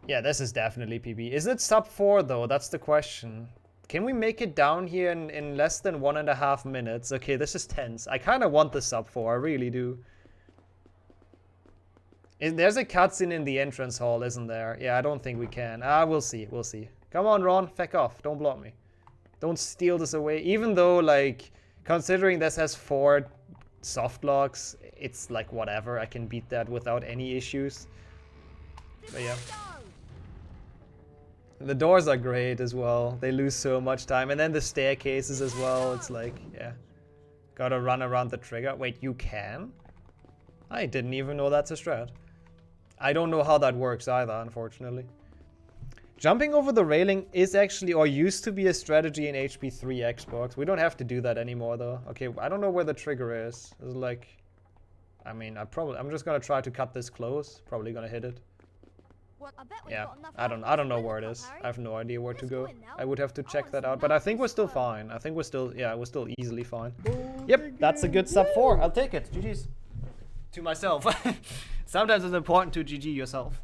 Yeah, this is definitely PB. Is it sub 4 though? That's the question. Can we make it down here in less than 1.5 minutes? Okay, this is tense. I kind of want the sub 4. I really do. There's a cutscene in the entrance hall, isn't there? Yeah, I don't think we can. We'll see. We'll see. Come on, Ron. Feck off. Don't block me. Don't steal this away. Even though, like, considering this has 4 softlocks, it's like whatever. I can beat that without any issues. But yeah. The doors are great as well. They lose so much time. And then the staircases as well. It's like, yeah. Gotta run around the trigger. Wait, you can? I didn't even know that's a strat. I don't know how that works either, unfortunately. Jumping over the railing is actually, or used to be, a strategy in HP3 Xbox. We don't have to do that anymore, though. Okay, I don't know where the trigger is. It's like, I mean, I'm just gonna try to cut this close. Probably gonna hit it. Yeah, I don't know where it is. I have no idea where to go. I would have to check that out, but I think we're still fine. I think we're still easily fine. Yep, that's a good sub 4. I'll take it. GG's. To myself. Sometimes it's important to GG yourself.